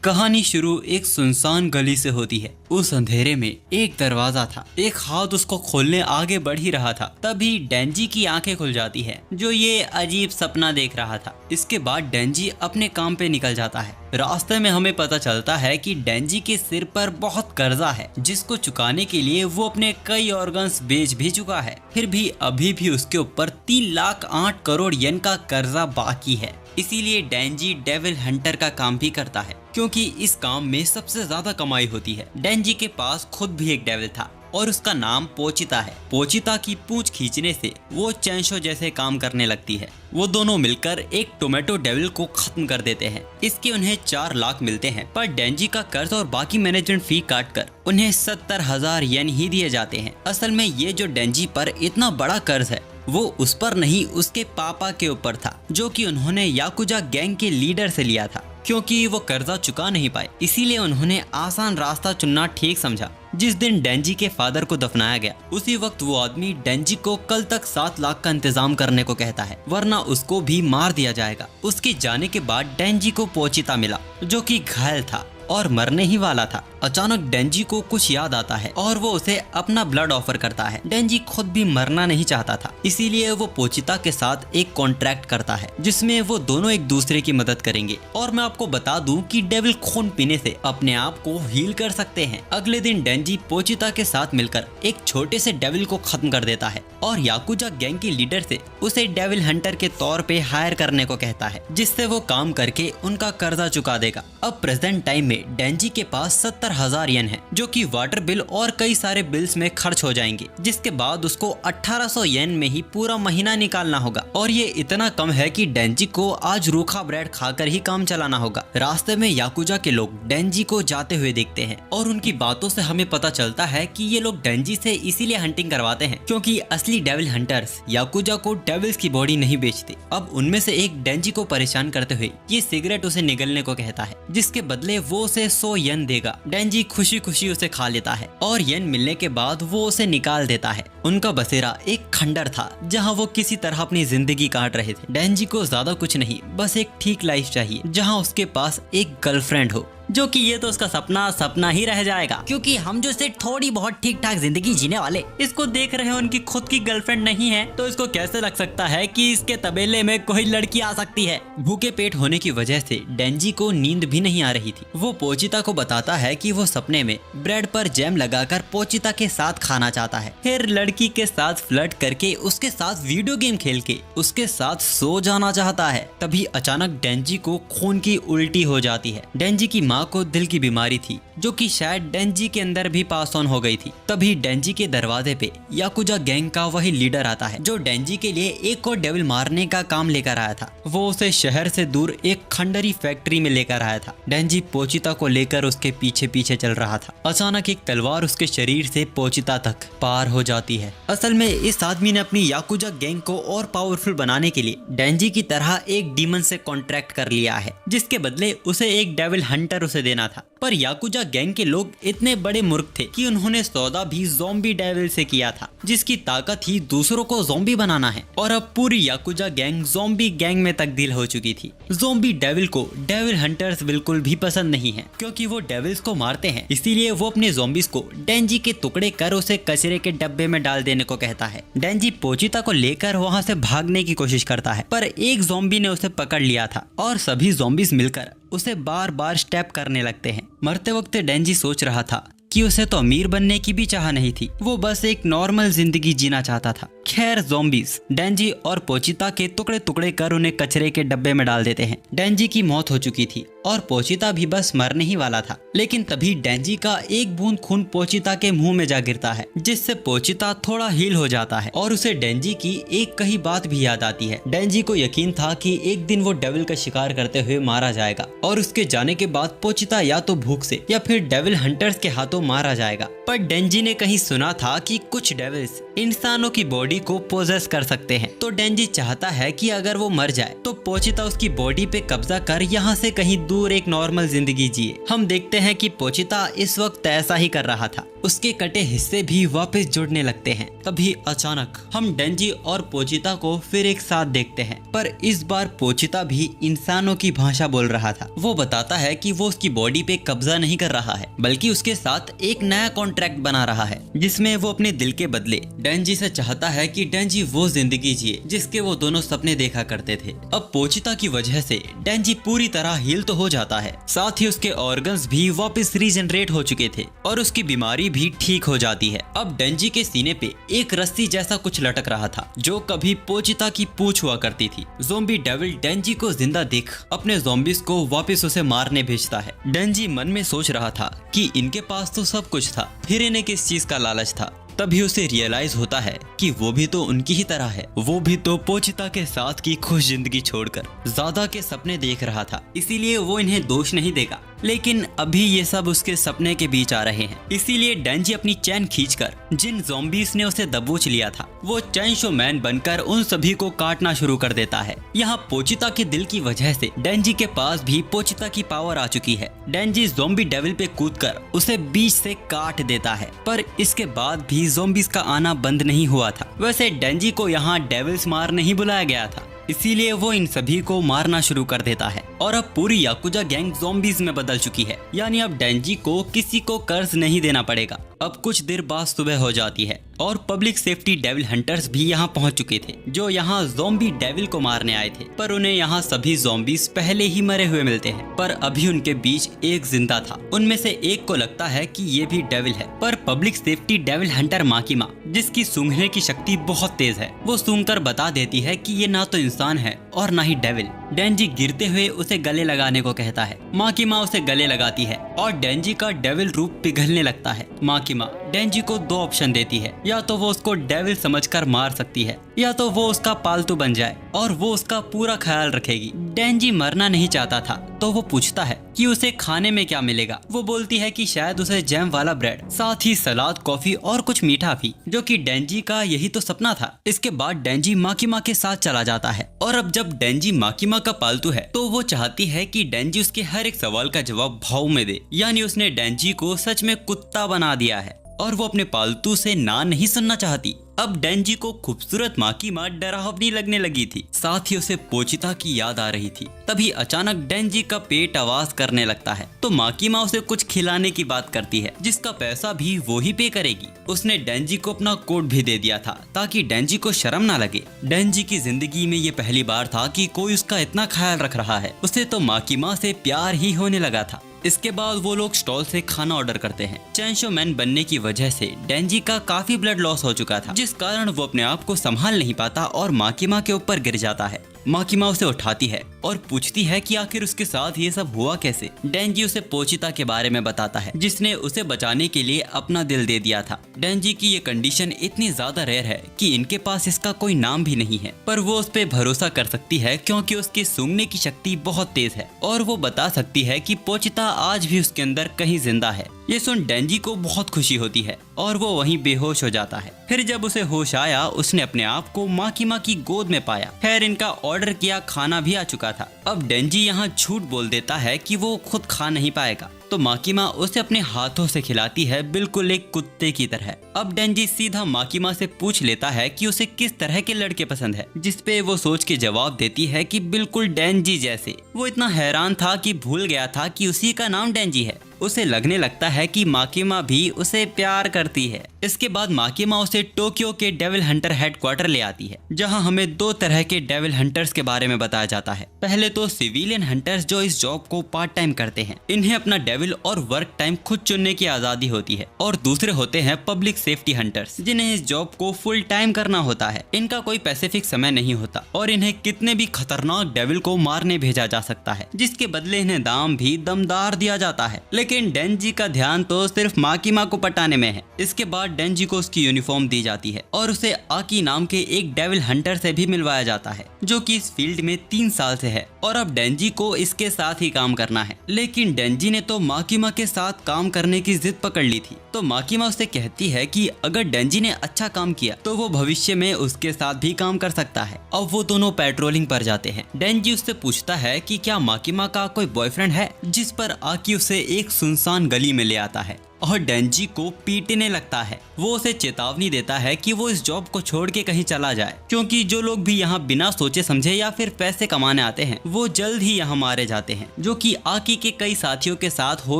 कहानी शुरू एक सुनसान गली से होती है। उस अंधेरे में एक दरवाजा था। एक हाथ उसको खोलने आगे बढ़ ही रहा था, तभी डेंजी की आंखें खुल जाती है, जो ये अजीब सपना देख रहा था। इसके बाद डेंजी अपने काम पे निकल जाता है। रास्ते में हमें पता चलता है कि डेंजी के सिर पर बहुत कर्जा है, जिसको चुकाने के लिए वो अपने कई ऑर्गन्स बेच भी चुका है। फिर भी अभी भी उसके ऊपर 3,08,00,000 येन का कर्जा बाकी है। इसीलिए डेंजी डेविल हंटर का काम भी करता है, क्योंकि इस काम में सबसे ज्यादा कमाई होती है। डेंजी के पास खुद भी एक डेविल था और उसका नाम पोचिता है। पोचिता की पूंछ खींचने से वो चैंशो जैसे काम करने लगती है। वो दोनों मिलकर एक टोमेटो डेविल को खत्म कर देते हैं। इसके उन्हें 4 लाख मिलते हैं, पर डेंजी का कर्ज और बाकी मैनेजमेंट फी काट कर उन्हें 70,000 येन ही दिए जाते हैं। असल में ये जो डेंजी पर इतना बड़ा कर्ज है वो उस पर नहीं, उसके पापा के ऊपर था, जो कि उन्होंने याकुजा गैंग के लीडर से लिया था। क्योंकि वो कर्जा चुका नहीं पाए, इसीलिए उन्होंने आसान रास्ता चुनना ठीक समझा। जिस दिन डेंजी के फादर को दफनाया गया, उसी वक्त वो आदमी डेंजी को कल तक 7 लाख का इंतजाम करने को कहता है, वरना उसको भी मार दिया जाएगा। उसके जाने के बाद डेंजी को पोचिता मिला, जो कि घायल था और मरने ही वाला था। अचानक डेंजी को कुछ याद आता है और वो उसे अपना ब्लड ऑफर करता है। डेंजी खुद भी मरना नहीं चाहता था, इसीलिए वो पोचिता के साथ एक कॉन्ट्रैक्ट करता है, जिसमें वो दोनों एक दूसरे की मदद करेंगे। और मैं आपको बता दूं कि डेविल खून पीने से अपने आप को हील कर सकते हैं। अगले दिन डेंजी पोचिता के साथ मिलकर एक छोटे से डेविल को खत्म कर देता है और याकुजा गैंग के लीडर से उसे डेविल हंटर के तौर पे हायर करने को कहता है, जिससे वो काम करके उनका कर्जा चुका देगा। अब प्रेजेंट टाइम में डेंजी के पास 70,000 येन है, जो कि वाटर बिल और कई सारे बिल्स में खर्च हो जाएंगे, जिसके बाद उसको 1800 येन में ही पूरा महीना निकालना होगा। और ये इतना कम है कि डेंजी को आज रूखा ब्रेड खाकर ही काम चलाना होगा। रास्ते में याकुजा के लोग डेंजी को जाते हुए देखते हैं और उनकी बातों से हमें पता चलता है कि ये लोग डेंजी से इसीलिए हंटिंग करवाते हैं, क्योंकि असली डेविल हंटर्स याकुजा को डेविल्स की बॉडी नहीं बेचते। अब उनमें से एक डेंजी को परेशान करते हुए ये सिगरेट उसे निगलने को कहता है, जिसके बदले वो उसे 100 येन देगा। डेंजी खुशी खुशी उसे खा लेता है और येन मिलने के बाद वो उसे निकाल देता है। उनका बसेरा एक खंडर था, जहां वो किसी तरह अपनी जिंदगी काट रहे थे। डेंजी को ज्यादा कुछ नहीं, बस एक ठीक लाइफ चाहिए, जहां उसके पास एक गर्लफ्रेंड हो, जो कि ये तो उसका सपना ही रह जाएगा, क्योंकि हम जो से थोड़ी बहुत ठीक ठाक जिंदगी जीने वाले इसको देख रहे हैं, उनकी खुद की गर्लफ्रेंड नहीं है, तो इसको कैसे लग सकता है कि इसके तबेले में कोई लड़की आ सकती है। भूखे पेट होने की वजह से डेंजी को नींद भी नहीं आ रही थी। वो पोचिता को बताता है कि वो सपने में ब्रेड पर जैम लगाकर पोचिता के साथ खाना चाहता है, फिर लड़की के साथ फ्लर्ट करके उसके साथ वीडियो गेम खेल के उसके साथ सो जाना चाहता है। तभी अचानक डेंजी को खून की उल्टी हो जाती है। डेंजी की माँ को दिल की बीमारी थी, जो कि शायद डेंजी के अंदर भी पास ऑन हो गई थी। तभी डेंजी के दरवाजे पे याकुजा गैंग का वही लीडर आता है, जो डेंजी के लिए एक और डेविल मारने का काम लेकर आया था। वो उसे शहर से दूर एक खंडरी फैक्ट्री में लेकर आया था। डेंजी पोचिता को लेकर उसके पीछे पीछे चल रहा था। अचानक एक तलवार उसके शरीर से पोचिता तक पार हो जाती है। असल में इस आदमी ने अपनी याकुजा गैंग को और पावरफुल बनाने के लिए डेंजी की तरह एक डीमन से कॉन्ट्रैक्ट कर लिया है, जिसके बदले उसे एक डेविल हंटर उसे देना था। पर याकुजा गैंग के लोग इतने बड़े मूर्ख थे कि उन्होंने सौदा भी ज़ॉम्बी डेविल से किया था, जिसकी ताकत ही दूसरों को ज़ॉम्बी बनाना है। और अब पूरी याकुजा गैंग ज़ॉम्बी गैंग में तब्दील हो चुकी थी। ज़ॉम्बी डेविल को डेविल हंटर्स बिल्कुल भी पसंद नहीं है, क्योंकि वो डेविल्स को मारते हैं। इसीलिए वो अपने ज़ॉम्बीज को डेंजी के टुकड़े कर उसे कचरे के डब्बे में डाल देने को कहता है। डेंजी पोचिता को लेकर वहाँ से भागने की कोशिश करता है, पर एक ज़ॉम्बी ने उसे पकड़ लिया था और सभी ज़ॉम्बीज मिलकर उसे बार बार स्टैप करने लगते हैं। मरते वक्त डेंजी सोच रहा था कि उसे तो अमीर बनने की भी चाह नहीं थी, वो बस एक नॉर्मल जिंदगी जीना चाहता था। खैर, ज़ॉम्बीज डेंजी और पोचिता के टुकड़े टुकड़े कर उन्हें कचरे के डब्बे में डाल देते हैं। डेंजी की मौत हो चुकी थी और पोचिता भी बस मरने ही वाला था, लेकिन तभी डेंजी का एक बूंद खून पोचिता के मुंह में जा गिरता है, जिससे पोचिता थोड़ा हील हो जाता है और उसे डेंजी की एक कही बात भी याद आती है। डेंजी को यकीन था कि एक दिन वो डेविल का शिकार करते हुए मारा जाएगा और उसके जाने के बाद पोचिता या तो भूख से या फिर डेविल हंटर्स के हाथों मारा जाएगा। पर डेंजी ने कहीं सुना था कि कुछ डेविल्स इंसानों की बॉडी को पोजेस कर सकते हैं। तो डेंजी चाहता है कि अगर वो मर जाए तो पोचिता उसकी बॉडी पे कब्जा कर यहाँ से कहीं दूर एक नॉर्मल जिंदगी जिए। हम देखते हैं कि पोचिता इस वक्त ऐसा ही कर रहा था। उसके कटे हिस्से भी वापस जुड़ने लगते हैं। तभी अचानक हम डेंजी और पोचिता को फिर एक साथ देखते हैं, पर इस बार पोचिता भी इंसानों की भाषा बोल रहा था। वो बताता है कि वो उसकी बॉडी पे कब्जा नहीं कर रहा है, बल्कि उसके साथ एक नया कॉन्ट्रैक्ट बना रहा है, जिसमें वो अपने दिल के बदले डेंजी से चाहता है कि डेंजी वो जिंदगी जिए जिसके वो दोनों सपने देखा करते थे। अब पोचिता की वजह से डेंजी पूरी तरह हील तो हो जाता है, साथ ही उसके ऑर्गन्स भी वापस रीजनरेट हो चुके थे और उसकी बीमारी भी ठीक हो जाती है। अब डेंजी के सीने पे एक रस्सी जैसा कुछ लटक रहा था, जो कभी पोचिता की पूंछ हुआ करती थी। ज़ोंबी डेविल डेंजी को जिंदा देख अपने ज़ोंबीज को वापस उसे मारने भेजता है। डेंजी मन में सोच रहा था कि इनके पास तो सब कुछ था, फिर इन्हें किस चीज का लालच था। तभी उसे रियलाइज होता है कि वो भी तो उनकी ही तरह है, वो भी तो पोचिता के साथ की खुश जिंदगी छोड़कर ज्यादा के सपने देख रहा था, इसीलिए वो इन्हें दोष नहीं देगा। लेकिन अभी ये सब उसके सपने के बीच आ रहे हैं, इसीलिए डेंजी अपनी चैन खींचकर जिन ज़ॉम्बीज ने उसे दबोच लिया था, वो चैनशो मैन बनकर उन सभी को काटना शुरू कर देता है। यहाँ पोचिता के दिल की वजह से डेंजी के पास भी पोचिता की पावर आ चुकी है। डेंजी ज़ॉम्बी डेविल पे कूदकर उसे बीच से काट देता है, पर इसके बाद भी ज़ॉम्बीज का आना बंद नहीं हुआ था। वैसे डेंजी को यहाँ डेविल्स मार नहीं बुलाया गया था, इसीलिए वो इन सभी को मारना शुरू कर देता है और अब पूरी याकुजा गैंग ज़ॉम्बीज में बदल चुकी है। यानी अब डेंजी को किसी को कर्ज नहीं देना पड़ेगा। अब कुछ देर बाद सुबह हो जाती है और पब्लिक सेफ्टी डेविल हंटर्स भी यहाँ पहुँच चुके थे, जो यहाँ ज़ॉम्बी डेविल को मारने आए थे। पर उन्हें यहाँ सभी ज़ॉम्बीज पहले ही मरे हुए मिलते हैं, पर अभी उनके बीच एक जिंदा था। उनमें से एक को लगता है कि ये भी डेविल है, पर पब्लिक सेफ्टी डेविल हंटर माकिमा, जिसकी सूंघने की शक्ति बहुत तेज है, वो सूंघकर बता देती है कि ये ना तो इंसान है और ना ही डेविल। डेंजी गिरते हुए उसे गले लगाने को कहता है। माकिमा उसे गले लगाती है और डेंजी का डेविल रूप पिघलने लगता है। माकिमा डेंजी को दो ऑप्शन देती है, या तो वो उसको डेविल समझकर मार सकती है, या तो वो उसका पालतू बन जाए और वो उसका पूरा ख्याल रखेगी। डेंजी मरना नहीं चाहता था, तो वो पूछता है कि उसे खाने में क्या मिलेगा। वो बोलती है कि शायद उसे जैम वाला ब्रेड, साथ ही सलाद, कॉफी और कुछ मीठा भी, जो कि डेंजी का यही तो सपना था। इसके बाद डेंजी माकिमा के साथ चला जाता है और अब जब डेंजी माकिमा का पालतू है, तो वो चाहती है कि डेंजी उसके हर एक सवाल का जवाब भाव में दे। यानी उसने डेंजी को सच में कुत्ता बना दिया है और वो अपने पालतू से ना नहीं सुनना चाहती। अब डेंजी को खूबसूरत माकिमा डरावनी लगने लगी थी, साथ ही उसे पोचिता की याद आ रही थी। तभी अचानक डेंजी का पेट आवाज करने लगता है, तो माकिमा उसे कुछ खिलाने की बात करती है, जिसका पैसा भी वो ही पे करेगी। उसने डेंजी को अपना कोट भी दे दिया था ताकि डेंजी को शर्म ना लगे। डेंजी की जिंदगी में ये पहली बार था कि कोई उसका इतना ख्याल रख रहा है। उसे तो माकिमा से प्यार ही होने लगा था। इसके बाद वो लोग स्टॉल से खाना ऑर्डर करते हैं। चैनशो मैन बनने की वजह से डेंजी का काफी ब्लड लॉस हो चुका था, जिस कारण वो अपने आप को संभाल नहीं पाता और माकिमा के ऊपर गिर जाता है। माकिमा उसे उठाती है और पूछती है कि आखिर उसके साथ ये सब हुआ कैसे। डेंजी उसे पोचिता के बारे में बताता है, जिसने उसे बचाने के लिए अपना दिल दे दिया था। डेंजी की ये कंडीशन इतनी ज्यादा रेयर है कि इनके पास इसका कोई नाम भी नहीं है, पर वो उस पे भरोसा कर सकती है क्योंकि उसकी सूंघने की शक्ति बहुत तेज है और वो बता सकती है कि पोचिता आज भी उसके अंदर कहीं जिंदा है। ये सुन डेंजी को बहुत खुशी होती है और वो वहीं बेहोश हो जाता है। फिर जब उसे होश आया, उसने अपने आप को माकिमा की गोद में पाया। खैर इनका ऑर्डर किया खाना भी आ चुका था। अब डेंजी यहाँ झूठ बोल देता है कि वो खुद खा नहीं पाएगा, तो माकिमा उसे अपने हाथों से खिलाती है, बिल्कुल एक कुत्ते की तरह। अब डेंजी सीधा माकिमा से पूछ लेता है कि उसे किस तरह के लड़के पसंद है, जिसपे वो सोच के जवाब देती है कि बिल्कुल डेंजी जैसे। वो इतना हैरान था कि भूल गया था कि उसी का नाम डेंजी है। उसे लगने लगता है कि माकिमा भी उसे प्यार करती है। इसके बाद माकिमा उसे टोक्यो के डेविल हंटर हेडक्वार्टर ले आती है, जहां हमें दो तरह के डेविल हंटर्स के बारे में बताया जाता है। पहले तो सिविलियन हंटर्स जो इस जॉब को पार्ट टाइम करते हैं, इन्हें अपना डेविल और वर्क टाइम खुद चुनने की आजादी होती है। और दूसरे होते हैं पब्लिक सेफ्टी हंटर्स, जिन्हें इस जॉब को फुल टाइम करना होता है। इनका कोई स्पेसिफिक समय नहीं होता और इन्हें कितने भी खतरनाक डेविल को मारने भेजा जा सकता है, जिसके बदले इन्हें दाम भी दमदार दिया जाता है। लेकिन लेकिन डेंजी का ध्यान तो सिर्फ माकीमा को पटाने में है। इसके बाद डेंजी को उसकी यूनिफॉर्म दी जाती है और उसे आकी नाम के एक डेविल हंटर से भी मिलवाया जाता है जो कि इस फील्ड में 3 साल से है और अब डेंजी को इसके साथ ही काम करना है। लेकिन डेंजी ने तो माकीमा के साथ काम करने की जिद पकड़ ली थी, तो माकीमा उसे कहती है कि अगर डेंजी ने अच्छा काम किया तो वो भविष्य में उसके साथ भी काम कर सकता है। अब वो दोनों पेट्रोलिंग पर जाते हैं। डेंजी उससे पूछता है कि क्या माकीमा का कोई बॉयफ्रेंड है, जिस पर आकी उसे एक सुनसान गली में ले आता है और डेंजी को पीटने लगता है। वो उसे चेतावनी देता है कि वो इस जॉब को छोड़ के कहीं चला जाए, क्योंकि जो लोग भी यहाँ बिना सोचे समझे या फिर पैसे कमाने आते हैं वो जल्द ही यहाँ मारे जाते हैं, जो कि आकी के कई साथियों के साथ हो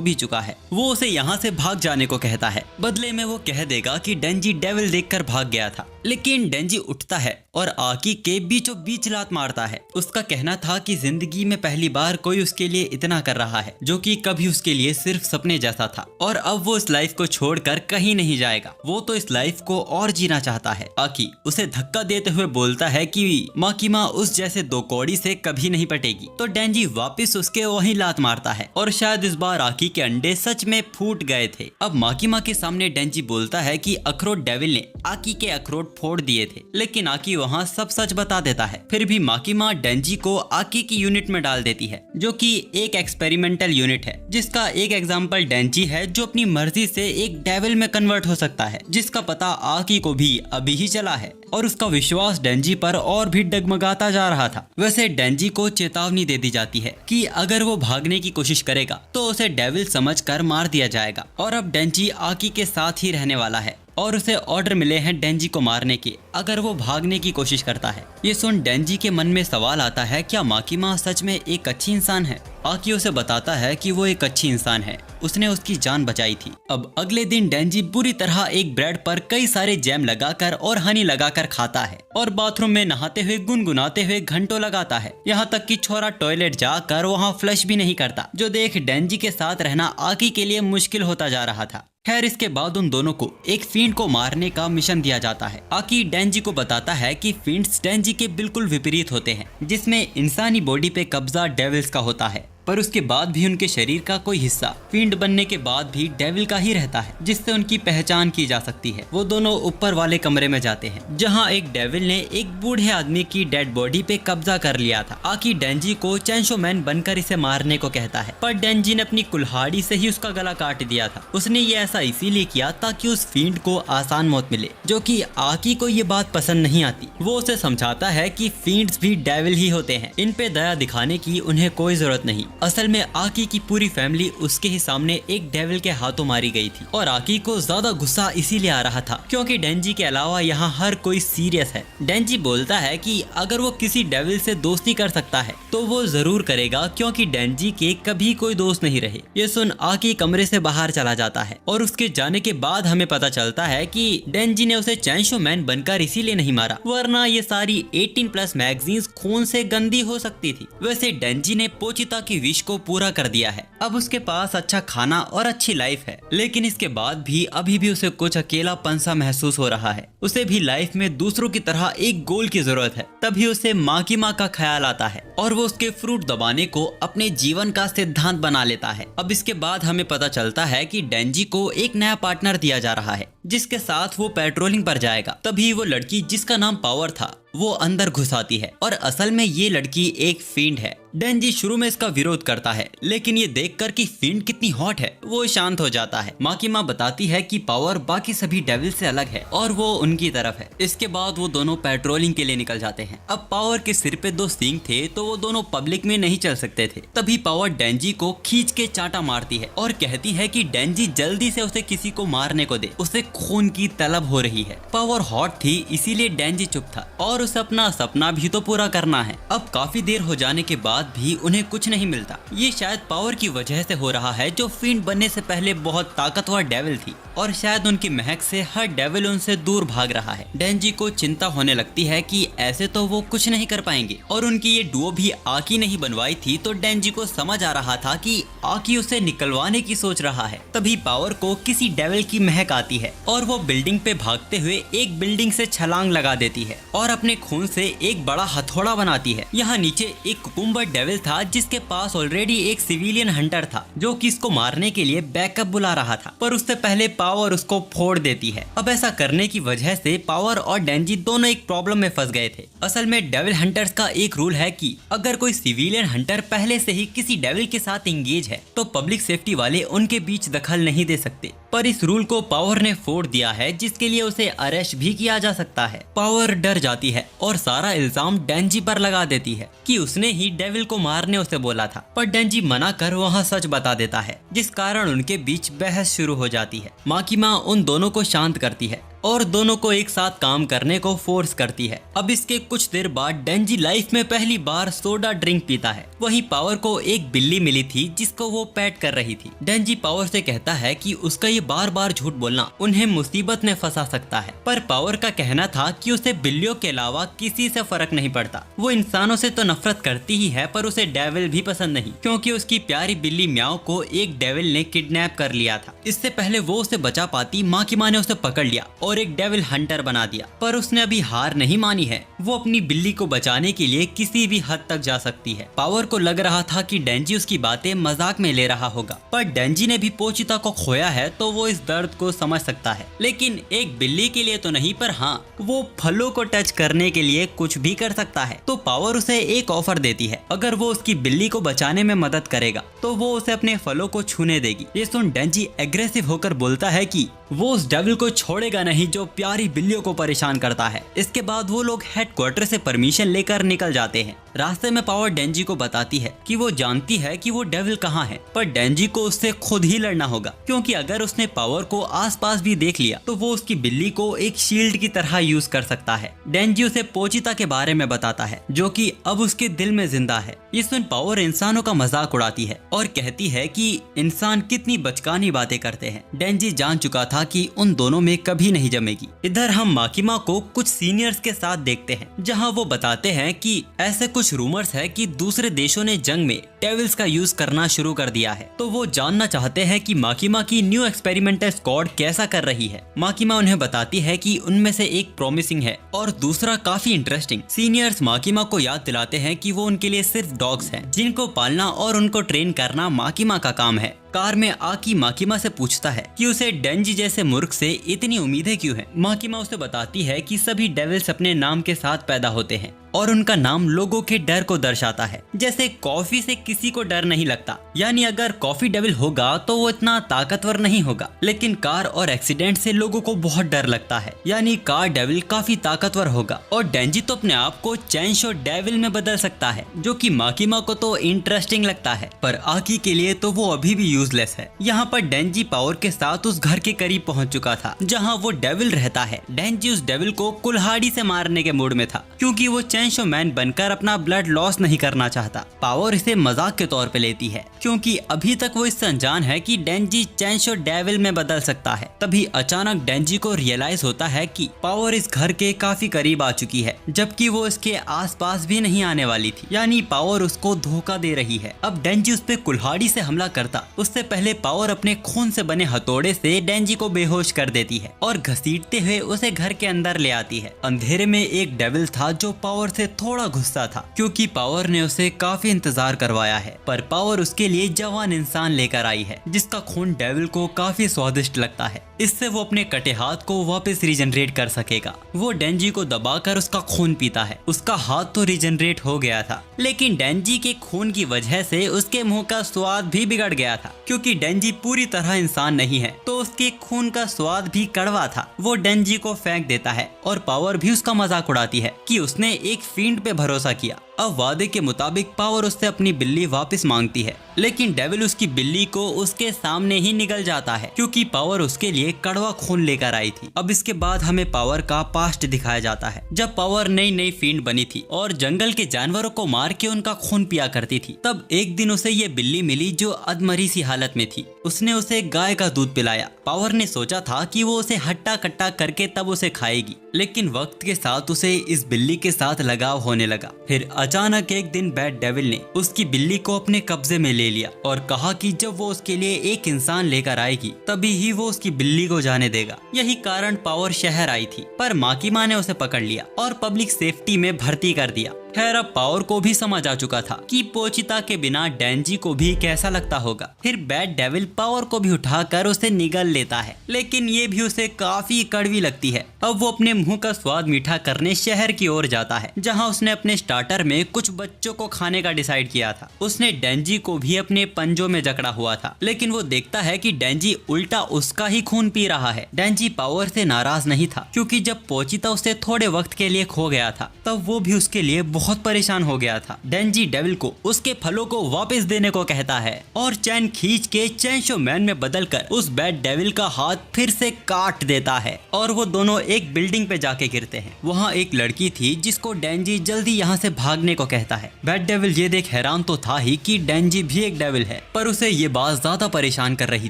भी चुका है। वो उसे यहाँ से भाग जाने को कहता है। बदले में वो कह देगा कि डेंजी डेविल देखकर भाग गया था, लेकिन डेंजी उठता है और आकी के बीचों बीच लात मारता है। उसका कहना था कि जिंदगी में पहली बार कोई उसके लिए इतना कर रहा है, जो कि कभी उसके लिए सिर्फ सपने जैसा था, और अब वो इस लाइफ को छोड़कर कहीं नहीं जाएगा। वो तो इस लाइफ को और जीना चाहता है। आकी उसे धक्का देते हुए बोलता है कि माकीमा उस जैसे 2 कौड़ी से कभी नहीं पटेगी। तो डेंजी वापस उसके वहीं लात मारता है और शायद इस बार आकी के अंडे सच में फूट गए थे। अब माकीमा के सामने डेंजी बोलता है कि अखरोट डेविल ने आकी के अखरोट फोड़ दिए थे, लेकिन आकी वहाँ सब सच बता देता है। फिर भी माकीमा डेंजी को आकी की यूनिट में डाल देती है, जो कि एक एक्सपेरिमेंटल यूनिट है, जिसका एक एग्जाम्पल डेंजी है, जो अपनी मर्जी से एक डेविल में कन्वर्ट हो सकता है, जिसका पता आकी को भी अभी ही चला है। और उसका विश्वास डेंजी पर और भी डगमगाता जा रहा था। वैसे डेंजी को चेतावनी दे दी जाती है कि अगर वो भागने की कोशिश करेगा तो उसे डेविल समझकर मार दिया जाएगा। और अब डेंजी आकी के साथ ही रहने वाला है और उसे ऑर्डर मिले हैं डेंजी को मारने के अगर वो भागने की कोशिश करता है। ये सुन डेंजी के मन में सवाल आता है, क्या माकीमा सच में एक अच्छी इंसान है? आकी उसे बताता है कि वो एक अच्छी इंसान है, उसने उसकी जान बचाई थी। अब अगले दिन डेंजी बुरी तरह एक ब्रेड पर कई सारे जैम लगाकर और हनी लगाकर खाता है और बाथरूम में नहाते हुए गुनगुनाते हुए घंटों लगाता है, यहाँ तक कि छोरा टॉयलेट जाकर वहाँ फ्लश भी नहीं करता, जो देख डेंजी के साथ रहना आकी के लिए मुश्किल होता जा रहा था। खैर, इसके बाद उन दोनों को एक फींड को मारने का मिशन दिया जाता है। आकी डेंजी को बताता है कि फींड्स डेंजी के बिल्कुल विपरीत होते हैं, जिसमें इंसानी बॉडी पे कब्जा डेविल्स का होता है, पर उसके बाद भी उनके शरीर का कोई हिस्सा फींड बनने के बाद भी डेविल का ही रहता है, जिससे उनकी पहचान की जा सकती है। वो दोनों ऊपर वाले कमरे में जाते हैं, जहां एक डेविल ने एक बूढ़े आदमी की डेड बॉडी पे कब्जा कर लिया था। आकी डेंजी को चैंशो मैन बनकर इसे मारने को कहता है, पर डेंजी ने अपनी कुल्हाड़ी से ही उसका गला काट दिया था। उसने ये ऐसा इसीलिए किया ताकि उस फींड को आसान मौत मिले, जो कि आकी को ये बात पसंद नहीं आती। वो उसे समझाता है कि फींड्स भी डेविल ही होते हैं, इन पे दया दिखाने की उन्हें कोई जरूरत नहीं। असल में आकी की पूरी फैमिली उसके ही सामने एक डेविल के हाथों मारी गई थी, और आकी को ज्यादा गुस्सा इसीलिए आ रहा था क्योंकि डेंजी के अलावा यहाँ हर कोई सीरियस है। डेंजी बोलता है कि अगर वो किसी डेविल से दोस्ती कर सकता है तो वो जरूर करेगा, क्योंकि डेंजी के कभी कोई दोस्त नहीं रहे। ये सुन आकी कमरे से बाहर चला जाता है, और उसके जाने के बाद हमें पता चलता है कि डेंजी ने उसे चैंशो मैन बनकर इसीलिए नहीं मारा, वरना ये सारी 18+ मैगजीन्स खून से गंदी हो सकती थी। वैसे डेंजी ने पोचिता की विश को पूरा कर दिया है, अब उसके पास अच्छा खाना और अच्छी लाइफ है, लेकिन इसके बाद भी अभी भी उसे कुछ अकेलापन सा महसूस हो रहा है। उसे भी लाइफ में दूसरों की तरह एक गोल की जरूरत है। तभी उसे माकीमा का ख्याल आता है और वो उसके फ्रूट दबाने को अपने जीवन का सिद्धांत बना लेता है। अब इसके बाद हमें पता चलता है कि डेंजी को एक नया पार्टनर दिया जा रहा है, जिसके साथ वो पेट्रोलिंग पर जाएगा। तभी वो लड़की जिसका नाम पावर था वो अंदर घुस आती है, और असल में ये लड़की एक फींड है। डेंजी शुरू में इसका विरोध करता है, लेकिन ये देखकर कि फींड कितनी हॉट है वो शांत हो जाता है। माकीमा बताती है कि पावर बाकी सभी डेविल से अलग है और वो उनकी तरफ है। इसके बाद वो दोनों पेट्रोलिंग के लिए निकल जाते हैं। अब पावर के सिर पे 2 सींग थे, तो वो दोनों पब्लिक में नहीं चल सकते थे। तभी पावर डेंजी को खींच के चांटा मारती है और कहती है कि डेंजी जल्दी से उसे किसी को मारने को दे, उसे खून की तलब हो रही है। पावर हॉट थी इसीलिए डेंजी चुप था, और उसे अपना सपना भी तो पूरा करना है। अब काफी देर हो जाने के बाद भी उन्हें कुछ नहीं मिलता। ये शायद पावर की वजह से हो रहा है, जो फींड बनने से पहले बहुत ताकतवर डेविल थी, और शायद उनकी महक से हर डेविल उनसे दूर भाग रहा है। डेंजी को चिंता होने लगती है कि ऐसे तो वो कुछ नहीं कर पाएंगे, और उनकी ये डुओ भी आकी नहीं बनवाई थी, तो डेंजी को समझ आ रहा था कि आकी उसे निकलवाने की सोच रहा है। तभी पावर को किसी डेविल की महक आती है और वो बिल्डिंग पे भागते हुए एक बिल्डिंग से छलांग लगा देती है और अपने खून से एक बड़ा हथौड़ा बनाती है। यहाँ नीचे एक कुकुम्बर एक डेविल था जिसके पास ऑलरेडी एक सिविलियन हंटर था जो कि इसको मारने के लिए बैकअप बुला रहा था, पर उससे पहले पावर उसको फोड़ देती है। अब ऐसा करने की वजह से पावर और डेंजी दोनों एक प्रॉब्लम में फंस गए थे। असल में डेविल हंटर्स का एक रूल है कि अगर कोई सिविलियन हंटर पहले से ही किसी डेविल के साथ एंगेज है तो पब्लिक सेफ्टी वाले उनके बीच दखल नहीं दे सकते, पर इस रूल को पावर ने फोड़ दिया है जिसके लिए उसे अरेस्ट भी किया जा सकता है। पावर डर जाती है और सारा इल्जाम डेंजी पर लगा देती है कि उसने ही डेविल को मारने उसे बोला था, पर डेंजी मना कर वहाँ सच बता देता है, जिस कारण उनके बीच बहस शुरू हो जाती है। माकिमा उन दोनों को शांत करती है और दोनों को एक साथ काम करने को फोर्स करती है। अब इसके कुछ देर बाद डेंजी लाइफ में पहली बार सोडा ड्रिंक पीता है। वहीं पावर को एक बिल्ली मिली थी जिसको वो पैट कर रही थी। डेंजी पावर से कहता है कि उसका ये बार बार झूठ बोलना उन्हें मुसीबत में फंसा सकता है, पर पावर का कहना था कि उसे बिल्लियों के अलावा किसी से फर्क नहीं पड़ता। वो इंसानों से तो नफरत करती ही है, पर उसे डेविल भी पसंद नहीं, क्योंकि उसकी प्यारी बिल्ली म्याओ को एक डेविल ने किडनैप कर लिया था। इससे पहले वो उसे बचा पाती, माकिमा ने उसे पकड़ लिया और एक डेविल हंटर बना दिया, पर उसने अभी हार नहीं मानी है। वो अपनी बिल्ली को बचाने के लिए किसी भी हद तक जा सकती है। पावर को लग रहा था कि डेंजी उसकी बातें मजाक में ले रहा होगा, पर डेंजी ने भी पोचिता को खोया है तो वो इस दर्द को समझ सकता है, लेकिन एक बिल्ली के लिए तो नहीं, पर हाँ वो फलों को टच करने के लिए कुछ भी कर सकता है। तो पावर उसे एक ऑफर देती है, अगर वो उसकी बिल्ली को बचाने में मदद करेगा तो वो उसे अपने फलों को छूने देगी। ये सुन डेंजी एग्रेसिव होकर बोलता है कि वो उस डेविल को छोड़ेगा नहीं जो प्यारी बिल्लियों को परेशान करता है। इसके बाद वो लोग हेडक्वार्टर से परमिशन लेकर निकल जाते हैं। रास्ते में पावर डेंजी को बताती है कि वो जानती है कि वो डेविल कहाँ है, पर डेंजी को उससे खुद ही लड़ना होगा, क्योंकि अगर उसने पावर को आसपास भी देख लिया तो वो उसकी बिल्ली को एक शील्ड की तरह यूज कर सकता है। डेंजी उसे पोचिता के बारे में बताता है जो कि अब उसके दिल में जिंदा है। ये सुन पावर इंसानों का मजाक उड़ाती है और कहती है कि इंसान कितनी बचकानी बातें करते हैं। डेंजी जान चुका था कि उन दोनों में कभी नहीं जमेगी। इधर हम माकिमा को कुछ सीनियर्स के साथ देखते हैं, जहां वो बताते हैं कि ऐसे कुछ रूमर्स है कि दूसरे देशों ने जंग में डेविल्स का यूज करना शुरू कर दिया है। तो वो जानना चाहते हैं कि माकिमा की न्यू एक्सपेरिमेंटल स्क्वाड कैसा कर रही है। माकिमा उन्हें बताती है कि उनमें से एक प्रॉमिसिंग है और दूसरा काफी इंटरेस्टिंग। सीनियर्स माकिमा को याद दिलाते हैं कि वो उनके लिए सिर्फ डॉग्स हैं, जिनको पालना और उनको ट्रेन करना माकिमा का काम है। कार में आकी माकिमा से पूछता है कि उसे डेंजी जैसे मूर्ख से इतनी उम्मीदें क्यों हैं। माकिमा उसे बताती है कि सभी डेविल्स अपने नाम के साथ पैदा होते हैं और उनका नाम लोगों के डर को दर्शाता है। जैसे कॉफी से किसी को डर नहीं लगता, यानी अगर कॉफी डेविल होगा तो वो इतना ताकतवर नहीं होगा, लेकिन कार और एक्सीडेंट से लोगों को बहुत डर लगता है, यानी कार डेविल काफी ताकतवर होगा। और डेंजी तो अपने आप को चैनशो डेविल में बदल सकता है, जो कि माकिमा को तो इंटरेस्टिंग लगता है, पर आकी के लिए तो वो अभी भी यूजलेस है। यहाँ पर डेंजी पावर के साथ उस घर के करीब पहुँच चुका था जहाँ वो डेविल रहता है। डेंजी उस डेविल को कुल्हाड़ी से मारने के मूड में था, क्योंकि वो चैनशो मैन बनकर अपना ब्लड लॉस नहीं करना चाहता। पावर इसे मजाक के तौर पे लेती है, क्योंकि अभी तक वो इससे अनजान है कि डेंजी चैनशो डेविल में बदल सकता है। तभी अचानक डेंजी को रियलाइज होता है कि पावर इस घर के काफी करीब आ चुकी है, जबकि वो इसके आसपास भी नहीं आने वाली थी, यानी पावर उसको धोखा दे रही है। अब डेंजी उस पे कुल्हाड़ी से हमला करता उससे पहले पावर अपने खून से बने हथौड़े से डेंजी को बेहोश कर देती है और घसीटते हुए उसे घर के अंदर ले आती है। अंधेरे में एक डेविल था जो पावर से थोड़ा गुस्सा था, क्योंकि पावर ने उसे काफी इंतजार करवाया है, पर पावर उसके लिए जवान इंसान लेकर आई है जिसका खून डेविल को काफी स्वादिष्ट लगता है। इससे वो अपने कटे हाथ को वापस रीजनरेट कर सकेगा। वो डेंजी को दबाकर उसका खून पीता है। उसका हाथ तो रीजनरेट हो गया था, लेकिन डेंजी के खून की वजह से उसके मुंह का स्वाद भी बिगड़ गया था, क्योंकि डेंजी पूरी तरह इंसान नहीं है तो उसके खून का स्वाद भी कड़वा था। वो डेंजी को फेंक देता है और पावर भी उसका मजाक उड़ाती है कि उसने एक फील्ड पे भरोसा किया। अब वादे के मुताबिक पावर उससे अपनी बिल्ली वापस मांगती है, लेकिन डेविल उसकी बिल्ली को उसके सामने ही निगल जाता है, क्योंकि पावर उसके लिए कड़वा खून लेकर आई थी। अब इसके बाद हमें पावर का पास्ट दिखाया जाता है, जब पावर नई नई फील्ड बनी थी और जंगल के जानवरों को मार के उनका खून पिया करती थी। तब एक दिन उसे ये बिल्ली मिली जो अधमरी सी हालत में थी। उसने उसे गाय का दूध पिलाया। पावर ने सोचा था कि वो उसे हट्टा कट्टा करके तब उसे खाएगी, लेकिन वक्त के साथ उसे इस बिल्ली के साथ लगाव होने लगा। फिर अचानक एक दिन बैड डेविल ने उसकी बिल्ली को अपने कब्जे में ले लिया और कहा कि जब वो उसके लिए एक इंसान लेकर आएगी तभी ही वो उसकी बिल्ली को जाने देगा। यही कारण पावर शहर आई थी, पर माकिमा ने उसे पकड़ लिया और पब्लिक सेफ्टी में भर्ती कर दिया। खैर अब पावर को भी समझ आ चुका था कि पोचिता के बिना डेंजी को भी कैसा लगता होगा। फिर बैड डेविल पावर को भी उठाकर उसे निगल लेता है, लेकिन ये भी उसे काफी कड़वी लगती है। अब वो अपने मुंह का स्वाद मीठा करने शहर की ओर जाता है, जहाँ उसने अपने स्टार्टर में कुछ बच्चों को खाने का डिसाइड किया था। उसने डेंजी को भी अपने पंजों में जकड़ा हुआ था, लेकिन वो देखता है कि डेंजी उल्टा उसका ही खून पी रहा है। डेंजी पावर से नाराज नहीं था, क्योंकि जब पोचिता उसे थोड़े वक्त के लिए खो गया था तब वो भी उसके लिए बहुत परेशान हो गया था। डेंजी डेविल को उसके फलों को वापस देने को कहता है और चैन खींच के चैनशो मैन में बदलकर उस बैड डेविल का हाथ फिर से काट देता है और वो दोनों एक बिल्डिंग पे जाके गिरते हैं। वहाँ एक लड़की थी जिसको डेंजी जल्दी यहाँ से भागने को कहता है। बैड डेविल ये देख हैरान तो था ही कि डेंजी भी एक डेविल है, पर उसे ये बात ज्यादा परेशान कर रही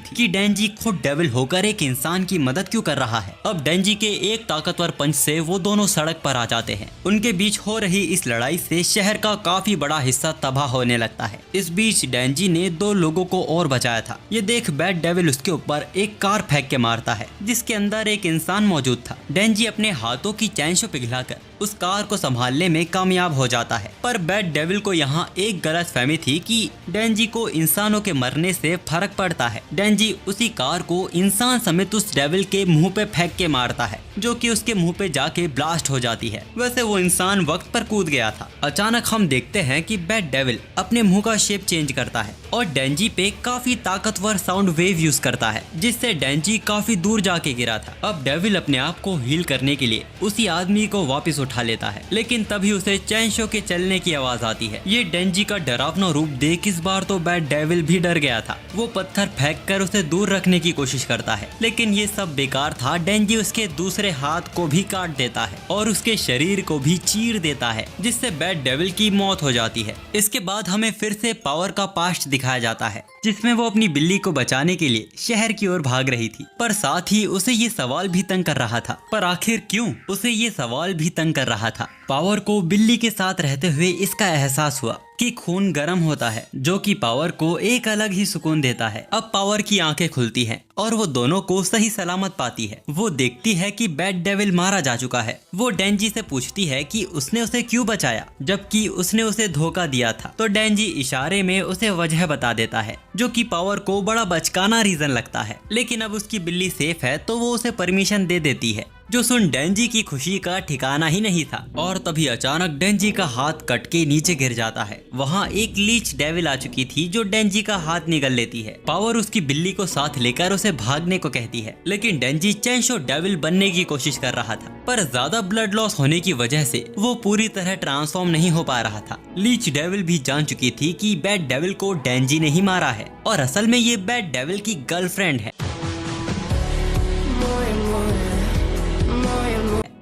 थी कि डेंजी खुद डेविल होकर एक इंसान की मदद क्यों कर रहा है। अब डेंजी के एक ताकतवर पंच से वो दोनों सड़क पर आ जाते हैं। उनके बीच हो रही इस लड़ाई से शहर का काफी बड़ा हिस्सा तबाह होने लगता है। इस बीच डेंजी ने 2 लोगों को और बचाया था। ये देख बैड डेविल उसके ऊपर एक कार फेंक के मारता है, जिसके अंदर एक इंसान मौजूद था। डेंजी अपने हाथों की चैनशो पिघलाकर उस कार को संभालने में कामयाब हो जाता है, पर बैड डेविल को यहाँ एक गलतफहमी थी कि डेंजी को इंसानों के मरने से फर्क पड़ता है। डेंजी उसी कार को इंसान समेत उस डेविल के मुंह पे फेंक के मारता है, जो कि उसके मुंह पे जाके ब्लास्ट हो जाती है। वैसे वो इंसान वक्त पर कूद गया था। अचानक हम देखते हैं कि बैड डेविल अपने मुंह का शेप चेंज करता है और डेंजी पे काफी ताकतवर साउंड वेव यूज करता है, जिससे डेंजी काफी दूर जाके गिरा था। अब डेविल अपने आप को हील करने के लिए उसी आदमी को वापस उठा लेता है, लेकिन तभी उसे चैनशो के चलने की आवाज आती है। ये डेंजी का डरावना रूप देख इस बार तो बैड डेविल भी डर गया था। वो पत्थर फेंक कर उसे दूर रखने की कोशिश करता है, लेकिन ये सब बेकार था। डेंजी उसके दूसरे हाथ को भी काट देता है और उसके शरीर को भी चीर देता है, जिससे बैड डेविल की मौत हो जाती है। इसके बाद हमें फिर से पावर का पास्ट दिखाया जाता है, जिसमें वो अपनी बिल्ली को बचाने के लिए शहर की ओर भाग रही थी, पर साथ ही उसे ये सवाल भी तंग कर रहा था। पर आखिर क्यों उसे ये सवाल भी तंग कर रहा था? पावर को बिल्ली के साथ रहते हुए इसका एहसास हुआ कि खून गर्म होता है, जो कि पावर को एक अलग ही सुकून देता है। अब पावर की आंखें खुलती हैं और वो दोनों को सही सलामत पाती है। वो देखती है कि बैड डेविल मारा जा चुका है। वो डेंजी से पूछती है कि उसने उसे क्यों बचाया, जबकि उसने उसे धोखा दिया था। तो डेंजी इशारे में उसे वजह बता देता है, जो कि पावर को बड़ा बचकाना रीजन लगता है। लेकिन अब उसकी बिल्ली सेफ है तो वो उसे परमिशन दे देती है, जो सुन डेंजी की खुशी का ठिकाना ही नहीं था। और तभी अचानक डेंजी का हाथ कट के नीचे गिर जाता है। वहाँ एक लीच डेविल आ चुकी थी, जो डेंजी का हाथ निगल लेती है। पावर उसकी बिल्ली को साथ लेकर उसे भागने को कहती है, लेकिन डेंजी चैनशो डेविल बनने की कोशिश कर रहा था, पर ज्यादा ब्लड लॉस होने की वजह से वो पूरी तरह ट्रांसफॉर्म नहीं हो पा रहा था। लीच डेविल भी जान चुकी थी कि बैड डेविल को डेंजी ने ही मारा है और असल में ये बैड डेविल की गर्लफ्रेंड है।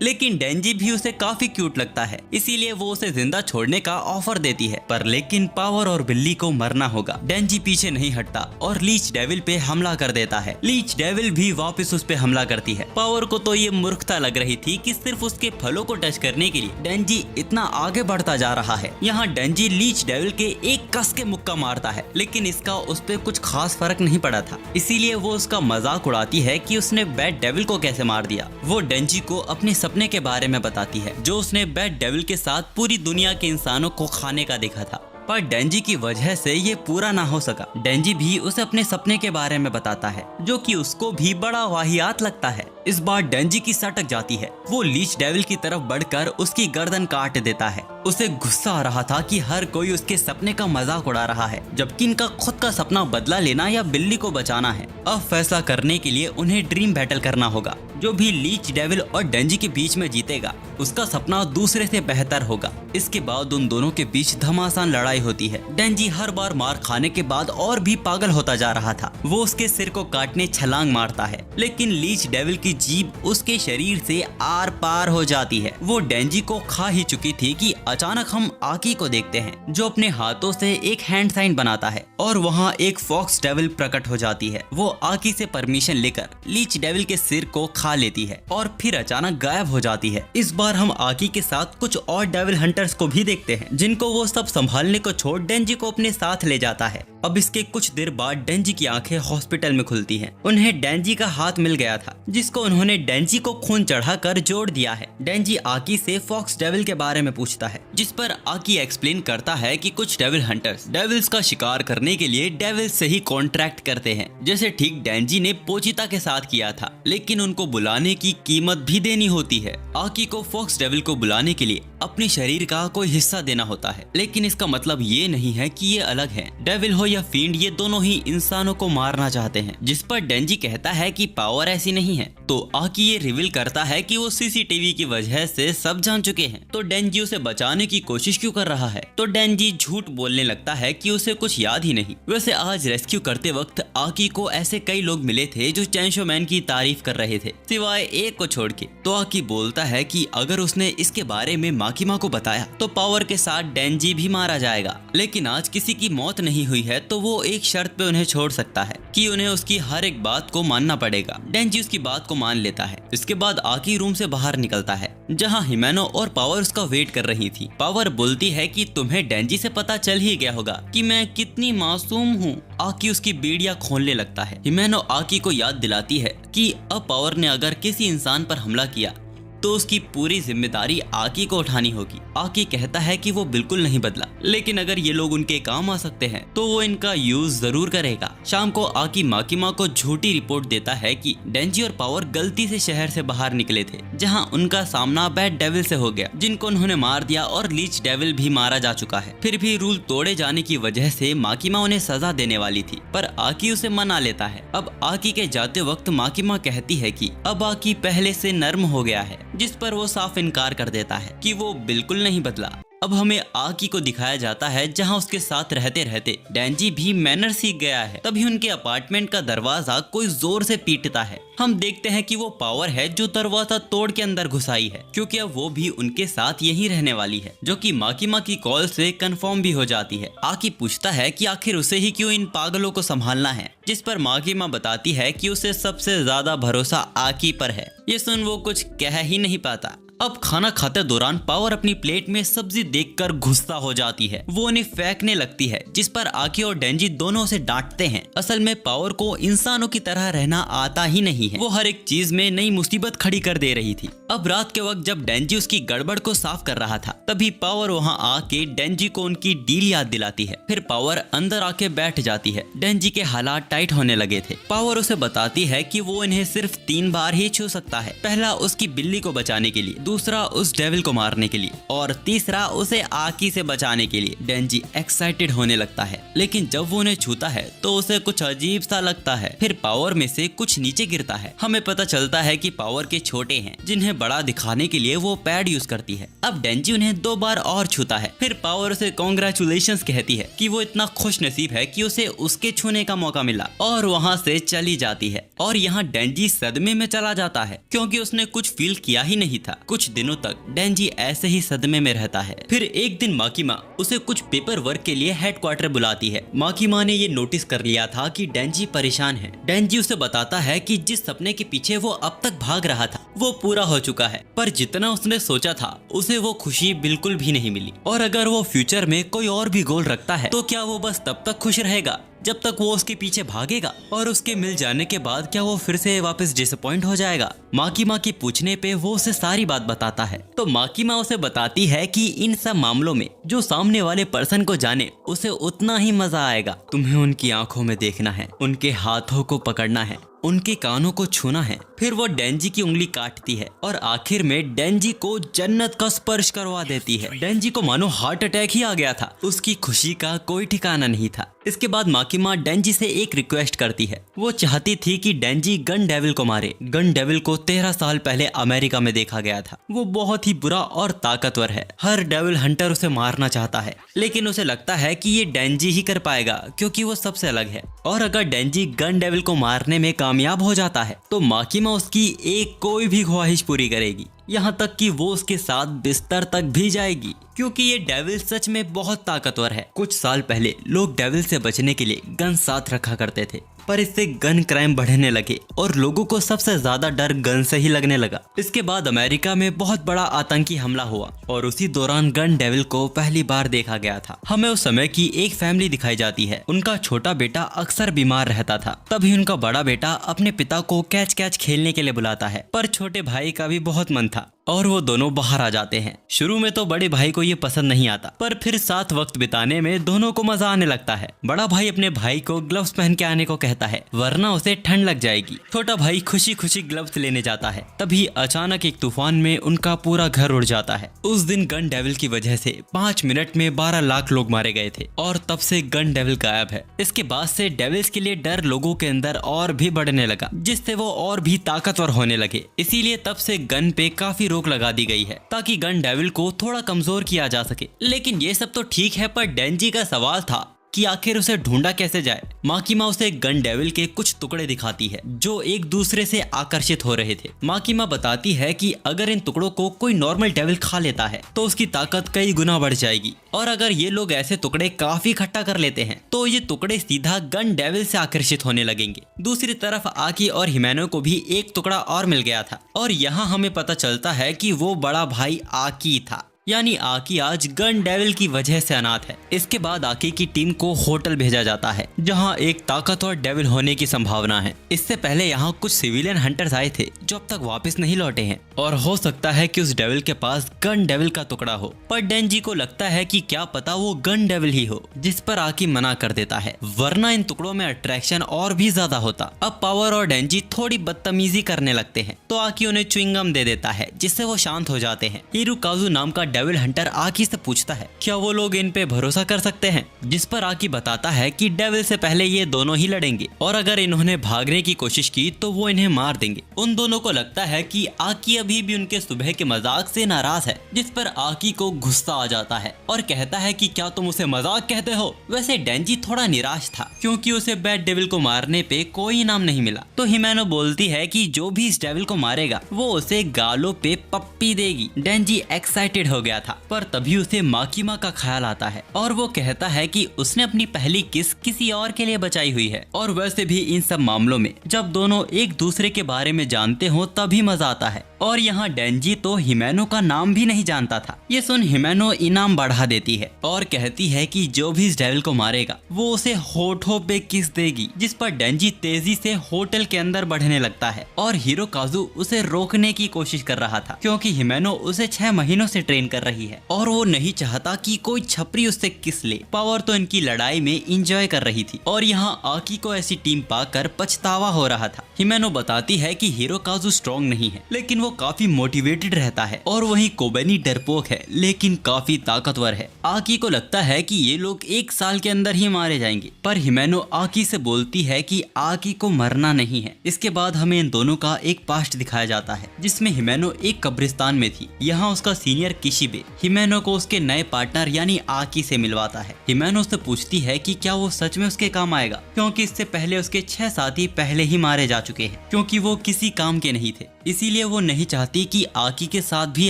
लेकिन डेंजी भी उसे काफी क्यूट लगता है, इसीलिए वो उसे जिंदा छोड़ने का ऑफर देती है। पर लेकिन पावर और बिल्ली को मरना होगा। डेंजी पीछे नहीं हटता और लीच डेविल पे हमला कर देता है। लीच डेविल भी वापस उस पे हमला करती है। पावर को तो ये मूर्खता लग रही थी कि सिर्फ उसके फलों को टच करने के लिए डेंजी इतना आगे बढ़ता जा रहा है। यहाँ डेंजी लीच डेविल के एक कस के मुक्का मारता है, लेकिन इसका उस पे कुछ खास फर्क नहीं पड़ा था। इसीलिए वो उसका मजाक उड़ाती है कि उसने बैड डेविल को कैसे मार दिया। वो डेंजी को अपने सपने के बारे में बताती है, जो उसने बैड डेविल के साथ पूरी दुनिया के इंसानों को खाने का देखा था, पर डेंजी की वजह से ये पूरा ना हो सका। डेंजी भी उसे अपने सपने के बारे में बताता है, जो कि उसको भी बड़ा वाहियात लगता है। इस बार डेंजी की सटक जाती है। वो लीच डेविल की तरफ बढ़कर उसकी गर्दन काट देता है। उसे गुस्सा आ रहा था कि हर कोई उसके सपने का मजाक उड़ा रहा है, जबकि इनका खुद का सपना बदला लेना या बिल्ली को बचाना है। अब फैसला करने के लिए उन्हें ड्रीम बैटल करना होगा। जो भी लीच डेविल और डेंजी के बीच में जीतेगा, उसका सपना दूसरे से बेहतर होगा। इसके बाद उन दोनों के बीच घमासान लड़ाई होती है। डेंजी हर बार मार खाने के बाद और भी पागल होता जा रहा था। वो उसके सिर को काटने छलांग मारता है, लेकिन लीच डेविल की जीभ उसके शरीर से आर पार हो जाती है। वो डेंजी को खा ही चुकी थी कि अचानक हम आकी को देखते हैं, जो अपने हाथों से एक हैंड साइन बनाता है और वहाँ एक फॉक्स डेविल प्रकट हो जाती है। वो आकी से परमिशन लेकर लीच डेविल के सिर को खा लेती है और फिर अचानक गायब हो जाती है। इस बार हम आकी के साथ कुछ और डेविल हंटर्स को भी देखते हैं, जिनको वो सब संभालने को छोड़ डेंजी को अपने साथ ले जाता है। अब इसके कुछ देर बाद डेंजी की आंखें हॉस्पिटल में खुलती हैं। उन्हें डेंजी का हाथ मिल गया था जिसको उन्होंने डेंजी को खून चढ़ाकर जोड़ दिया है। डेंजी आकी से फॉक्स डेविल के बारे में पूछता है, जिस पर आकी एक्सप्लेन करता है कि कुछ डेविल हंटर्स डेविल्स का शिकार करने के लिए डेविल्स से ही कॉन्ट्रैक्ट करते हैं, जैसे ठीक डेंजी ने पोचिता के साथ किया था, लेकिन उनको बुलाने की कीमत भी देनी होती है। आकी को फॉक्स डेविल को बुलाने के लिए अपने शरीर का कोई हिस्सा देना होता है, लेकिन इसका मतलब ये नहीं है कि ये अलग है। डेविल हो या फील्ड, ये दोनों ही इंसानों को मारना चाहते हैं, जिस पर डेंजी कहता है कि पावर ऐसी नहीं है। तो आकी ये रिवील करता है कि वो सीसीटीवी की वजह से सब जान चुके हैं, तो डेंजी उसे बचाने की कोशिश क्यों कर रहा है। तो डेंजी झूठ बोलने लगता है कि उसे कुछ याद ही नहीं। वैसे आज रेस्क्यू करते वक्त आकी को ऐसे कई लोग मिले थे जो चैंशो मैन की तारीफ कर रहे थे, सिवाय एक को छोड़ के। तो आकी बोलता है कि अगर उसने इसके बारे में माकिमा को बताया तो पावर के साथ डेंजी भी मारा जाएगा, लेकिन आज किसी की मौत नहीं हुई है तो वो एक शर्त पे उन्हें छोड़ सकता है कि उन्हें उसकी हर एक बात को मानना पड़ेगा। डेंजी उसकी बात को मान लेता है। इसके बाद आकी रूम से बाहर निकलता है जहां हिमेनो और पावर उसका वेट कर रही थी। पावर बोलती है कि तुम्हें डेंजी से पता चल ही गया होगा कि मैं कितनी मासूम हूँ। आकी उसकी बीड़ियां खोलने लगता है। हिमेनो आकी को याद दिलाती है कि अब पावर ने अगर किसी इंसान पर हमला किया तो उसकी पूरी जिम्मेदारी आकी को उठानी होगी। आकी कहता है कि वो बिल्कुल नहीं बदला, लेकिन अगर ये लोग उनके काम आ सकते हैं तो वो इनका यूज जरूर करेगा। शाम को आकी माकिमा को झूठी रिपोर्ट देता है कि डेंजी और पावर गलती से शहर से बाहर निकले थे, जहां उनका सामना बैड डेविल से हो गया, जिनको उन्होंने मार दिया और लीच डेविल भी मारा जा चुका है। फिर भी रूल तोड़े जाने की वजह से माकिमा उन्हें सजा देने वाली थी, पर आकी उसे मना लेता है। अब आकी के जाते वक्त माकिमा कहती है कि अब आकी पहले से नर्म हो गया है, जिस पर वो साफ इनकार कर देता है कि वो बिल्कुल नहीं बदला। अब हमें आकी को दिखाया जाता है जहां उसके साथ रहते रहते डेंजी भी मैनर सीख गया है। तभी उनके अपार्टमेंट का दरवाजा कोई जोर से पीटता है। हम देखते हैं कि वो पावर है जो दरवाजा तोड़ के अंदर घुस आई है, क्योंकि अब वो भी उनके साथ यहीं रहने वाली है, जो कि माकिमा की कॉल से कंफर्म भी हो जाती है। आकी पूछता है कि आखिर उसे ही क्यों इन पागलों को संभालना है, जिस पर माकिमा बताती है कि उसे सबसे ज्यादा भरोसा आकी पर है। ये सुन वो कुछ कह ही नहीं पाता। अब खाना खाते दौरान पावर अपनी प्लेट में सब्जी देखकर गुस्सा हो जाती है। वो उन्हें फेंकने लगती है, जिस पर आकी और डेंजी दोनों उसे डांटते हैं। असल में पावर को इंसानों की तरह रहना आता ही नहीं है। वो हर एक चीज में नई मुसीबत खड़ी कर दे रही थी। अब रात के वक्त जब डेंजी उसकी गड़बड़ को साफ कर रहा था, तभी पावर वहाँ आके डेंजी को उनकी डील याद दिलाती है। फिर पावर अंदर आके बैठ जाती है। डेंजी के हालात टाइट होने लगे थे। पावर उसे बताती है कि वो इन्हें सिर्फ 3 बार ही छू सकता है। पहला उसकी बिल्ली को बचाने के लिए, दूसरा उस डेविल को मारने के लिए, और तीसरा उसे आकी से बचाने के लिए। डेंजी एक्साइटेड होने लगता है, लेकिन जब वो उन्हें छूता है तो उसे कुछ अजीब सा लगता है। फिर पावर में से कुछ नीचे गिरता है। हमें पता चलता है कि पावर के छोटे हैं, जिन्हें बड़ा दिखाने के लिए वो पैड यूज करती है। अब डेंजी उन्हें 2 बार और छूता है। फिर पावर उसे कॉन्ग्रेचुलेशंस कहती है कि वो इतना खुश नसीब है कि उसे उसके छूने का मौका मिला, और वहाँ से चली जाती है। और यहाँ डेंजी सदमे में चला जाता है, क्योंकि उसने कुछ फील किया ही नहीं था। कुछ दिनों तक डेंजी ऐसे ही सदमे में रहता है। फिर एक दिन माकिमा उसे कुछ पेपर वर्क के लिए हेडक्वार्टर बुलाती है। माकिमा ने ये नोटिस कर लिया था कि डेंजी परेशान है। डेंजी उसे बताता है कि जिस सपने के पीछे वो अब तक भाग रहा था वो पूरा हो चुका है, पर जितना उसने सोचा था उसे वो खुशी बिल्कुल भी नहीं मिली। और अगर वो फ्यूचर में कोई और भी गोल रखता है तो क्या वो बस तब तक खुश रहेगा जब तक वो उसके पीछे भागेगा, और उसके मिल जाने के बाद क्या वो फिर से वापस डिसअपॉइंट हो जाएगा। माकिमा की पूछने पे वो उसे सारी बात बताता है। तो माकिमा उसे बताती है कि इन सब मामलों में जो सामने वाले पर्सन को जाने उसे उतना ही मजा आएगा। तुम्हें उनकी आंखों में देखना है, उनके हाथों को पकड़ना है, उनके कानों को छूना है। फिर वो डेंजी की उंगली काटती है और आखिर में डेंजी को जन्नत का स्पर्श करवा देती है। डेंजी को मानो हार्ट अटैक ही आ गया था। उसकी खुशी का कोई ठिकाना नहीं था। इसके बाद माकिमा डेंजी से एक रिक्वेस्ट करती है। वो चाहती थी कि डेंजी गन डेविल को मारे। गन डेविल को 13 साल पहले अमेरिका में देखा गया था। वो बहुत ही बुरा और ताकतवर है। हर डेविल हंटर उसे मारना चाहता है, लेकिन उसे लगता है कि ये डेंजी ही कर पाएगा, क्योंकि वो सबसे अलग है। और अगर डेंजी गन डेविल को मारने में कामयाब हो जाता है तो माकिमा उसकी एक कोई भी ख्वाहिश पूरी करेगी। यहाँ तक कि वो उसके साथ बिस्तर तक भी जाएगी, क्योंकि ये डेविल सच में बहुत ताकतवर है। कुछ साल पहले लोग डेविल से बचने के लिए गन साथ रखा करते थे, पर इससे गन क्राइम बढ़ने लगे और लोगों को सबसे ज्यादा डर गन से ही लगने लगा। इसके बाद अमेरिका में बहुत बड़ा आतंकी हमला हुआ और उसी दौरान गन डेविल को पहली बार देखा गया था। हमें उस समय की एक फैमिली दिखाई जाती है। उनका छोटा बेटा अक्सर बीमार रहता था, तभी उनका बड़ा बेटा अपने पिता को कैच कैच खेलने के लिए बुलाता है, पर छोटे भाई का भी बहुत मन था और वो दोनों बाहर आ जाते हैं। शुरू में तो बड़े भाई को ये पसंद नहीं आता, पर फिर साथ वक्त बिताने में दोनों को मजा आने लगता है। बड़ा भाई अपने भाई को ग्लव्स पहन के आने को कहता है, वरना उसे ठंड लग जाएगी। छोटा भाई खुशी खुशी ग्लव्स लेने जाता है। तभी अचानक एक तूफान में उनका पूरा घर उड़ जाता है। उस दिन गन डेविल की वजह से 5 मिनट में 12 लाख लोग मारे गए थे और तब से गन डेविल गायब है। इसके बाद से डेविल्स के लिए डर लोगों के अंदर और भी बढ़ने लगा, जिससे वो और भी ताकतवर होने लगे। इसीलिए तब से गन पे काफी रोक लगा दी गई है, ताकि गन डेविल को थोड़ा कमजोर किया जा सके। लेकिन ये सब तो ठीक है, पर डेंजी का सवाल था कि आखिर उसे ढूंढा कैसे जाए। माकिमा उसे गन डेविल के कुछ टुकड़े दिखाती है जो एक दूसरे से आकर्षित हो रहे थे। माकिमा बताती है कि अगर इन टुकड़ों को कोई नॉर्मल डेविल खा लेता है तो उसकी ताकत कई गुना बढ़ जाएगी, और अगर ये लोग ऐसे टुकड़े काफी इकट्ठा कर लेते हैं तो ये टुकड़े सीधा गन डेविल से आकर्षित होने लगेंगे। दूसरी तरफ आकी और हिमेनो को भी एक टुकड़ा और मिल गया था, और यहाँ हमें पता चलता है कि वो बड़ा भाई आकी था, यानी आकी आज गन डेविल की वजह से अनाथ है। इसके बाद आकी की टीम को होटल भेजा जाता है जहां एक ताकतवर डेविल होने की संभावना है। इससे पहले यहां कुछ सिविलियन हंटर्स आए थे जो अब तक वापस नहीं लौटे हैं, और हो सकता है कि उस डेविल के पास गन डेविल का टुकड़ा हो। पर डेंजी को लगता है कि क्या पता वो गन डेविल ही हो, जिस पर आकी मना कर देता है, वरना इन टुकड़ों में अट्रैक्शन और भी ज्यादा होता। अब पावर और डेंजी थोड़ी बदतमीजी करने लगते हैं तो आकी उन्हें च्युइंगम दे देता है, जिससे वो शांत हो जाते हैं। हिरुकाजु नाम का डेविल हंटर आकी से पूछता है क्या वो लोग इन पे भरोसा कर सकते हैं, जिस पर आकी बताता है कि डेविल से पहले ये दोनों ही लड़ेंगे और अगर इन्होंने भागने की कोशिश की तो वो इन्हें मार देंगे। उन दोनों को लगता है कि आकी अभी भी उनके सुबह के मजाक से नाराज है, जिस पर आकी को गुस्सा आ जाता है और कहता है कि क्या तुम उसे मजाक कहते हो। वैसे डेंजी थोड़ा निराश था क्योंकि उसे बैड डेविल को मारने पे कोई इनाम नहीं मिला, तो हिमेनो बोलती है कि जो भी इस डेविल को मारेगा वो उसे गालों पे पप्पी देगी। डेंजी एक्साइटेड हो गया था, पर तभी उसे माकिमा का ख्याल आता है और वो कहता है कि उसने अपनी पहली किस किसी और के लिए बचाई हुई है। और वैसे भी इन सब मामलों में जब दोनों एक दूसरे के बारे में जानते हो तभी मजा आता है। और यहाँ डेंजी तो हिमेनो का नाम भी नहीं जानता था। ये सुन हिमेनो इनाम बढ़ा देती है और कहती है कि जो भी इस डेविल को मारेगा वो उसे होठों पे किस देगी, जिस पर डेंजी तेजी से होटल के अंदर बढ़ने लगता है और हिरोकाजु उसे रोकने की कोशिश कर रहा था, क्योंकि हिमेनो उसे 6 महीनों से ट्रेन कर रही है और वो नहीं चाहता कि कोई छपरी उससे किस ले। पावर तो इनकी लड़ाई में इंजॉय कर रही थी और यहाँ आकी को ऐसी टीम पाकर पछतावा हो रहा था। हिमेनो बताती है कि हिरोकाजु स्ट्रॉन्ग नहीं है, लेकिन वो काफी मोटिवेटेड रहता है, और वहीं कोबेनी डरपोक है लेकिन काफी ताकतवर है। आकी को लगता है कि ये लोग 1 साल के अंदर ही मारे जाएंगे, पर हिमेनो आकी से बोलती है कि आकी को मरना नहीं है। इसके बाद हमें इन दोनों का एक पास्ट दिखाया जाता है जिसमें हिमेनो एक कब्रिस्तान में थी। यहाँ उसका सीनियर किशिबे हिमेनो को उसके नए पार्टनर यानी आकी से मिलवाता है। हिमेनो उससे पूछती है कि क्या वो सच में उसके काम आएगा, क्योंकि इससे पहले उसके 6 साथी पहले ही मारे जा चुके हैं, क्योंकि वो किसी काम के नहीं थे। इसीलिए वो नहीं चाहती कि आकी के साथ भी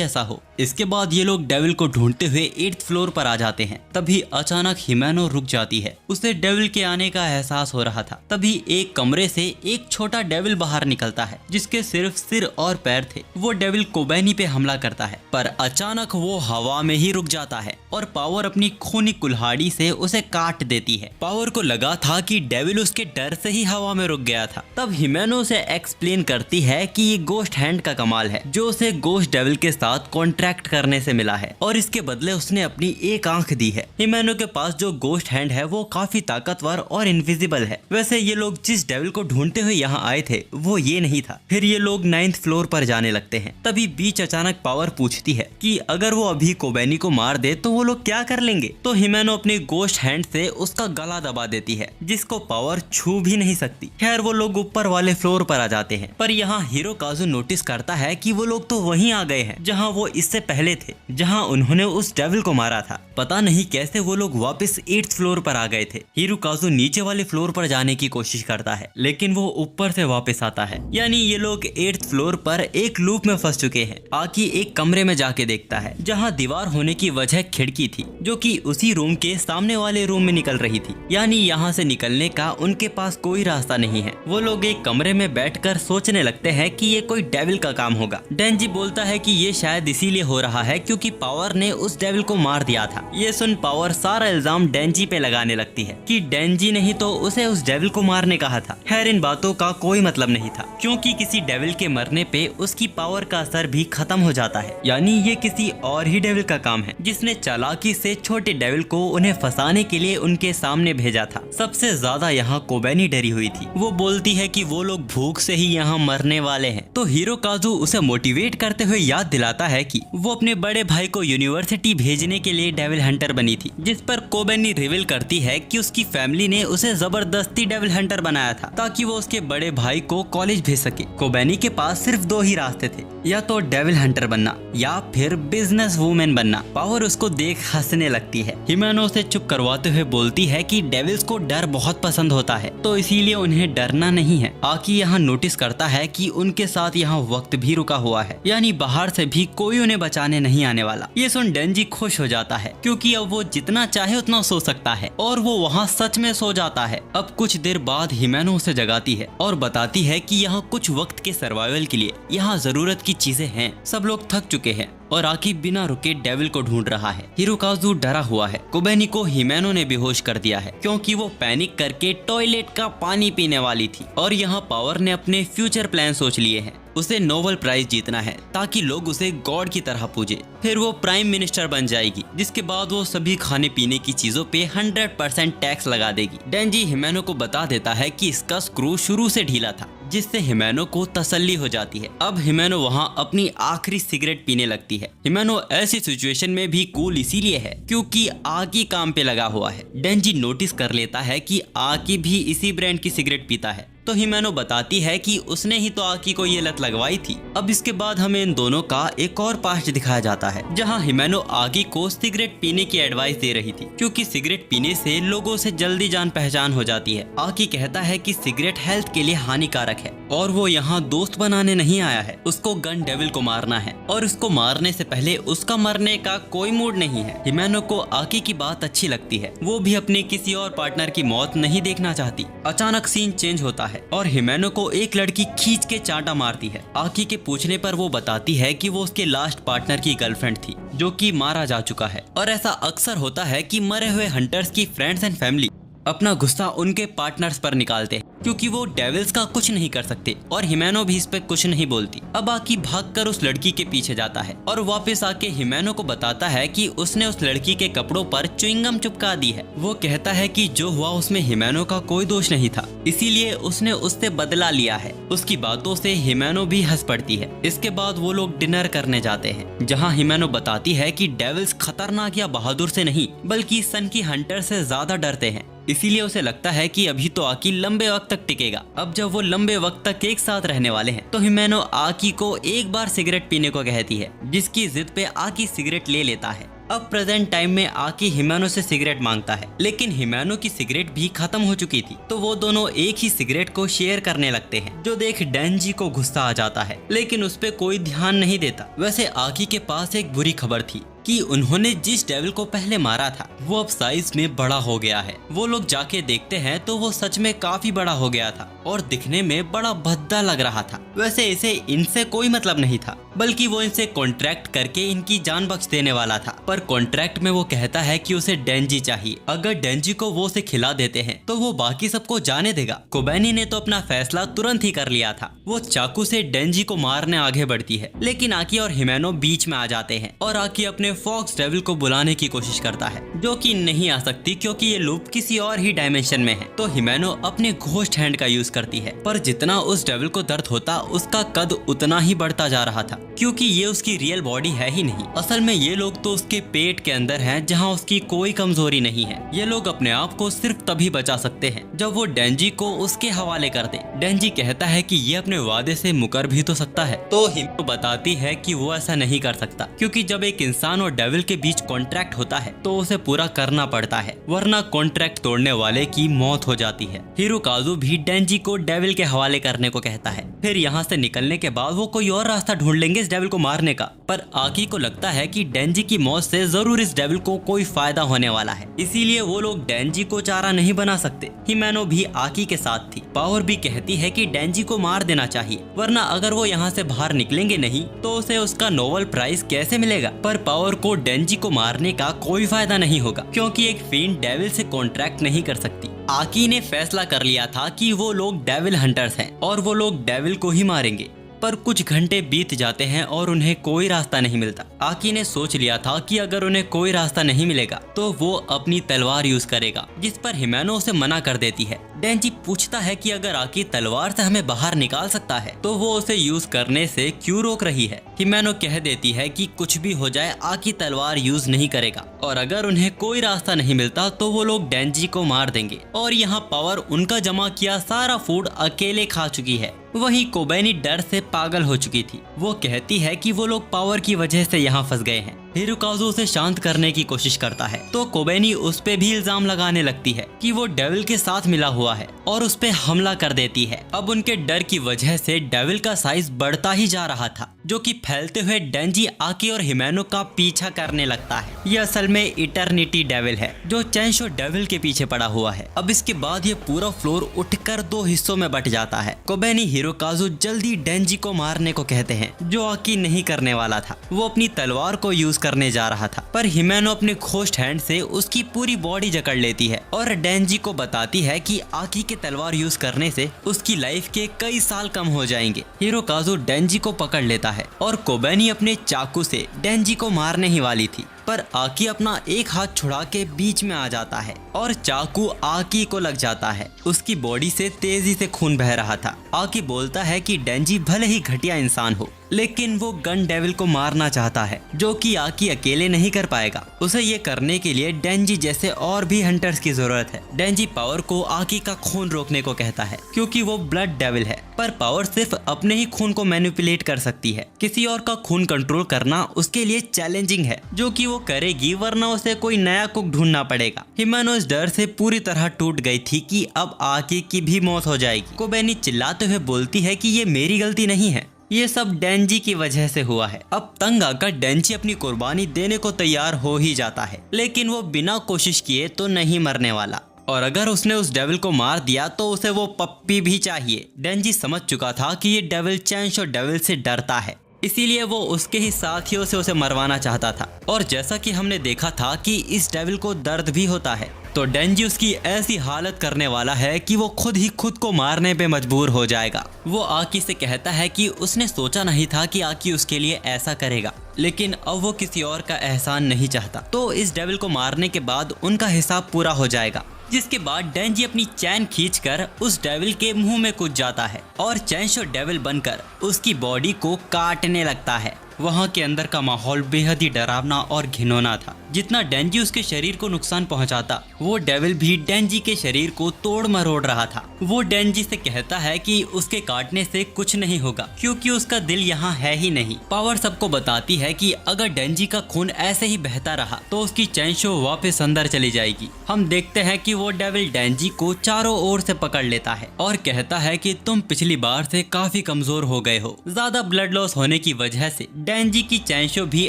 ऐसा हो। इसके बाद ये लोग डेविल को ढूंढते हुए 8th फ्लोर पर आ जाते हैं। तभी अचानक हिमेनो रुक जाती है, उसे डेविल के आने का एहसास हो रहा था। तभी एक कमरे से एक छोटा डेविल बाहर निकलता है जिसके सिर्फ सिर और पैर थे। वो डेविल कोबैनी पे हमला करता है, पर अचानक वो हवा में ही रुक जाता है और पावर अपनी खूनी कुल्हाड़ी से उसे काट देती है। पावर को लगा था कि डेविल उसके डर से ही हवा में रुक गया था। तब हिमेनो से एक्सप्लेन करती है कि ये गोश्त हैंड का कमाल है जो उसे गोश्त डेविल के साथ कॉन्ट्रैक्ट करने से मिला है और इसके बदले उसने अपनी एक आंख दी है। हिमेनो के पास जो गोश्त हैंड है वो काफी ताकतवर और इनविजिबल है। वैसे ये लोग जिस डेविल को ढूंढते हुए यहाँ आए थे वो ये नहीं था। फिर ये लोग 9th फ्लोर पर जाने लगते हैं। तभी बीच अचानक पावर पूछती है कि अगर वो अभी कोबैनी को मार दे तो वो लोग क्या कर लेंगे। तो हिमेनो अपनी गोश्त हैंड से उसका गला दबा देती है जिसको पावर छू भी नहीं सकती। खैर वो लोग ऊपर वाले फ्लोर पर आ जाते हैं, पर यहाँ हिरोकाजु नोटिस करता है है कि वो लोग तो वहीं आ गए हैं जहां वो इससे पहले थे, जहां उन्होंने उस डेविल को मारा था। पता नहीं कैसे वो लोग वापस 8th फ्लोर पर आ गए थे। हिरुकाजु नीचे वाले फ्लोर पर जाने की कोशिश करता है, लेकिन वो ऊपर से वापस आता है। यानी ये लोग 8th फ्लोर पर एक लूप में फंस चुके हैं। आकी एक कमरे में जाके देखता है जहाँ दीवार होने की वजह खिड़की थी, जो कि उसी रूम के सामने वाले रूम में निकल रही थी। यानी यहाँ से निकलने का उनके पास कोई रास्ता नहीं है। वो लोग एक कमरे में बैठकर सोचने लगते हैं कि ये कोई डेविल का काम होगा। डेंजी बोलता है कि ये शायद इसीलिए हो रहा है क्योंकि पावर ने उस डेविल को मार दिया था। ये सुन पावर सारा इल्जाम डेंजी पे लगाने लगती है कि डेंजी नहीं तो उसे उस डेविल को मारने कहा था। खैर इन बातों का कोई मतलब नहीं था, क्योंकि किसी डेविल के मरने पे उसकी पावर का असर भी खत्म हो जाता है। यानी ये किसी और ही डेविल का काम है, जिसने चालाकी से छोटे डेविल को उन्हें फंसाने के लिए उनके सामने भेजा था। सबसे ज्यादा यहाँ कोबेनी डरी हुई थी। वो बोलती है कि वो लोग भूख से ही यहाँ मरने वाले हैं। तो हिरोकाजु उसे मोटिवेट करते हुए याद दिलाता है कि वो अपने बड़े भाई को यूनिवर्सिटी भेजने के लिए डेविल हंटर बनी थी, जिस पर कोबेनी रिवील करती है कि उसकी फैमिली ने उसे जबरदस्ती डेविल हंटर बनाया था ताकि वो उसके बड़े भाई को कॉलेज भेज सके। कोबेनी के पास सिर्फ 2 ही रास्ते थे, या तो डेविल हंटर बनना या फिर बिजनेस वूमेन बनना। पावर उसको देख हंसने लगती है। हिमेनो उसे चुप करवाते हुए बोलती है कि डेविल्स को डर बहुत पसंद होता है, तो इसीलिए उन्हें डरना नहीं है। आकी यहाँ नोटिस करता है कि उनके साथ यहाँ वक्त भी रुका हुआ है, यानी बाहर से भी कोई उन्हें बचाने नहीं आने वाला। ये सुन डेंजी खुश हो जाता है, क्योंकि अब वो जितना चाहे उतना सो सकता है, और वो वहाँ सच में सो जाता है। अब कुछ देर बाद हिमेनो उसे जगाती है और बताती है कि यहाँ कुछ वक्त के सर्वाइवल के लिए यहाँ जरूरत की चीजें हैं। सब लोग थक चुके हैं और आकी बिना रुके डेविल को ढूंढ रहा है। हिरोकाजु डरा हुआ है। कोबेनी को हिमेनो ने बेहोश कर दिया है, क्योंकि वो पैनिक करके टॉयलेट का पानी पीने वाली थी। और यहाँ पावर ने अपने फ्यूचर प्लान सोच लिए हैं। उसे नोबेल प्राइज जीतना है ताकि लोग उसे गॉड की तरह पूजे। फिर वो प्राइम मिनिस्टर बन जाएगी, जिसके बाद वो सभी खाने पीने की चीजों पे 100% टैक्स लगा देगी। डेंजी हिमेनो को बता देता है कि इसका स्क्रू शुरू से ढीला था, जिससे हिमेनो को तसल्ली हो जाती है। अब हिमेनो वहाँ अपनी आखिरी सिगरेट पीने लगती है। हिमेनो ऐसी सिचुएशन में भी कूल इसीलिए है क्योंकि आकी काम पे लगा हुआ है। डेंजी नोटिस कर लेता है कि आकी भी इसी ब्रांड की सिगरेट पीता है, तो हिमेनो बताती है कि उसने ही तो आकी को ये लत लगवाई थी। अब इसके बाद हमें इन दोनों का एक और पास्ट दिखाया जाता है, जहां हिमेनो आकी को सिगरेट पीने की एडवाइस दे रही थी, क्योंकि सिगरेट पीने से लोगों से जल्दी जान पहचान हो जाती है। आकी कहता है कि सिगरेट हेल्थ के लिए हानिकारक है और वो यहाँ दोस्त बनाने नहीं आया है, उसको गन डेविल को मारना है, और उसको मारने से पहले उसका मरने का कोई मूड नहीं है। हिमेनो को आकी की बात अच्छी लगती है, वो भी अपने किसी और पार्टनर की मौत नहीं देखना चाहती। अचानक सीन चेंज होता है और हिमेनो को एक लड़की खींच के चांटा मारती है। आकी के पूछने पर वो बताती है कि वो उसके लास्ट पार्टनर की गर्लफ्रेंड थी, जो कि मारा जा चुका है। और ऐसा अक्सर होता है कि मरे हुए हंटर्स की फ्रेंड्स एंड फैमिली अपना गुस्सा उनके पार्टनर्स पर निकालते हैं, क्योंकि वो डेविल्स का कुछ नहीं कर सकते, और हिमेनो भी इस पे कुछ नहीं बोलती। अब आकी भागकर उस लड़की के पीछे जाता है और वापस आके हिमेनो को बताता है कि उसने उस लड़की के कपड़ों पर च्युइंगम चिपका दी है। वो कहता है कि जो हुआ उसमें हिमेनो का कोई दोष नहीं था, इसीलिए उसने उससे बदला लिया है। उसकी बातों से हिमेनो भी हंस पड़ती है। इसके बाद वो लोग डिनर करने जाते हैं, जहाँ हिमेनो बताती है कि डेविल्स खतरनाक या बहादुर से नहीं, बल्कि सन की हंटर से ज्यादा डरते हैं। इसीलिए उसे लगता है कि अभी तो आकी लंबे वक्त तक टिकेगा। अब जब वो लंबे वक्त तक एक साथ रहने वाले हैं, तो हिमेनो आकी को एक बार सिगरेट पीने को कहती है, जिसकी जिद पे आकी सिगरेट ले लेता है। अब प्रेजेंट टाइम में आकी हिमेनो से सिगरेट मांगता है, लेकिन हिमेनो की सिगरेट भी खत्म हो चुकी थी, तो वो दोनों एक ही सिगरेट को शेयर करने लगते हैं, जो देख डेंजी को गुस्सा आ जाता है, लेकिन उस पे कोई ध्यान नहीं देता। वैसे आकी के पास एक बुरी खबर थी कि उन्होंने जिस डेविल को पहले मारा था वो अब साइज में बड़ा हो गया है। वो लोग जाके देखते हैं तो वो सच में काफी बड़ा हो गया था और दिखने में बड़ा भद्दा लग रहा था। वैसे इसे इनसे कोई मतलब नहीं था, बल्कि वो इनसे कॉन्ट्रैक्ट करके इनकी जान बख्श देने वाला था। पर कॉन्ट्रैक्ट में वो कहता है कि उसे डेंजी चाहिए। अगर डेंजी को वो उसे खिला देते हैं तो वो बाकी सबको जाने देगा। कोबेनी ने तो अपना फैसला तुरंत ही कर लिया था। वो चाकू से डेंजी को मारने आगे बढ़ती है, लेकिन आकी और हिमेनो बीच में आ जाते हैं और आकी अपने फॉक्स डेविल को बुलाने की कोशिश करता है, जो कि नहीं आ सकती क्योंकि ये लूप किसी और ही डायमेंशन में है। तो हिमेनो अपने घोस्ट हैंड का यूज करती है, पर जितना उस डेविल को दर्द होता उसका कद उतना ही बढ़ता जा रहा था, क्योंकि ये उसकी रियल बॉडी है ही नहीं। असल में ये लोग तो उसके पेट के अंदर हैं, जहां उसकी कोई कमजोरी नहीं है। ये लोग अपने आप को सिर्फ तभी बचा सकते हैं जब वो डेंजी को उसके हवाले कर दे। डेंजी कहता है कि ये अपने वादे से मुकर भी तो सकता है, तो हिमेनो बताती है कि वो ऐसा नहीं कर सकता, क्योंकि जब एक इंसान और डेविल के बीच कॉन्ट्रैक्ट होता है तो उसे पूरा करना पड़ता है, वरना कॉन्ट्रैक्ट तोड़ने वाले की मौत हो जाती है। हिरोकाजु भी डेंजी को डेविल के हवाले करने को कहता है। फिर यहाँ से निकलने के बाद वो कोई और रास्ता ढूंढ लेंगे इस डेविल को मारने का, पर आकी को लगता है कि डेंजी की मौत से जरूर इस डेविल को कोई फायदा होने वाला है, इसीलिए वो लोग डेंजी को चारा नहीं बना सकते। हिमेनो भी आकी के साथ थी। पावर भी कहती है कि डेंजी को मार देना चाहिए, वरना अगर वो यहाँ से बाहर निकलेंगे नहीं तो उसे उसका नोबेल प्राइज कैसे मिलेगा। पर पावर को डेंजी को मारने का कोई फायदा नहीं होगा, क्योंकि एक फिend डेविल से कॉन्ट्रैक्ट नहीं कर सकती। आकी ने फैसला कर लिया था कि वो लोग डेविल हंटर्स हैं और वो लोग डेविल को ही मारेंगे। पर कुछ घंटे बीत जाते हैं और उन्हें कोई रास्ता नहीं मिलता। आकी ने सोच लिया था कि अगर उन्हें कोई रास्ता नहीं मिलेगा तो वो अपनी तलवार यूज करेगा, जिस पर हिमेनो उसे मना कर देती है। डेंजी पूछता है कि अगर आकी तलवार से हमें बाहर निकाल सकता है तो वो उसे यूज करने से क्यों रोक रही है। हिमेनो कह देती है कि कुछ भी हो जाए आकी तलवार यूज नहीं करेगा, और अगर उन्हें कोई रास्ता नहीं मिलता तो वो लोग डेंजी को मार देंगे। और यहाँ पावर उनका जमा किया सारा फूड अकेले खा चुकी है। वहीं कोबेनी डर से पागल हो चुकी थी। वो कहती है कि वो लोग पावर की वजह से यहाँ फंस गए हैं। हिरोकाजु उसे शांत करने की कोशिश करता है तो कोबेनी उस पे भी इल्जाम लगाने लगती है कि वो डेविल के साथ मिला हुआ है और उस पे हमला कर देती है। अब उनके डर की वजह से डेविल का साइज बढ़ता ही जा रहा था, जो कि फैलते हुए डेंजी आकी और हिमेनो का पीछा करने लगता है। ये असल में इटर्निटी डेविल है जो चेंशो डेविल के पीछे पड़ा हुआ है। अब इसके बाद ये पूरा फ्लोर उठकर 2 हिस्सों में बट जाता है। कोबेनी हिरोकाजु जल्दी डेंजी को मारने को कहते हैं, जो आकी नहीं करने वाला था। वो अपनी तलवार को यूज करने जा रहा था, पर हिमेनो अपने घोस्ट हैंड से उसकी पूरी बॉडी जकड़ लेती है और डेंजी को बताती है कि आकी के तलवार यूज करने से उसकी लाइफ के कई साल कम हो जाएंगे। हिरोकाजु डेंजी को पकड़ लेता है और कोबेनी अपने चाकू से डेंजी को मारने ही वाली थी, पर आकी अपना एक हाथ छुड़ा के बीच में आ जाता है और चाकू आकी को लग जाता है। उसकी बॉडी से तेजी से खून बह रहा था। आकी बोलता है कि डेंजी भले ही घटिया इंसान हो, लेकिन वो गन डेविल को मारना चाहता है, जो कि आकी अकेले नहीं कर पाएगा। उसे ये करने के लिए डेंजी जैसे और भी हंटर्स की जरूरत है। डेंजी पावर को आकी का खून रोकने को कहता है, क्योंकि वो ब्लड डेविल है, पर पावर सिर्फ अपने ही खून को मैनिपुलेट कर सकती है। किसी और का खून कंट्रोल करना उसके लिए चैलेंजिंग है, जो कि वो करेगी, वरना उसे कोई नया कुक ढूंढना पड़ेगा। हिमेनो इस डर से पूरी तरह टूट गई थी कि अब आकी की भी मौत हो जाएगी। कोबेनी चिल्लाते हुए बोलती है कि ये मेरी गलती नहीं है, ये सब डेंजी की वजह से हुआ है। अब तंग आकर डेंजी अपनी कुर्बानी देने को तैयार हो ही जाता है, लेकिन वो बिना कोशिश किए तो नहीं मरने वाला, और अगर उसने उस डेविल को मार दिया तो उसे वो पप्पी भी चाहिए। डेंजी समझ चुका था कि ये डेविल चेंशो डेविल से डरता है, इसीलिए वो उसके ही साथियों से उसे मरवाना चाहता था। और जैसा कि हमने देखा था कि इस डेविल को दर्द भी होता है, तो डेंजी उसकी ऐसी हालत करने वाला है कि वो खुद ही खुद को मारने पे मजबूर हो जाएगा। वो आकी से कहता है कि उसने सोचा नहीं था कि आकी उसके लिए ऐसा करेगा, लेकिन अब वो किसी और का एहसान नहीं चाहता। तो इस डेविल को मारने के बाद उनका हिसाब पूरा हो जाएगा, जिसके बाद डेंजी अपनी चैन खींचकर उस डेविल के मुंह में कूद जाता है और चेंशो डेविल बनकर उसकी बॉडी को काटने लगता है। वहाँ के अंदर का माहौल बेहद ही डरावना और घिनौना था। जितना डेंजी उसके शरीर को नुकसान पहुंचाता, वो डेविल भी डेंजी के शरीर को तोड़ मरोड़ रहा था। वो डेंजी से कहता है कि उसके काटने से कुछ नहीं होगा, क्योंकि उसका दिल यहाँ है ही नहीं। पावर सबको बताती है कि अगर डेंजी का खून ऐसे ही बहता रहा तो उसकी चेंशो वापस अंदर चली जाएगी। हम देखते हैं कि वो डेविल डेंजी को चारों ओर से पकड़ लेता है और कहता है कि तुम पिछली बार से काफी कमजोर हो गए हो। ज्यादा ब्लड लॉस होने की वजह से डेंजी की चेंशो भी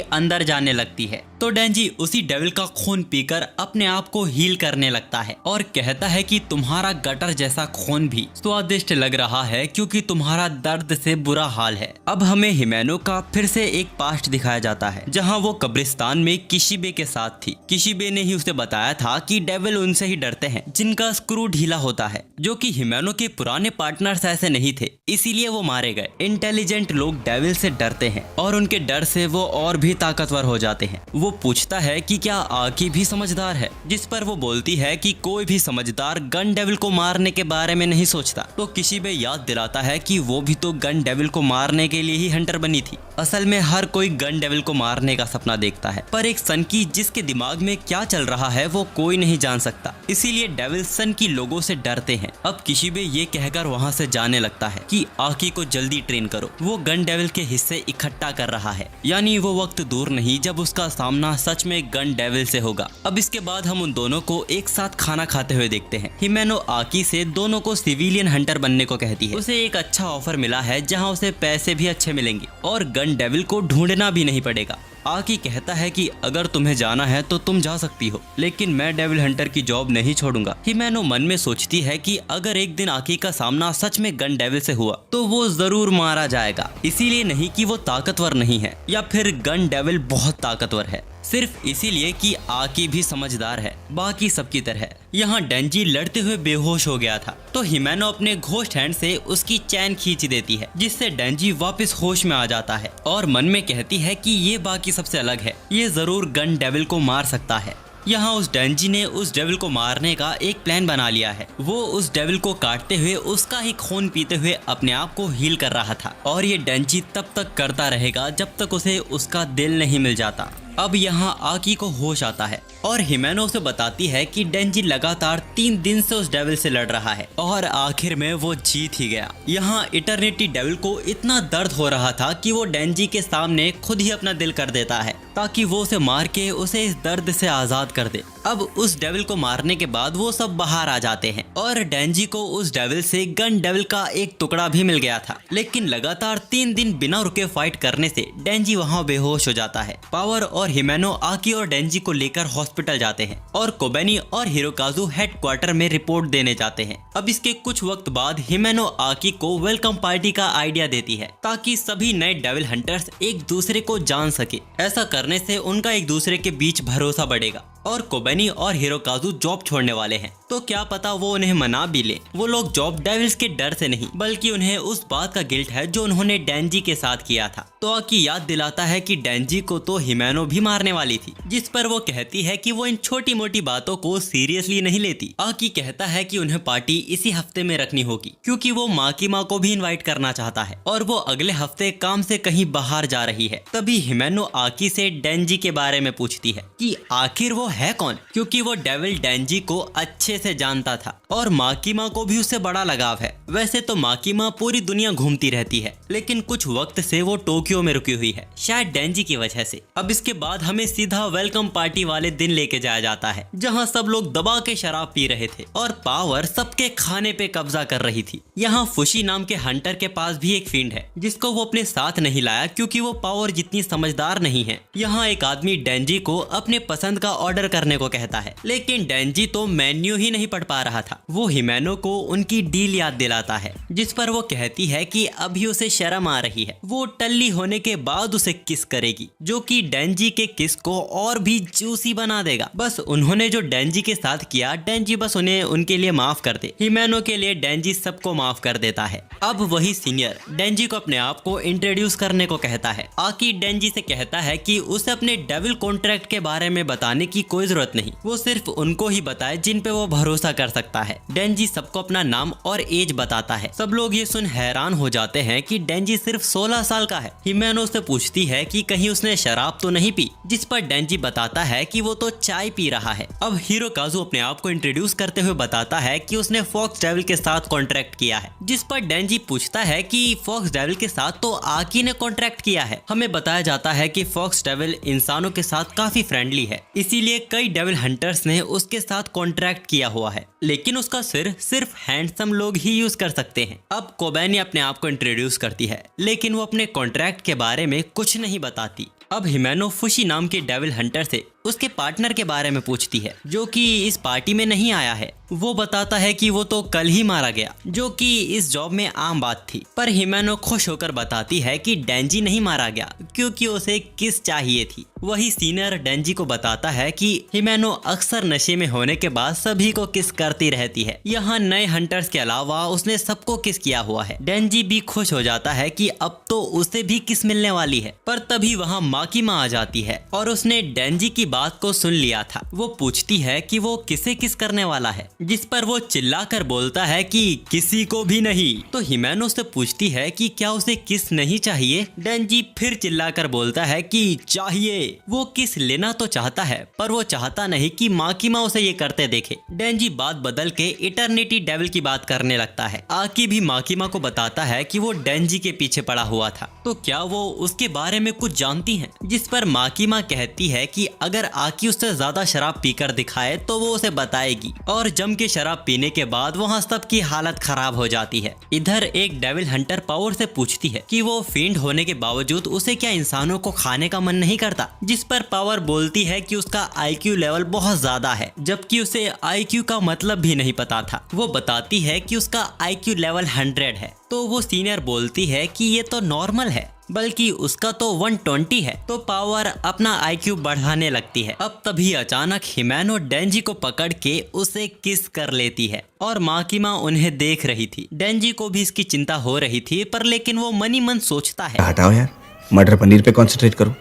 अंदर जाने लगती है, तो डेंजी उसी डेविल का खून पीकर अपने आप को हील करने लगता है और कहता है कि तुम्हारा गटर जैसा खून भी स्वादिष्ट लग रहा है, क्योंकि तुम्हारा दर्द से बुरा हाल है। अब हमें हिमेनो का फिर से एक पास्ट दिखाया जाता है, जहां वो कब्रिस्तान में किशिबे के साथ थी। किशिबे ने ही उसे बताया था कि डेविल उनसे ही डरते हैं जिनका स्क्रू ढीला होता है, जो कि हिमेनो के पुराने पार्टनर्स ऐसे नहीं थे, इसीलिए वो मारे गए। इंटेलिजेंट लोग डेविल से डरते हैं और उनके डर से वो और भी ताकतवर हो जाते हैं। वो पूछता है कि क्या आकी भी समझदार है, जिस पर वो बोलती है कि कोई भी समझदार गन डेविल को मारने के बारे में नहीं सोचता। तो किशिबे याद दिलाता है कि वो भी तो गन डेविल को मारने के लिए ही हंटर बनी थी। असल में हर कोई गन डेविल को मारने का सपना देखता है, पर एक सन की जिसके दिमाग में क्या चल रहा है वो कोई नहीं जान सकता। इसीलिए डेविल सन की लोगों से डरते हैं। अब किशिबे ये कहकर वहाँ से जाने लगता है कि आकी को जल्दी ट्रेन करो, वो गन डेविल के हिस्से इकट्ठा कर रहा है। यानी वो वक्त दूर नहीं जब उसका सामना सच में गन डेविल से होगा। अब इसके बाद हम उन दोनों को एक साथ खाना खाते हुए देखते हैं। हिमेनो आकी से दोनों को सिविलियन हंटर बनने को कहती है। उसे एक अच्छा ऑफर मिला है जहाँ उसे पैसे भी अच्छे मिलेंगे और गन डेविल को ढूंढना भी नहीं पड़ेगा। आकी कहता है कि अगर तुम्हें जाना है तो तुम जा सकती हो, लेकिन मैं डेविल हंटर की जॉब नहीं छोड़ूंगा। हिमेनो मन में सोचती है कि अगर एक दिन आकी का सामना सच में गन डेविल से हुआ तो वो जरूर मारा जाएगा। इसीलिए नहीं कि वो ताकतवर नहीं है या फिर गन डेविल बहुत ताकतवर है, सिर्फ इसीलिए कि आकी भी समझदार है बाकी सबकी तरह। यहाँ डेंजी लड़ते हुए बेहोश हो गया था, तो हिमेनो अपने घोस्ट हैंड से उसकी चैन खींच देती है, जिससे डेंजी वापस होश में आ जाता है और मन में कहती है कि ये बाकी सबसे अलग है, ये जरूर गन डेविल को मार सकता है। यहाँ उस डेंजी ने उस डेविल को मारने का एक प्लान बना लिया है। वो उस डेविल को काटते हुए उसका ही खून पीते हुए अपने आप को हील कर रहा था और ये डेंजी तब तक करता रहेगा जब तक उसे उसका दिल नहीं मिल जाता। अब यहाँ आकी को होश आता है और हिमेनो उसे बताती है कि डेंजी लगातार 3 दिन से उस डेविल से लड़ रहा है और आखिर में वो जीत ही गया। यहाँ इटर्निटी डेविल को इतना दर्द हो रहा था कि वो डेंजी के सामने खुद ही अपना दिल कर देता है ताकि वो उसे मार के उसे इस दर्द से आजाद कर दे। अब उस डेविल को मारने के बाद वो सब बाहर आ जाते हैं और डेंजी को उस डेविल से गन डेविल का एक टुकड़ा भी मिल गया था, लेकिन लगातार 3 दिन बिना रुके फाइट करने से डेंजी वहाँ बेहोश हो जाता है। पावर और हिमेनो आकी और डेंजी को लेकर हॉस्पिटल जाते हैं और कोबेनी और हिरोकाजु हेडक्वार्टर में रिपोर्ट देने जाते हैं। अब इसके कुछ वक्त बाद हिमेनो आकी को वेलकम पार्टी का आइडिया देती है ताकि सभी नए डेविल हंटर्स एक दूसरे को जान सके। ऐसा करने से उनका एक दूसरे के बीच भरोसा बढ़ेगा और कोबेनी और हिरोकाजु जॉब छोड़ने वाले हैं, तो क्या पता वो उन्हें मना भी ले। वो लोग जॉब डेविल्स के डर से नहीं बल्कि उन्हें उस बात का गिल्ट है जो उन्होंने डेंजी के साथ किया था। तो आकी याद दिलाता है कि डेंजी को तो हिमेनो भी मारने वाली थी, जिस पर वो कहती है कि वो इन छोटी मोटी बातों को सीरियसली नहीं लेती। आकी कहता है कि उन्हें पार्टी इसी हफ्ते में रखनी होगी क्योंकि वो माकीमा को भी इन्वाइट करना चाहता है और वो अगले हफ्ते काम से कहीं बाहर जा रही है। तभी हिमेनो आकी से डेंजी के बारे में पूछती है कि आखिर वो है कौन, क्योंकि वो डेविल डेंजी को अच्छे से जानता था और माकीमा को भी उससे बड़ा लगाव है। वैसे तो माकीमा पूरी दुनिया घूमती रहती है, लेकिन कुछ वक्त से वो टोक्यो में रुकी हुई है, शायद डेंजी की वजह से। अब इसके बाद हमें सीधा वेलकम पार्टी वाले दिन लेके जाया जाता है जहां सब लोग दबा के शराब पी रहे थे और पावर सबके खाने पे कब्जा कर रही थी। यहाँ फुशी नाम के हंटर के पास भी एक फिंड है जिसको वो अपने साथ नहीं लाया क्योंकि वो पावर जितनी समझदार नहीं है। यहाँ एक आदमी डेंजी को अपने पसंद का ऑर्डर करने को कहता है, लेकिन डेंजी तो मेन्यू ही नहीं पढ़ पा रहा था। वो हिमेनो को उनकी डील याद दिलाता है जिस पर वो कहती है कि अभी उसे शर्म आ रही है, वो टल्ली होने के बाद उसे किस करेगी, जो कि डेंजी के किस को और भी जूसी बना देगा। बस उन्होंने जो डेंजी के साथ किया, डेंजी बस उन्हें उनके लिए माफ कर दे। हिमेनो के लिए डेंजी सबको माफ कर देता है। अब वही सीनियर डेंजी को अपने आप को इंट्रोड्यूस करने को कहता है। आकी डेंजी से कहता है कि उसे अपने डेविल कॉन्ट्रैक्ट के बारे में बताने की कोई जरूरत नहीं, वो सिर्फ उनको ही बताए जिन पे वो भरोसा कर सकता है। डेंजी सबको अपना नाम और एज बताता है। सब लोग ये सुन हैरान हो जाते हैं कि डेंजी सिर्फ 16 साल का है। हिमेनो से पूछती है कि कहीं उसने शराब तो नहीं पी, जिस पर डेंजी बताता है कि वो तो चाय पी रहा है। अब हिरोकाजु अपने आप को इंट्रोड्यूस करते हुए बताता है कि उसने फॉक्स डेविल के साथ कॉन्ट्रैक्ट किया है, जिस पर डेंजी पूछता है कि फॉक्स डेविल के साथ तो आकी ने कॉन्ट्रैक्ट किया है। हमें बताया जाता है कि फॉक्स डेविल इंसानों के साथ काफी फ्रेंडली है, इसीलिए कई डेविल हंटर्स ने उसके साथ कॉन्ट्रैक्ट किया हुआ है, लेकिन उसका सिर सिर्फ हैंडसम लोग ही यूज कर सकते हैं। अब कोबेनी अपने आप को इंट्रोड्यूस करती है, लेकिन वो अपने कॉन्ट्रैक्ट के बारे में कुछ नहीं बताती। अब हिमेनो फुशी नाम के डेविल हंटर से उसके पार्टनर के बारे में पूछती है जो कि इस पार्टी में नहीं आया है। वो बताता है कि वो तो कल ही मारा गया, जो कि इस जॉब में आम बात थी। पर हिमेनो खुश होकर बताती है कि डेंजी नहीं मारा गया क्योंकि उसे किस चाहिए थी। वही सीनियर डेंजी को बताता है कि हिमेनो अक्सर नशे में होने के बाद सभी को किस करती रहती है। यहाँ नए हंटर्स के अलावा उसने सबको किस किया हुआ है। डेंजी भी खुश हो जाता है कि अब तो उसे भी किस मिलने वाली है। पर तभी वहाँ माकीमा आ जाती है और उसने डेंजी की बात को सुन लिया था। वो पूछती है कि वो किसे किस करने वाला है, जिस पर वो चिल्लाकर बोलता है कि किसी को भी नहीं। तो हिमेनो से पूछती है कि क्या उसे किस नहीं चाहिए। डेंजी फिर चिल्लाकर बोलता है कि चाहिए। वो किस लेना तो चाहता है पर वो चाहता नहीं कि माकीमा उसे ये करते देखे। डेंजी बात बदल के इटर्निटी डेविल की बात करने लगता है। आकी भी माकीमा को बताता है कि वो डेंजी के पीछे पड़ा हुआ था, तो क्या वो उसके बारे में कुछ जानती है। जिस पर माकीमा कहती है कि अगर आकी उससे ज्यादा शराब पीकर दिखाए तो वो उसे बताएगी। और जम के शराब पीने के बाद वहाँ सबकी हालत खराब हो जाती है। इधर एक डेविल हंटर पावर से पूछती है कि वो फिंड होने के बावजूद उसे क्या इंसानों को खाने का मन नहीं करता। जिस पर पावर बोलती है कि उसका आईक्यू लेवल बहुत ज्यादा है, जबकि उसे आईक्यू का मतलब भी नहीं पता था। वो बताती है कि उसका आईक्यू लेवल 100 है। तो वो सीनियर बोलती है कि ये तो नॉर्मल है, बल्कि उसका तो 120 है। तो पावर अपना आईक्यू बढ़ाने लगती है। अब तभी अचानक हिमेनो डेंजी को पकड़ के उसे किस कर लेती है और माकीमा उन्हें देख रही थी। डेंजी को भी इसकी चिंता हो रही थी, पर लेकिन वो मन ही मन सोचता है हटाओ यार, मटर पनीर पे कंसंट्रेट करो।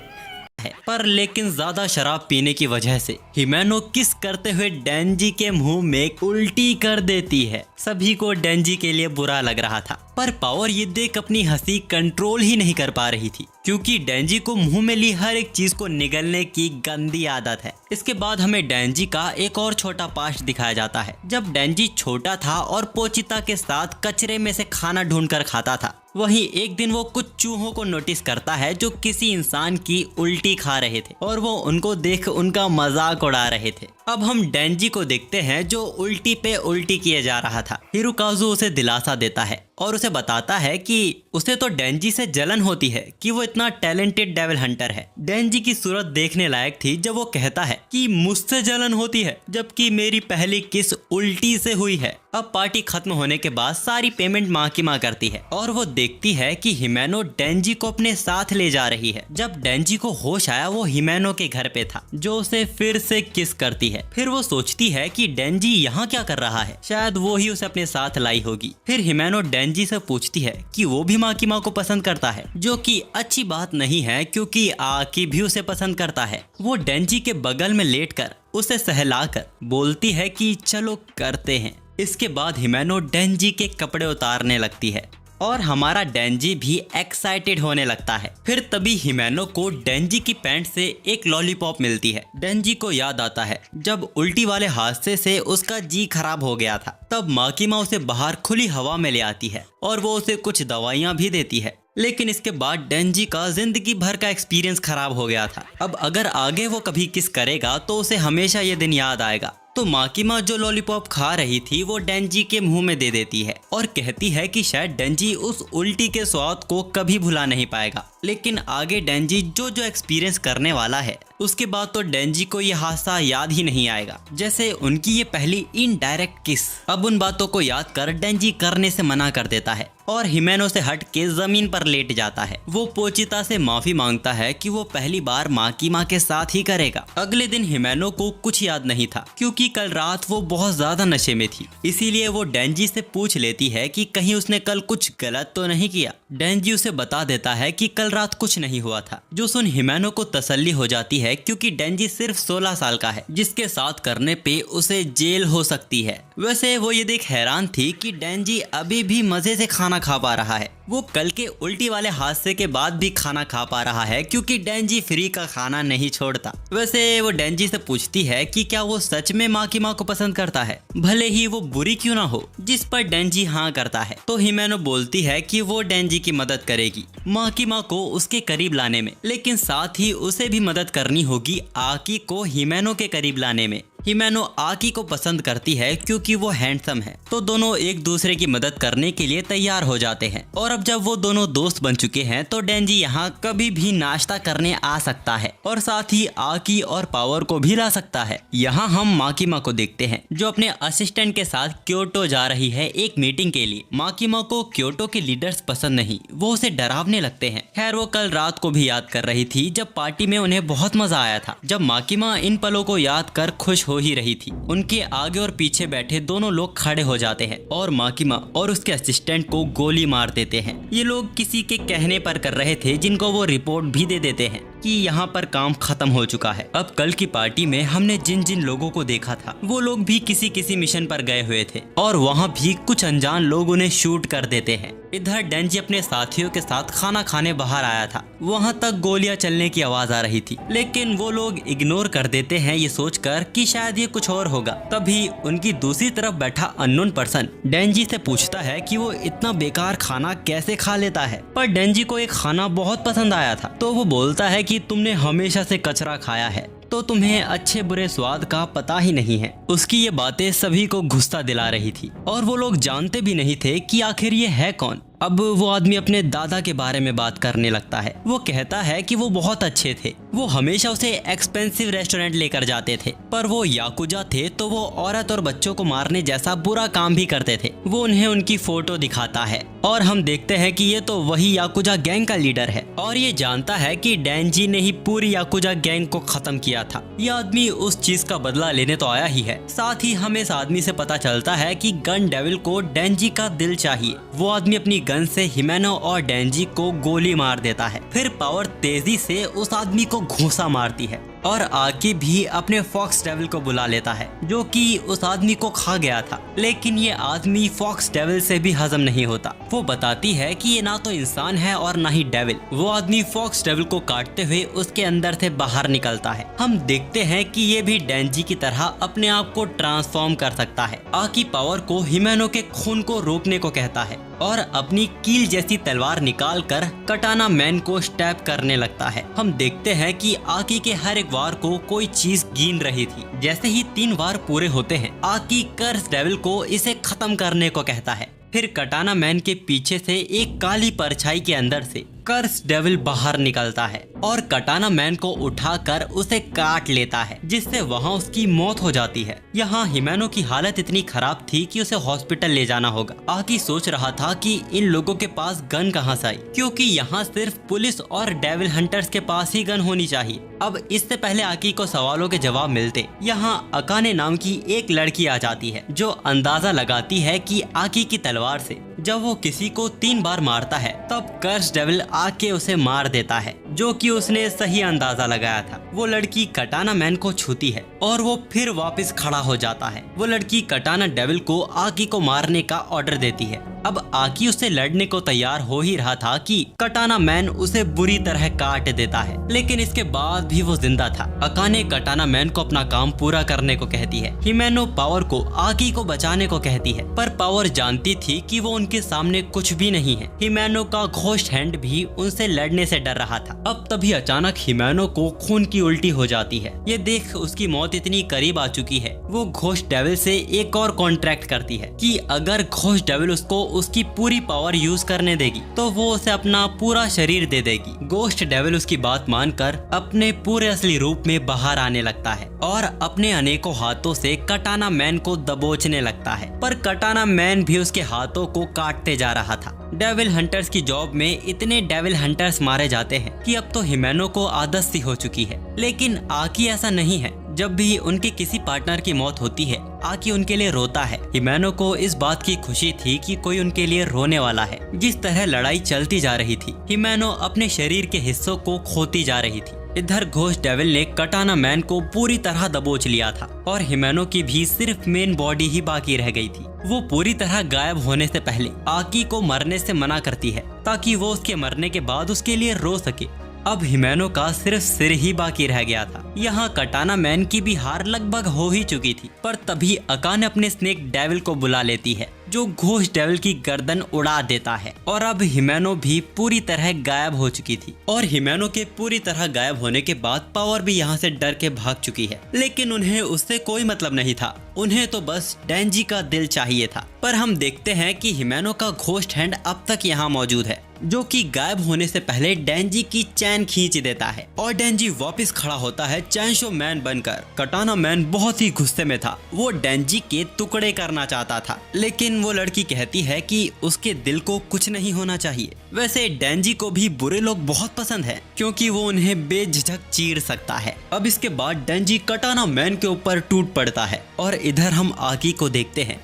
पर लेकिन ज्यादा शराब पीने की वजह से हिमेनो किस करते हुए डेंजी के मुंह में उल्टी कर देती है। सभी को डेंजी के लिए बुरा लग रहा था, पर पावर ये देख अपनी हंसी कंट्रोल ही नहीं कर पा रही थी, क्योंकि डेंजी को मुंह में ली हर एक चीज को निगलने की गंदी आदत है। इसके बाद हमें डेंजी का एक और छोटा पास्ट दिखाया जाता है, जब डेंजी छोटा था और पोचिता के साथ कचरे में से खाना ढूंढकर खाता था। वहीं एक दिन वो कुछ चूहों को नोटिस करता है जो किसी इंसान की उल्टी खा रहे थे और वो उनको देख उनका मजाक उड़ा रहे थे। अब हम डेंजी को देखते हैं जो उल्टी पे उल्टी किए जा रहा था। हिरुकाजु उसे दिलासा देता है और उसे बताता है कि उसे तो डेंजी से जलन होती है कि वो इतना टैलेंटेड डेविल हंटर है। डेंजी की सूरत देखने लायक थी जब वो कहता है कि मुझसे जलन होती है जबकि मेरी पहली किस उल्टी से हुई है। अब पार्टी खत्म होने के बाद सारी पेमेंट माकीमा करती है और वो देखती है कि हिमेनो डेंजी को अपने साथ ले जा रही है। जब डेंजी को होश आया वो हिमेनो के घर पे था जो उसे फिर से किस करती है। फिर वो सोचती है कि डेंजी यहाँ क्या कर रहा है, शायद वो ही उसे अपने साथ लाई होगी। फिर हिमेनो डेंजी से पूछती है कि वो भी माकीमा को पसंद करता है, जो कि अच्छी बात नहीं है क्योंकि आकी भी उसे पसंद करता है। वो डेंजी के बगल में लेटकर उसे सहलाकर बोलती है कि चलो करते हैं। इसके बाद हिमेनो डेंजी के कपड़े उतारने लगती है और हमारा डेंजी भी एक्साइटेड होने लगता है। फिर तभी हिमेनो को डेंजी की पैंट से एक लॉलीपॉप मिलती है। डेंजी को याद आता है जब उल्टी वाले हादसे से उसका जी खराब हो गया था, तब माकीमा उसे बाहर खुली हवा में ले आती है और वो उसे कुछ दवाइयाँ भी देती है। लेकिन इसके बाद डेंजी का जिंदगी भर का एक्सपीरियंस खराब हो गया था। अब अगर आगे वो कभी किस करेगा तो उसे हमेशा ये दिन याद आएगा। तो माकीमा जो लॉलीपॉप खा रही थी वो डेंजी के मुंह में दे देती है और कहती है कि शायद डेंजी उस उल्टी के स्वाद को कभी भुला नहीं पाएगा। लेकिन आगे डेंजी जो एक्सपीरियंस करने वाला है उसके बाद तो डेंजी को ये हादसा याद ही नहीं आएगा, जैसे उनकी ये पहली इनडायरेक्ट किस। अब उन बातों को याद कर डेंजी करने से मना कर देता है और हिमेनो से हट के जमीन पर लेट जाता है। वो पोचिता से माफी मांगता है कि वो पहली बार माकीमा के साथ ही करेगा। अगले दिन हिमेनो को कुछ याद नहीं था क्योंकि कल रात वो बहुत ज्यादा नशे में थी, इसीलिए वो डेंजी से पूछ लेती है कि कहीं उसने कल कुछ गलत तो नहीं किया। डेंजी उसे बता देता है कि कल रात कुछ नहीं हुआ था, जो सुन हिमेनो को तसल्ली हो जाती है क्योंकि डेंजी सिर्फ 16 साल का है, जिसके साथ करने पे उसे जेल हो सकती है। वैसे वो ये देख हैरान थी कि डेंजी अभी भी मजे से खाना खा पा रहा है। वो कल के उल्टी वाले हादसे के बाद भी खाना खा पा रहा है क्योंकि डेंजी फ्री का खाना नहीं छोड़ता। वैसे वो डेंजी से पूछती है कि क्या वो सच में माकीमा को पसंद करता है, भले ही वो बुरी क्यों ना हो, जिस पर डेंजी हाँ करता है। तो हिमेनो बोलती है कि वो डेंजी की मदद करेगी माकीमा को उसके करीब लाने में, लेकिन साथ ही उसे भी मदद करनी होगी आकी को हिमेनो के करीब लाने में। हिमेनो आकी को पसंद करती है क्योंकि वो हैंडसम है, तो दोनों एक दूसरे की मदद करने के लिए तैयार हो जाते हैं। और अब जब वो दोनों दोस्त बन चुके हैं तो डेंजी यहाँ कभी भी नाश्ता करने आ सकता है और साथ ही आकी और पावर को भी ला सकता है। यहाँ हम माकीमा को देखते हैं जो अपने असिस्टेंट के साथ क्योटो जा रही है एक मीटिंग के लिए। माकीमा को क्योटो के लीडर्स पसंद नहीं, वो उसे डरावने लगते हैं। खैर वो कल रात को भी याद कर रही थी जब पार्टी में उन्हें बहुत मजा आया था। जब माकीमा इन पलों को याद कर खुश हो ही रही थी, उनके आगे और पीछे बैठे दोनों लोग खड़े हो जाते हैं और माकीमा और उसके असिस्टेंट को गोली मार देते हैं। ये लोग किसी के कहने पर कर रहे थे जिनको वो रिपोर्ट भी दे देते हैं कि यहाँ पर काम खत्म हो चुका है। अब कल की पार्टी में हमने जिन जिन लोगों को देखा था वो लोग भी किसी मिशन पर गए हुए थे और वहाँ भी कुछ अनजान लोग उन्हें शूट कर देते हैं। इधर डेंजी अपने साथियों के साथ खाना खाने बाहर आया था, वहाँ तक गोलियां चलने की आवाज आ रही थी, लेकिन वो लोग इग्नोर कर देते हैं ये सोचकर कि शायद ये कुछ और होगा। तभी उनकी दूसरी तरफ बैठा अननोन पर्सन डेंजी से पूछता है कि वो इतना बेकार खाना कैसे खा लेता है, पर डेंजी को एक खाना बहुत पसंद आया था, तो वो बोलता है कि तुमने हमेशा से कचरा खाया है तो तुम्हें अच्छे बुरे स्वाद का पता ही नहीं है। उसकी ये बातें सभी को गुस्सा दिला रही थी और वो लोग जानते भी नहीं थे कि आखिर ये है कौन। अब वो आदमी अपने दादा के बारे में बात करने लगता है। वो कहता है कि वो बहुत अच्छे थे, वो हमेशा उसे एक्सपेंसिव रेस्टोरेंट लेकर जाते थे, पर वो याकुजा थे तो वो औरत और बच्चों को मारने जैसा बुरा काम भी करते थे। वो उन्हें उनकी फोटो दिखाता है और हम देखते हैं कि ये तो वही याकुजा गैंग का लीडर है और ये जानता है कि डेंजी ने ही पूरी याकुजा गैंग को खत्म किया था। ये आदमी उस चीज का बदला लेने तो आया ही है। साथ ही हमें इस आदमी से पता चलता है कि गन डेविल को डेंजी का दिल चाहिए। वो आदमी अपनी गन से हिमेनो और डेंजी को गोली मार देता है। फिर पावर तेजी से उस आदमी को घूंसा मारती है और आकी भी अपने फॉक्स डेविल को बुला लेता है जो कि उस आदमी को खा गया था। लेकिन ये आदमी फॉक्स डेविल से भी हजम नहीं होता। वो बताती है कि ये ना तो इंसान है और ना ही डेविल। वो आदमी फॉक्स डेविल को काटते हुए उसके अंदर से बाहर निकलता है। हम देखते हैं कि ये भी डेंजी की तरह अपने आप को ट्रांसफॉर्म कर सकता है। आकी पावर को हिमेनो के खून को रोकने को कहता है और अपनी कील जैसी तलवार निकालकर कटाना मैन को स्टैब करने लगता है। हम देखते हैं कि आकी के हर एक वार को कोई चीज गिन रही थी। जैसे ही 3 वार पूरे होते हैं, आकी कर्स डेविल को इसे खत्म करने को कहता है। फिर कटाना मैन के पीछे से एक काली परछाई के अंदर से कर्स डेविल बाहर निकलता है और कटाना मैन को उठाकर उसे काट लेता है, जिससे वहाँ उसकी मौत हो जाती है। यहाँ हिमेनो की हालत इतनी खराब थी कि उसे हॉस्पिटल ले जाना होगा। आकी सोच रहा था कि इन लोगों के पास गन कहाँ से आई, क्योंकि यहाँ सिर्फ पुलिस और डेविल हंटर्स के पास ही गन होनी चाहिए। अब इससे पहले आकी को सवालों के जवाब मिलते, यहाँ अकाने नाम की एक लड़की आ जाती है जो अंदाजा लगाती है कि आकी की तलवार से जब वो किसी को 3 बार मारता है तब कर्स डेविल आके उसे मार देता है, जो कि उसने सही अंदाजा लगाया था। वो लड़की कटाना मैन को छूती है और वो फिर वापस खड़ा हो जाता है। वो लड़की कटाना डेविल को आकी को मारने का ऑर्डर देती है। अब आकी उससे लड़ने को तैयार हो ही रहा था कि कटाना मैन उसे बुरी तरह काट देता है, लेकिन इसके बाद भी वो जिंदा था। अकाने कटाना मैन को अपना काम पूरा करने को कहती है। हिमेनो पावर को आकी को बचाने को कहती है, पर पावर जानती थी कि वो उनके सामने कुछ भी नहीं है। हिमेनो का घोस्ट हैंड भी उनसे लड़ने से डर रहा था। अब तभी अचानक हिमेनो को खून की उल्टी हो जाती है। ये देख उसकी मौत इतनी करीब आ चुकी है, वो घोस्ट डेविल से एक और कॉन्ट्रैक्ट करती है कि अगर घोस्ट डेविल उसको उसकी पूरी पावर यूज करने देगी तो वो उसे अपना पूरा शरीर दे देगी। घोस्ट डेविल उसकी बात मानकर अपने पूरे असली रूप में बाहर आने लगता है और अपने अनेकों हाथों से कटाना मैन को दबोचने लगता है, पर कटाना मैन भी उसके हाथों को काटते जा रहा था। डेविल हंटर्स की जॉब में इतने डेविल हंटर्स मारे जाते हैं कि अब तो हिमेनो को आदत सी हो चुकी है, लेकिन आकी ऐसा नहीं है। जब भी उनके किसी पार्टनर की मौत होती है, आकी उनके लिए रोता है। हिमेनो को इस बात की खुशी थी कि कोई उनके लिए रोने वाला है। जिस तरह लड़ाई चलती जा रही थी, हिमेनो अपने शरीर के हिस्सों को खोती जा रही थी। इधर घोस्ट डेविल ने कटाना मैन को पूरी तरह दबोच लिया था और हिमेनो की भी सिर्फ मेन बॉडी ही बाकी रह गई थी। वो पूरी तरह गायब होने से पहले आकी को मरने से मना करती है ताकि वो उसके मरने के बाद उसके लिए रो सके। अब हिमेनो का सिर्फ सिर ही बाकी रह गया था। यहाँ कटाना मैन की भी हार लगभग हो ही चुकी थी, पर तभी अकाने अपने स्नेक डेविल को बुला लेती है जो घोस्ट डेविल की गर्दन उड़ा देता है। और अब हिमेनो भी पूरी तरह गायब हो चुकी थी और हिमेनो के पूरी तरह गायब होने के बाद पावर भी यहाँ से डर के भाग चुकी है। लेकिन उन्हें उससे कोई मतलब नहीं था, उन्हें तो बस डेंजी का दिल चाहिए था। पर हम देखते हैं कि हिमेनो का घोस्ट हैंड अब तक यहाँ मौजूद है, जो कि गायब होने से पहले डेंजी की चैन खींच देता है और डेंजी वापस खड़ा होता है चैनशो मैन बनकर। कटाना मैन बहुत ही गुस्से में था, वो डेंजी के टुकड़े करना चाहता था, लेकिन वो लड़की कहती है कि उसके दिल को कुछ नहीं होना चाहिए। वैसे डेंजी को भी बुरे लोग बहुत पसंद है, क्योंकि वो उन्हें बेझिझक चीर सकता है। अब इसके बाद डेंजी कटाना मैन के ऊपर टूट पड़ता है और इधर हम आगी को देखते हैं,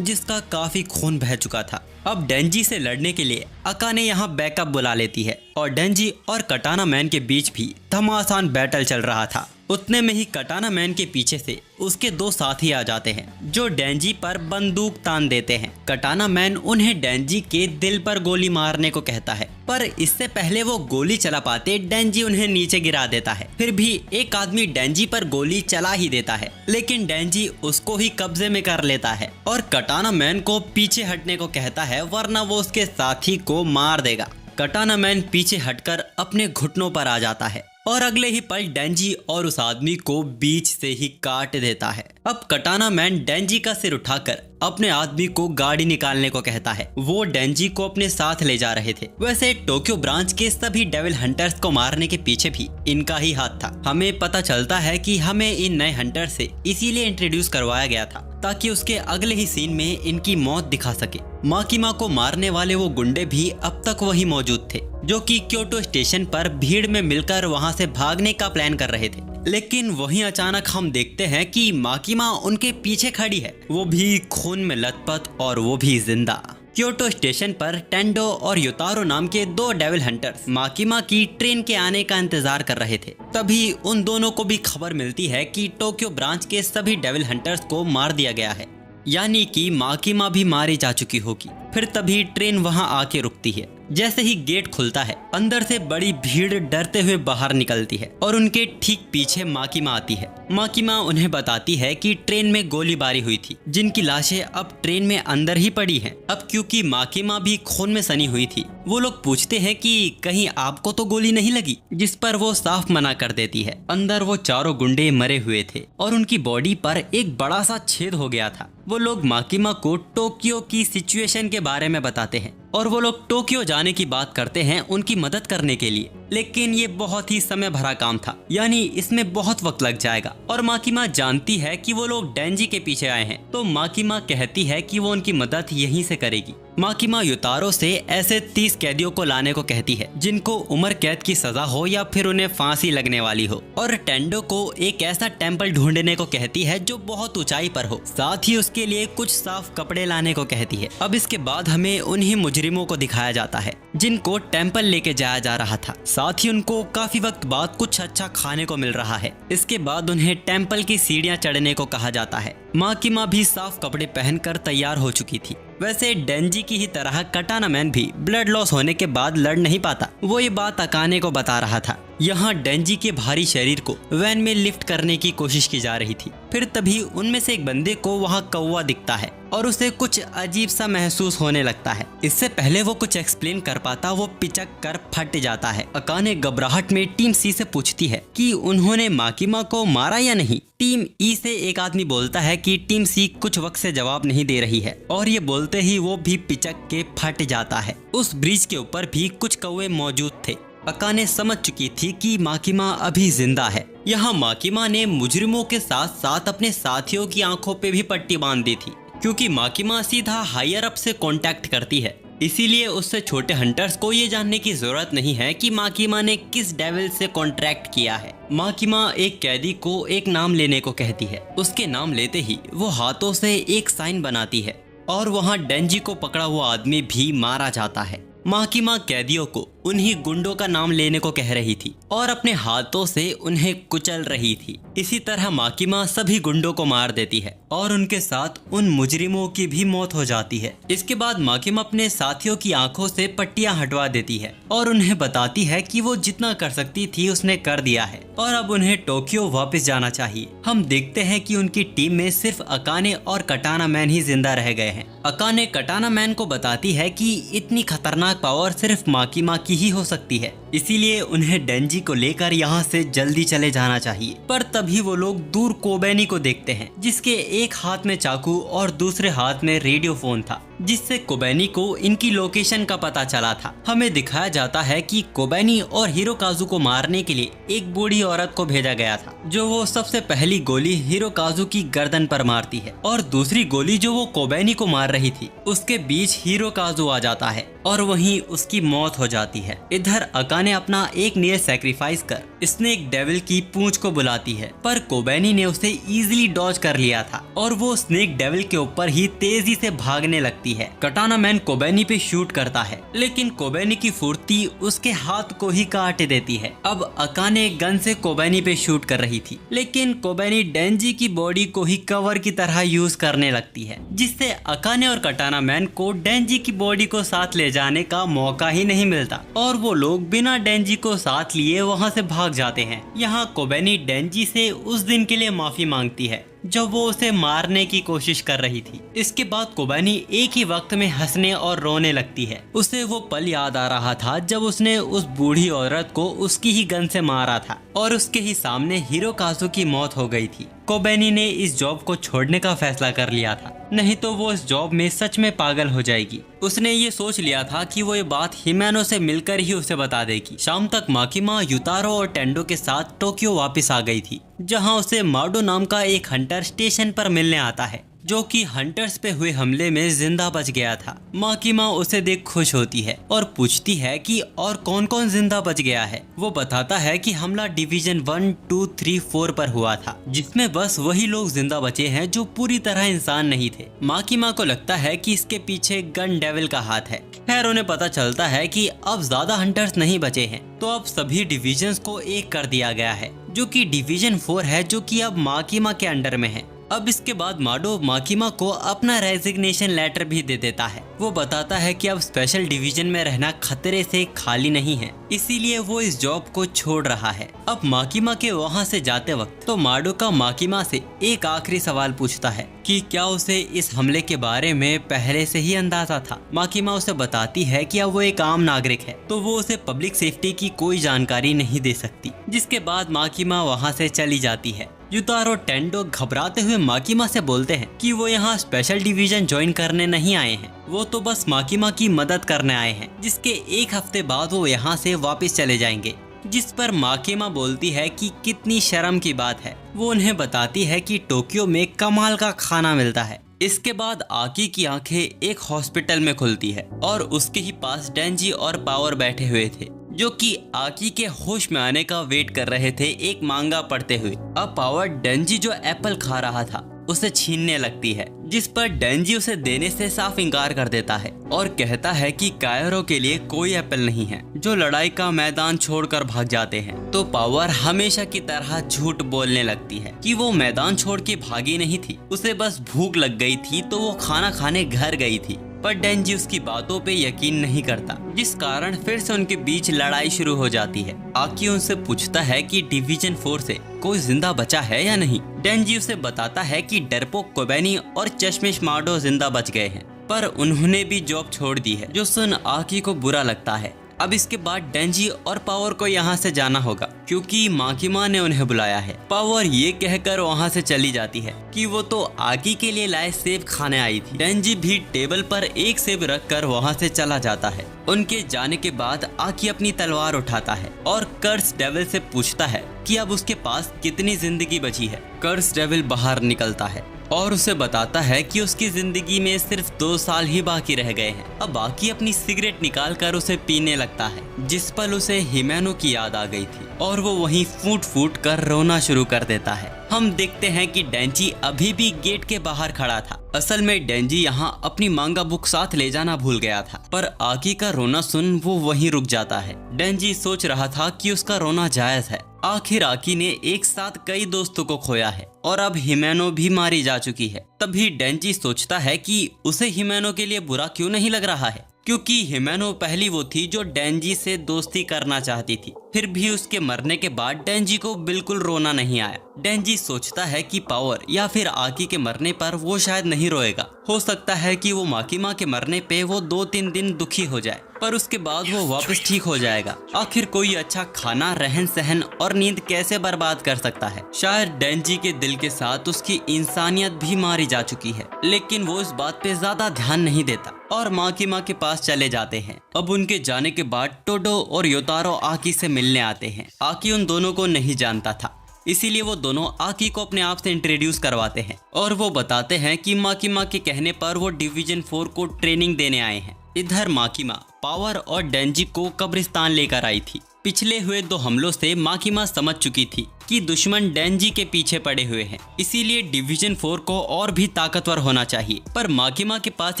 जिसका काफी खून बह चुका था। अब डेंजी से लड़ने के लिए अकाने यहाँ बैकअप बुला लेती है और डेंजी और कटाना मैन के बीच भी घमासान बैटल चल रहा था। उतने में ही कटाना मैन के पीछे से उसके दो साथी आ जाते हैं, जो डेंजी पर बंदूक तान देते हैं। कटाना मैन उन्हें डेंजी के दिल पर गोली मारने को कहता है, पर इससे पहले वो गोली चला पाते डेंजी उन्हें नीचे गिरा देता है। फिर भी एक आदमी डेंजी पर गोली चला ही देता है, लेकिन डेंजी उसको ही कब्जे में कर लेता है और कटाना मैन को पीछे हटने को कहता है, वरना वो उसके साथी को मार देगा। कटाना मैन पीछे हटकर अपने घुटनों पर आ जाता है और अगले ही पल डेंजी और उस आदमी को बीच से ही काट देता है। अब कटाना मैन डेंजी का सिर उठाकर अपने आदमी को गाड़ी निकालने को कहता है। वो डेंजी को अपने साथ ले जा रहे थे। वैसे टोक्यो ब्रांच के सभी डेविल हंटर्स को मारने के पीछे भी इनका ही हाथ था। हमें पता चलता है कि हमें इन नए हंटर से इसीलिए इंट्रोड्यूस करवाया गया था, ताकि उसके अगले ही सीन में इनकी मौत दिखा सके। माकिमा को मारने वाले वो गुंडे भी अब तक वही मौजूद थे, जो कि क्योटो स्टेशन पर भीड़ में मिलकर वहां से भागने का प्लान कर रहे थे। लेकिन वहीं अचानक हम देखते हैं कि माकिमा उनके पीछे खड़ी है, वो भी खून में लथपथ और वो भी जिंदा। क्योटो स्टेशन पर टेंडो और युतारो नाम के दो डेविल हंटर्स माकिमा की ट्रेन के आने का इंतजार कर रहे थे। तभी उन दोनों को भी खबर मिलती है कि टोक्यो ब्रांच के सभी डेविल हंटर्स को मार दिया गया है, यानी कि माकिमा भी मारी जा चुकी होगी। फिर तभी ट्रेन वहां आके रुकती है। जैसे ही गेट खुलता है, अंदर से बड़ी भीड़ डरते हुए बाहर निकलती है और उनके ठीक पीछे माकिमा आती है। माकिमा उन्हें बताती है कि ट्रेन में गोलीबारी हुई थी, जिनकी लाशें अब ट्रेन में अंदर ही पड़ी हैं। अब क्योंकि माकिमा भी खून में सनी हुई थी, वो लोग पूछते हैं कि कहीं आपको तो गोली नहीं लगी, जिस पर वो साफ मना कर देती है। अंदर वो चारों गुंडे मरे हुए थे और उनकी बॉडी पर एक बड़ा सा छेद हो गया था। वो लोग माकिमा को टोक्यो की सिचुएशन के बारे में बताते हैं और वो लोग टोक्यो जाने की बात करते हैं उनकी मदद करने के लिए। लेकिन ये बहुत ही समय भरा काम था, यानी इसमें बहुत वक्त लग जाएगा। और माकिमा जानती है कि वो लोग डेंजी के पीछे आए हैं, तो माकिमा कहती है कि वो उनकी मदद यहीं से करेगी। माकिमा युतारो से ऐसे 30 कैदियों को लाने को कहती है, जिनको उम्र कैद की सजा हो या फिर उन्हें फांसी लगने वाली हो। और टेंडो को एक ऐसा टेम्पल ढूंढने को कहती है जो बहुत ऊंचाई पर हो। साथ ही उसके लिए कुछ साफ कपड़े लाने को कहती है। अब इसके बाद हमें उन्हीं मुजरिमों को दिखाया जाता है जिनको टेम्पल लेके जाया जा रहा था। साथ ही उनको काफी वक्त बाद कुछ अच्छा खाने को मिल रहा है। इसके बाद उन्हें टेम्पल की सीढ़ियां चढ़ने को कहा जाता है। माकिमा भी साफ कपड़े पहनकर तैयार हो चुकी थी। वैसे डेंजी की ही तरह कटाना मैन भी ब्लड लॉस होने के बाद लड़ नहीं पाता, वो ये बात अकाने को बता रहा था। यहाँ डेंजी के भारी शरीर को वैन में लिफ्ट करने की कोशिश की जा रही थी। फिर तभी उनमें से एक बंदे को वहाँ कौवा दिखता है और उसे कुछ अजीब सा महसूस होने लगता है। इससे पहले वो कुछ एक्सप्लेन कर पाता, वो पिचक कर फट जाता है। अकाने घबराहट में टीम सी से पूछती है कि उन्होंने माकिमा को मारा या नहीं। टीम ई से एक आदमी बोलता है कि टीम सी कुछ वक्त से जवाब नहीं दे रही है और ये बोलते ही वो भी पिचक के फट जाता है। उस ब्रिज के ऊपर भी कुछ कौवे मौजूद थे। अकाने समझ चुकी थी कि माकिमा अभी जिंदा है। यहाँ माकिमा ने मुजरिमों के साथ साथ अपने साथियों की आंखों पे भी पट्टी बांध दी थी, क्योंकि माकिमा सीधा हायर अप से कांटेक्ट करती है। इसीलिए उससे छोटे हंटर्स को ये जानने की जरूरत नहीं है कि माकिमा ने किस डेविल से कॉन्ट्रैक्ट किया है। माकिमा एक कैदी को एक नाम लेने को कहती है। उसके नाम लेते ही वो हाथों से एक साइन बनाती है और वहाँ डेंजी को पकड़ा हुआ आदमी भी मारा जाता है। माकिमा कैदियों को उन्हीं गुंडों का नाम लेने को कह रही थी और अपने हाथों से उन्हें कुचल रही थी। इसी तरह माकिमा सभी गुंडों को मार देती है और उनके साथ उन मुजरिमों की भी मौत हो जाती है। इसके बाद माकिमा अपने साथियों की आंखों से पट्टियां हटवा देती है और उन्हें बताती है कि वो जितना कर सकती थी उसने कर दिया है और अब उन्हें टोक्यो वापस जाना चाहिए। हम देखते हैं कि उनकी टीम में सिर्फ अकाने और कटाना मैन ही जिंदा रह गए हैं। अकाने कटाना मैन को बताती है कि इतनी खतरनाक पावर सिर्फ माकिमा की ही हो सकती है, इसीलिए उन्हें डेंजी को लेकर यहाँ से जल्दी चले जाना चाहिए। पर तभी वो लोग दूर कोबेनी को देखते हैं जिसके एक हाथ में चाकू और दूसरे हाथ में रेडियो फोन था, जिससे कोबेनी को इनकी लोकेशन का पता चला था। हमें दिखाया जाता है कि कोबेनी और हिरोकाजु को मारने के लिए एक बूढ़ी औरत को भेजा गया था, जो वो सबसे पहली गोली हिरोकाजु की गर्दन पर मारती है और दूसरी गोली जो वो कोबेनी को मार रही थी उसके बीच हिरोकाजु आ जाता है और वहीं उसकी मौत हो जाती है। इधर अकाने अपना एक नियर सैक्रिफाइस कर स्नेक डेविल की पूंछ को बुलाती है, पर कोबेनी ने उसे इजीली डॉज कर लिया था और वो स्नेक डेविल के ऊपर ही तेजी से भागने लगती है। कटाना मैन कोबेनी पे शूट करता है, लेकिन कोबेनी की फुर्ती उसके हाथ को ही काट देती है। अब अकाने गन से कोबेनी पे शूट कर रही थी, लेकिन कोबेनी डेंजी की बॉडी को ही कवर की तरह यूज करने लगती है, जिससे अकाने और कटाना मैन को डेंजी की बॉडी को साथ ले जाने का मौका ही नहीं मिलता और वो लोग बिना डेंजी को साथ लिए वहां से भाग जाते हैं। यहाँ कोबेनी डेंजी से उस दिन के लिए माफी मांगती है जब वो उसे मारने की कोशिश कर रही थी। इसके बाद कोबेनी एक ही वक्त में हंसने और रोने लगती है। उसे वो पल याद आ रहा था जब उसने उस बूढ़ी औरत को उसकी ही गन से मारा था और उसके ही सामने हिरोकाजु की मौत हो गई थी। कोबेनी ने इस जॉब को छोड़ने का फैसला कर लिया था, नहीं तो वो इस जॉब में सच में पागल हो जाएगी। उसने ये सोच लिया था कि वो ये बात हिमेनो से मिलकर ही उसे बता देगी। शाम तक माकिमा युतारो और टेंडो के साथ टोक्यो वापस आ गई थी, जहां उसे माडो नाम का एक हंटर स्टेशन पर मिलने आता है, जो कि हंटर्स पे हुए हमले में जिंदा बच गया था। माकिमा उसे देख खुश होती है और पूछती है कि और कौन कौन जिंदा बच गया है। वो बताता है कि हमला डिवीजन 1, 2, 3, 4 पर हुआ था, जिसमें बस वही लोग जिंदा बचे हैं जो पूरी तरह इंसान नहीं थे। माकिमा को लगता है कि इसके पीछे गन डेविल का हाथ है। खैर उन्हें पता चलता है कि अब ज्यादा हंटर्स नहीं बचे हैं, तो अब सभी डिविजन्स को एक कर दिया गया है, जो कि डिवीजन 4 है, जो कि अब माकिमा के अंडर में है। अब इसके बाद माडो माकिमा को अपना रेजिग्नेशन लेटर भी दे देता है। वो बताता है कि अब स्पेशल डिवीजन में रहना खतरे से खाली नहीं है, इसीलिए वो इस जॉब को छोड़ रहा है। अब माकिमा के वहाँ से जाते वक्त तो माडो का माकिमा से एक आखिरी सवाल पूछता है कि क्या उसे इस हमले के बारे में पहले से ही अंदाजा था। माकिमा उसे बताती है कि अब वो एक आम नागरिक है, तो वो उसे पब्लिक सेफ्टी की कोई जानकारी नहीं दे सकती। जिसके बाद माकिमा वहाँ से चली जाती है। युतारो टेंडो घबराते हुए माकिमा से बोलते हैं कि वो यहाँ स्पेशल डिवीजन ज्वाइन करने नहीं आए हैं, वो तो बस माकिमा की मदद करने आए हैं, जिसके एक हफ्ते बाद वो यहाँ से वापस चले जाएंगे। जिस पर माकिमा बोलती है कि कितनी शर्म की बात है। वो उन्हें बताती है कि टोक्यो में कमाल का खाना मिलता है। इसके बाद आकी की आंखें एक हॉस्पिटल में खुलती है और उसके ही पास डेंजी और पावर बैठे हुए थे, जो कि आकी के होश में आने का वेट कर रहे थे एक मांगा पढ़ते हुए। अब पावर डेंजी जो एप्पल खा रहा था उसे छीनने लगती है, जिस पर डेंजी उसे देने से साफ इनकार कर देता है और कहता है कि कायरो के लिए कोई एप्पल नहीं है, जो लड़ाई का मैदान छोड़कर भाग जाते हैं। तो पावर हमेशा की तरह झूठ बोलने लगती है कि वो मैदान छोड़ के भागी नहीं थी, उसे बस भूख लग गई थी तो वो खाना खाने घर गई थी। पर डेंजी उसकी बातों पे यकीन नहीं करता, जिस कारण फिर से उनके बीच लड़ाई शुरू हो जाती है। आकी उनसे पूछता है कि डिवीजन 4 से कोई जिंदा बचा है या नहीं। डेंजी उसे बताता है कि डरपोक कोबेनी और चश्मिश माडो जिंदा बच गए हैं, पर उन्होंने भी जॉब छोड़ दी है, जो सुन आकी को बुरा लगता है। अब इसके बाद डेंजी और पावर को यहाँ से जाना होगा, क्योंकि माकिमा ने उन्हें बुलाया है। पावर ये कहकर वहाँ से चली जाती है कि वो तो आकी के लिए लाए सेब खाने आई थी। डेंजी भी टेबल पर एक सेब रखकर वहाँ से चला जाता है। उनके जाने के बाद आकी अपनी तलवार उठाता है और कर्स डेविल से पूछता है कि अब उसके पास कितनी जिंदगी बची है। कर्स डेविल बाहर निकलता है और उसे बताता है कि उसकी जिंदगी में सिर्फ 2 साल ही बाकी रह गए हैं। अब बाकी अपनी सिगरेट निकालकर उसे पीने लगता है। जिस पल उसे हिमेनो की याद आ गई थी और वो वहीं फूट फूट कर रोना शुरू कर देता है। हम देखते हैं कि डेंजी अभी भी गेट के बाहर खड़ा था। असल में डेंजी यहाँ अपनी मांगा बुक साथ ले जाना भूल गया था, पर आकी का रोना सुन वो वहीं रुक जाता है। डेंजी सोच रहा था कि उसका रोना जायज है। आखिर आकी ने एक साथ कई दोस्तों को खोया है और अब हिमेनो भी मारी जा चुकी है। तभी डेंजी सोचता है कि उसे हिमेनो के लिए बुरा क्यों नहीं लग रहा है, क्योंकि हिमेनो पहली वो थी जो डेंजी से दोस्ती करना चाहती थी। फिर भी उसके मरने के बाद डेंजी को बिल्कुल रोना नहीं आया। डेंजी सोचता है कि पावर या फिर आकी के मरने पर वो शायद नहीं रोएगा। हो सकता है कि वो माकीमा के मरने पे वो 2-3 दिन दुखी हो जाए, पर उसके बाद वो वापस ठीक हो जाएगा। आखिर कोई अच्छा खाना, रहन सहन और नींद कैसे बर्बाद कर सकता है। शायद डेंजी के दिल के साथ उसकी इंसानियत भी मारी जा चुकी है, लेकिन वो इस बात पे ज्यादा ध्यान नहीं देता और माकीमा के पास चले जाते हैं। अब उनके जाने के बाद टोडो और योतारो आकी से मिलने आते हैं। आकी उन दोनों को नहीं जानता था, इसीलिए वो दोनों आकी को अपने आप से इंट्रोड्यूस करवाते हैं और वो बताते हैं कि माकीमा के कहने पर वो डिवीजन 4 को ट्रेनिंग देने आए हैं। इधर माकीमा पावर और डेंजी को कब्रिस्तान लेकर आई थी। पिछले हुए 2 हमलों से माकीमा समझ चुकी थी कि दुश्मन डेंजी के पीछे पड़े हुए हैं, इसीलिए डिवीजन 4 को और भी ताकतवर होना चाहिए। पर माकीमा के पास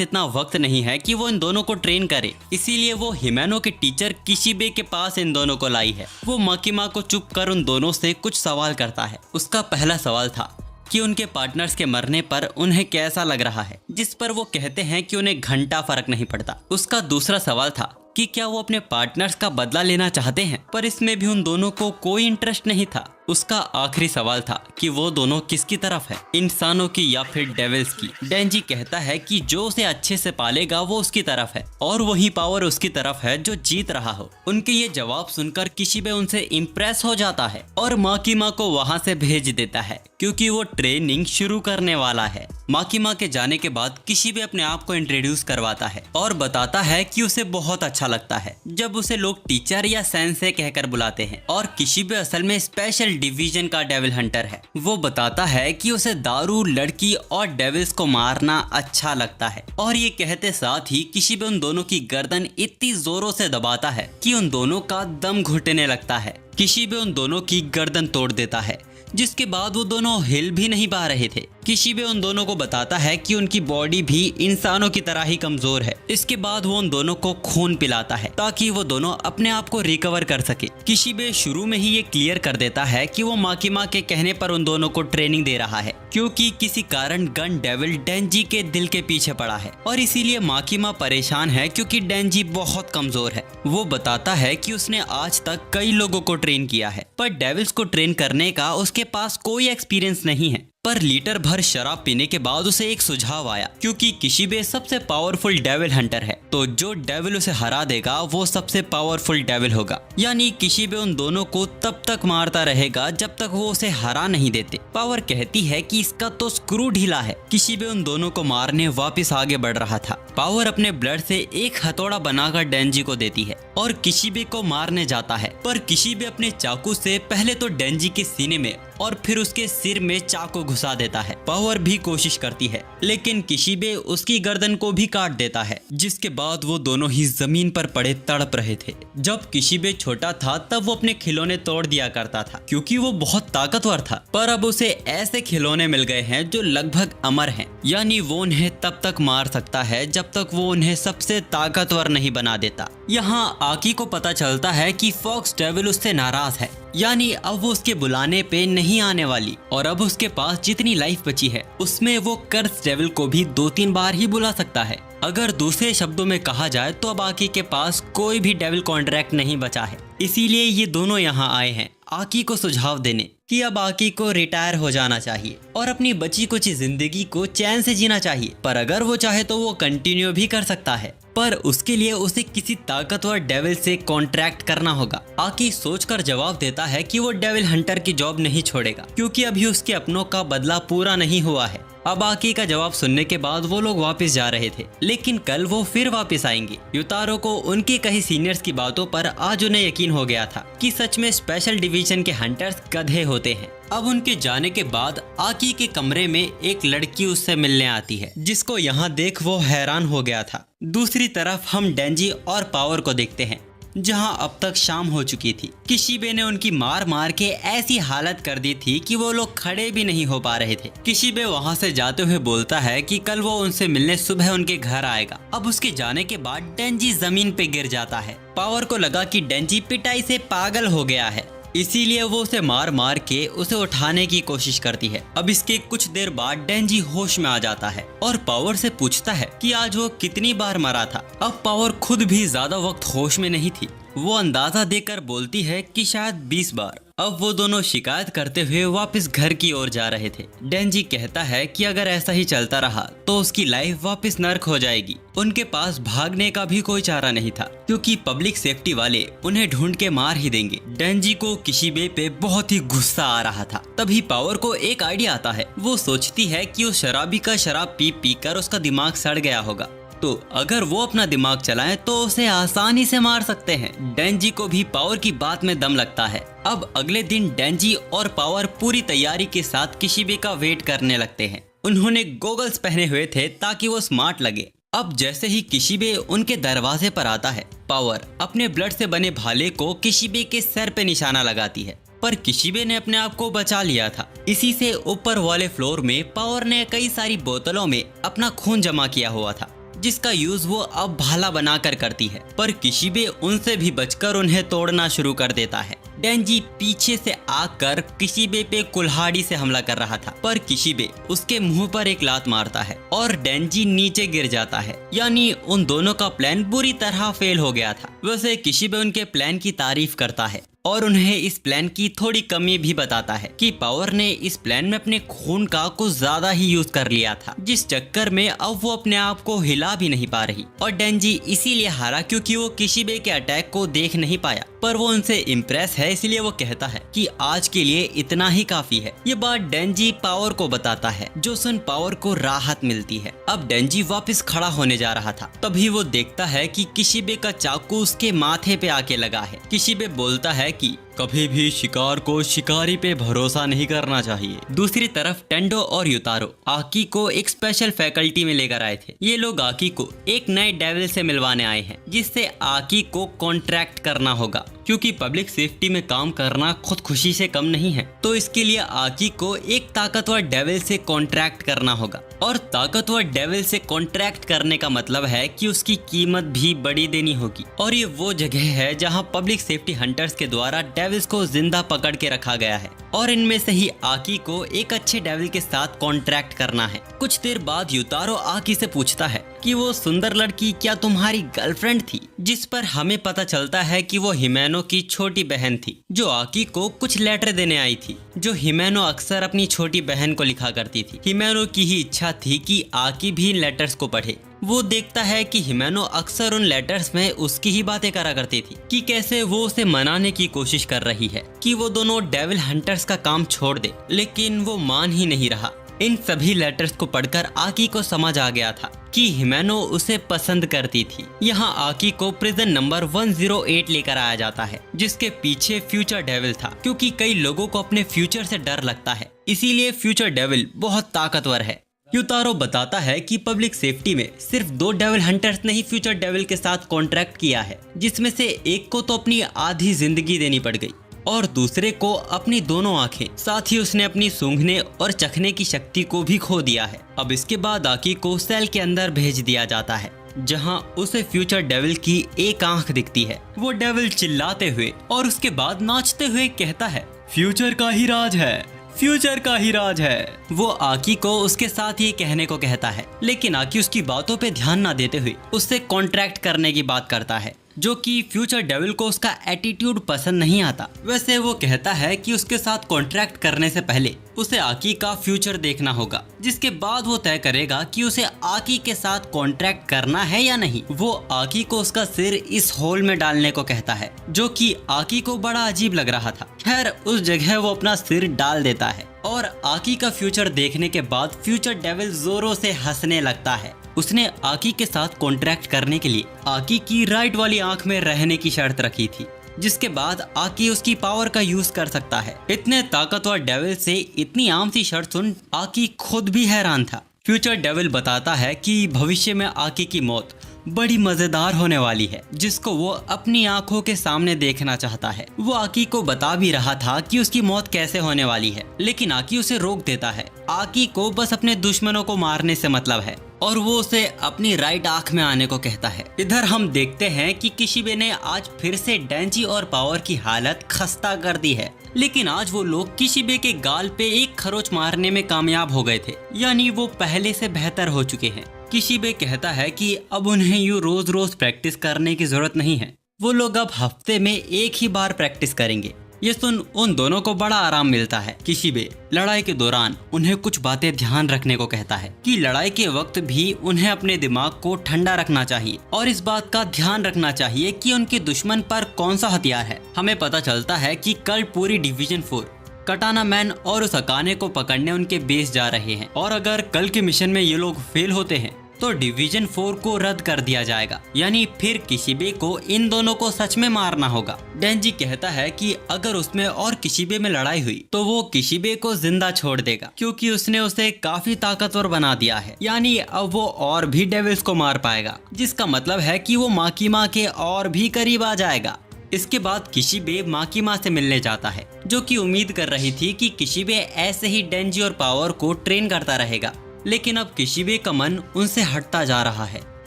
इतना वक्त नहीं है कि वो इन दोनों को ट्रेन करे, इसीलिए वो हिमेनो के टीचर किशिबे के पास इन दोनों को लाई है। वो माकीमा को चुप कर उन दोनों से कुछ सवाल करता है। उसका पहला सवाल था कि उनके पार्टनर्स के मरने पर उन्हें कैसा लग रहा है, जिस पर वो कहते हैं कि उन्हें घंटा फर्क नहीं पड़ता। उसका दूसरा सवाल था कि क्या वो अपने पार्टनर्स का बदला लेना चाहते हैं, पर इसमें भी उन दोनों को कोई इंटरेस्ट नहीं था। उसका आखिरी सवाल था कि वो दोनों किसकी तरफ है, इंसानों की या फिर डेविल्स की। डेंजी कहता है कि जो उसे अच्छे से पालेगा वो उसकी तरफ है और वही पावर उसकी तरफ है जो जीत रहा हो। उनके ये जवाब सुनकर किशिबे उनसे इम्प्रेस हो जाता है और माकीमा को वहां से भेज देता है, क्योंकि वो ट्रेनिंग शुरू करने वाला है। माकीमा के जाने के बाद किशिबे अपने आप को इंट्रोड्यूस करवाता है और बताता है कि उसे बहुत अच्छा लगता है जब उसे लोग टीचर या सेंसे कहकर बुलाते हैं, और किशिबे असल में स्पेशल डिवीजन का डेविल हंटर है। वो बताता है कि उसे दारू, लड़की और डेविल्स को मारना अच्छा लगता है, और ये कहते साथ ही किशिबे उन दोनों की गर्दन इतनी जोरों से दबाता है कि उन दोनों का दम घुटने लगता है। किशिबे उन दोनों की गर्दन तोड़ देता है, जिसके बाद वो दोनों हिल भी नहीं पा रहे थे। किशिबे उन दोनों को बताता है कि उनकी बॉडी भी इंसानों की तरह ही कमजोर है। इसके बाद वो उन दोनों को खून पिलाता है ताकि वो दोनों अपने आप को रिकवर कर सके। किशिबे शुरू में ही ये क्लियर कर देता है कि वो माकीमा के कहने पर उन दोनों को ट्रेनिंग दे रहा है, क्योंकि किसी कारण गन डेविल डेंजी के दिल के पीछे पड़ा है और इसीलिए माकीमा परेशान है क्योंकि डेंजी बहुत कमजोर है। वो बताता है कि उसने आज तक कई लोगों को ट्रेन किया है, पर डेविल्स को ट्रेन करने का उसके पास कोई एक्सपीरियंस नहीं है। पर लीटर भर शराब पीने के बाद उसे एक सुझाव आया, क्योंकि किशिबे सबसे पावरफुल डेविल हंटर है, तो जो डेविल उसे हरा देगा वो सबसे पावरफुल डेविल होगा। यानी किशिबे उन दोनों को तब तक मारता रहेगा जब तक वो उसे हरा नहीं देते। पावर कहती है कि इसका तो स्क्रू ढीला है। किशिबे उन दोनों को मारने वापस आगे बढ़ रहा था। पावर अपने ब्लड से एक हथौड़ा बनाकर डेंजी को देती है और किशिबे को मारने जाता है, पर किशिबे अपने चाकू से पहले तो डेंजी के सीने में और फिर उसके सिर में चाकू घुसा देता है। पावर भी कोशिश करती है, लेकिन किशिबे उसकी गर्दन को भी काट देता है, जिसके बाद वो दोनों ही जमीन पर पड़े तड़प रहे थे। जब किशिबे छोटा था तब वो अपने खिलौने तोड़ दिया करता था, क्योंकि वो बहुत ताकतवर था, पर अब उसे ऐसे खिलौने मिल गए हैं जो लगभग अमर हैं, यानी वो उन्हें तब तक मार सकता है जब तक वो उन्हें सबसे ताकतवर नहीं बना देता। यहाँ आकी को पता चलता है कि फॉक्स डेविल उससे नाराज है, यानी अब वो उसके बुलाने पे नहीं आने वाली, और अब उसके पास जितनी लाइफ बची है उसमें वो कर्स डेविल को भी 2-3 बार ही बुला सकता है। अगर दूसरे शब्दों में कहा जाए तो अब आकी के पास कोई भी डेविल कॉन्ट्रैक्ट नहीं बचा है। इसीलिए ये दोनों यहाँ आए हैं आकी को सुझाव देने कि अब आकी को रिटायर हो जाना चाहिए और अपनी बची कुछ जिंदगी को चैन से जीना चाहिए। पर अगर वो चाहे तो वो कंटिन्यू भी कर सकता है, पर उसके लिए उसे किसी ताकतवर डेविल से कॉन्ट्रैक्ट करना होगा। आकी सोचकर जवाब देता है कि वो डेविल हंटर की जॉब नहीं छोड़ेगा, क्योंकि अभी उसके अपनों का बदला पूरा नहीं हुआ है अब आकी का जवाब सुनने के बाद वो लोग वापस जा रहे थे, लेकिन कल वो फिर वापस आएंगे। युतारो को उनके कई सीनियर्स की बातों पर आज उन्हें यकीन हो गया था कि सच में स्पेशल डिवीजन के हंटर्स गधे होते हैं। अब उनके जाने के बाद आकी के कमरे में एक लड़की उससे मिलने आती है, जिसको यहाँ देख वो हैरान हो गया था। दूसरी तरफ हम डेंजी और पावर को देखते हैं, जहां अब तक शाम हो चुकी थी। किशिबे ने उनकी मार मार के ऐसी हालत कर दी थी कि वो लोग खड़े भी नहीं हो पा रहे थे। किशिबे वहां से जाते हुए बोलता है कि कल वो उनसे मिलने सुबह उनके घर आएगा। अब उसके जाने के बाद डेंजी जमीन पे गिर जाता है। पावर को लगा कि डेंजी पिटाई से पागल हो गया है, इसीलिए वो उसे मार मार के उसे उठाने की कोशिश करती है। अब इसके कुछ देर बाद डेंजी होश में आ जाता है और पावर से पूछता है कि आज वो कितनी बार मरा था। अब पावर खुद भी ज्यादा वक्त होश में नहीं थी। वो अंदाजा देकर बोलती है कि शायद 20 बार। अब वो दोनों शिकायत करते हुए वापस घर की ओर जा रहे थे। डेंजी कहता है कि अगर ऐसा ही चलता रहा तो उसकी लाइफ वापस नर्क हो जाएगी। उनके पास भागने का भी कोई चारा नहीं था, क्योंकि पब्लिक सेफ्टी वाले उन्हें ढूंढ के मार ही देंगे। डेंजी को किशिबे पे बहुत ही गुस्सा आ रहा था। तभी पावर को एक आइडिया आता है। वो सोचती है कि उस शराबी का शराब पी पी कर उसका दिमाग सड़ गया होगा, तो अगर वो अपना दिमाग चलाएं तो उसे आसानी से मार सकते हैं। डेंजी को भी पावर की बात में दम लगता है। अब अगले दिन डेंजी और पावर पूरी तैयारी के साथ किशिबे का वेट करने लगते हैं। उन्होंने गॉगल्स पहने हुए थे ताकि वो स्मार्ट लगे। अब जैसे ही किशिबे उनके दरवाजे पर आता है, पावर अपने ब्लड से बने भाले को किशिबे के सर पे निशाना लगाती है, पर किशिबे ने अपने आप को बचा लिया था। इसी से ऊपर वाले फ्लोर में पावर ने कई सारी बोतलों में अपना खून जमा किया हुआ था, जिसका यूज वो अब भाला बनाकर करती है। पर किशिबे उनसे भी बचकर उन्हें तोड़ना शुरू कर देता है। डेंजी पीछे से आकर किशिबे पे कुल्हाड़ी से हमला कर रहा था, पर किशिबे उसके मुंह पर एक लात मारता है और डेंजी नीचे गिर जाता है। यानी उन दोनों का प्लान बुरी तरह फेल हो गया था। वैसे किशिबे उनके प्लान की तारीफ करता है और उन्हें इस प्लान की थोड़ी कमी भी बताता है कि पावर ने इस प्लान में अपने खून का कुछ ज्यादा ही यूज कर लिया था, जिस चक्कर में अब वो अपने आप को हिला भी नहीं पा रही। और डेंजी इसीलिए हारा क्योंकि वो किशिबे के अटैक को देख नहीं पाया, पर वो उनसे इम्प्रेस है, इसलिए वो कहता है कि आज के लिए इतना ही काफी है। ये बात डेंजी पावर को बताता है, जो सुन पावर को राहत मिलती है। अब डेंजी वापस खड़ा होने जा रहा था, तभी वो देखता है कि किशिबे का चाकू उसके माथे पे आके लगा है। किशिबे बोलता है कि कभी भी शिकार को शिकारी पे भरोसा नहीं करना चाहिए। दूसरी तरफ टेंडो और युतारो आकी को एक स्पेशल फैकल्टी में लेकर आए थे। ये लोग आकी को एक नए डेविल से मिलवाने आए हैं, जिससे आकी को कॉन्ट्रैक्ट करना होगा, क्योंकि पब्लिक सेफ्टी में काम करना खुद खुशी से कम नहीं है। तो इसके लिए आकी को एक ताकतवर डेविल से कॉन्ट्रैक्ट करना होगा, और ताकतवर डेविल से कॉन्ट्रैक्ट करने का मतलब है कि उसकी कीमत भी बड़ी देनी होगी। और ये वो जगह है जहाँ पब्लिक सेफ्टी हंटर्स के द्वारा डेविल्स को जिंदा पकड़ के रखा गया है, और इनमें से ही आकी को एक अच्छे डेविल के साथ कॉन्ट्रैक्ट करना है। कुछ देर बाद युतारो आकी से पूछता है कि वो सुंदर लड़की क्या तुम्हारी गर्लफ्रेंड थी, जिस पर हमें पता चलता है कि वो हिमेनो की छोटी बहन थी, जो आकी को कुछ लेटर देने आई थी, जो हिमेनो अक्सर अपनी छोटी बहन को लिखा करती थी। हिमेनो की ही इच्छा थी कि आकी भी इन लेटर्स को पढ़े। वो देखता है कि हिमेनो अक्सर उन लेटर्स में उसकी ही बातें करा करती थी, कि कैसे वो उसे मनाने की कोशिश कर रही है कि वो दोनों डेविल हंटर्स का काम छोड़ दे, लेकिन वो मान ही नहीं रहा। इन सभी लेटर्स को पढ़कर आकी को समझ आ गया था कि हिमेनो उसे पसंद करती थी। यहाँ आकी को प्रिजन नंबर 108 लेकर आया जाता है, जिसके पीछे फ्यूचर डेविल था, क्योंकि कई लोगों को अपने फ्यूचर से डर लगता है, इसीलिए फ्यूचर डेविल बहुत ताकतवर है। युतारो बताता है कि पब्लिक सेफ्टी में सिर्फ 2 डेविल हंटर्स ने ही फ्यूचर डेविल के साथ कॉन्ट्रैक्ट किया है, जिसमें से एक को तो अपनी आधी जिंदगी देनी पड़ गई और दूसरे को अपनी दोनों आंखें, साथ ही उसने अपनी सूंघने और चखने की शक्ति को भी खो दिया है। अब इसके बाद आकी को सेल के अंदर भेज दिया जाता है, जहां उसे फ्यूचर डेविल की एक आंख दिखती है। वो डेविल चिल्लाते हुए और उसके बाद नाचते हुए कहता है, फ्यूचर का ही राज है, फ्यूचर का ही राज है। वो आकी को उसके साथ ये कहने को कहता है, लेकिन आकी उसकी बातों पे ध्यान ना देते हुए उससे कॉन्ट्रैक्ट करने की बात करता है, जो कि फ्यूचर डेविल को उसका एटीट्यूड पसंद नहीं आता। वैसे वो कहता है कि उसके साथ कॉन्ट्रैक्ट करने से पहले उसे आकी का फ्यूचर देखना होगा, जिसके बाद वो तय करेगा कि उसे आकी के साथ कॉन्ट्रैक्ट करना है या नहीं। वो आकी को उसका सिर इस होल में डालने को कहता है, जो कि आकी को बड़ा अजीब लग रहा था। खैर उस जगह वो अपना सिर डाल देता है। और आकी का फ्यूचर देखने के बाद फ्यूचर डेविल जोरों से हंसने लगता है। उसने आकी के साथ कॉन्ट्रैक्ट करने के लिए आकी की राइट वाली आंख में रहने की शर्त रखी थी, जिसके बाद आकी उसकी पावर का यूज कर सकता है। इतने ताकतवर डेविल से इतनी आम सी शर्त सुन आकी खुद भी हैरान था। फ्यूचर डेविल बताता है कि भविष्य में आकी की मौत बड़ी मजेदार होने वाली है, जिसको वो अपनी आंखों के सामने देखना चाहता है। वो आकी को बता भी रहा था कि उसकी मौत कैसे होने वाली है, लेकिन आकी उसे रोक देता है। आकी को बस अपने दुश्मनों को मारने से मतलब है और वो उसे अपनी राइट आंख में आने को कहता है। इधर हम देखते हैं कि किशिबे ने आज फिर से डेंजी और पावर की हालत खस्ता कर दी है, लेकिन आज वो लोग किशिबे के गाल पे एक खरोच मारने में कामयाब हो गए थे, यानी वो पहले से बेहतर हो चुके हैं। किशिबे कहता है कि अब उन्हें यूं रोज रोज प्रैक्टिस करने की जरूरत नहीं है, वो लोग अब हफ्ते में एक ही बार प्रैक्टिस करेंगे। ये सुन उन दोनों को बड़ा आराम मिलता है। किशिबे लड़ाई के दौरान उन्हें कुछ बातें ध्यान रखने को कहता है कि लड़ाई के वक्त भी उन्हें अपने दिमाग को ठंडा रखना चाहिए और इस बात का ध्यान रखना चाहिए कि उनके दुश्मन पर कौन सा हथियार है। हमें पता चलता है कि कल पूरी डिवीजन 4 कटाना मैन और उस अकाने को पकड़ने उनके बेस जा रहे हैं, और अगर कल के मिशन में ये लोग फेल होते हैं तो डिवीजन 4 को रद्द कर दिया जाएगा, यानी फिर किशिबे को इन दोनों को सच में मारना होगा। डेंजी कहता है कि अगर उसमें और किशिबे में लड़ाई हुई तो वो किशिबे को जिंदा छोड़ देगा, क्योंकि उसने उसे काफी ताकतवर बना दिया है, यानी अब वो और भी डेविल्स को मार पाएगा, जिसका मतलब है कि वो माकीमा के और भी करीब आ जाएगा। इसके बाद किशिबे माकीमा से मिलने जाता है, जो कि उम्मीद कर रही थी कि किशिबे ऐसे ही डेंजी और पावर को ट्रेन करता रहेगा, लेकिन अब किशिबे का मन उनसे हटता जा रहा है।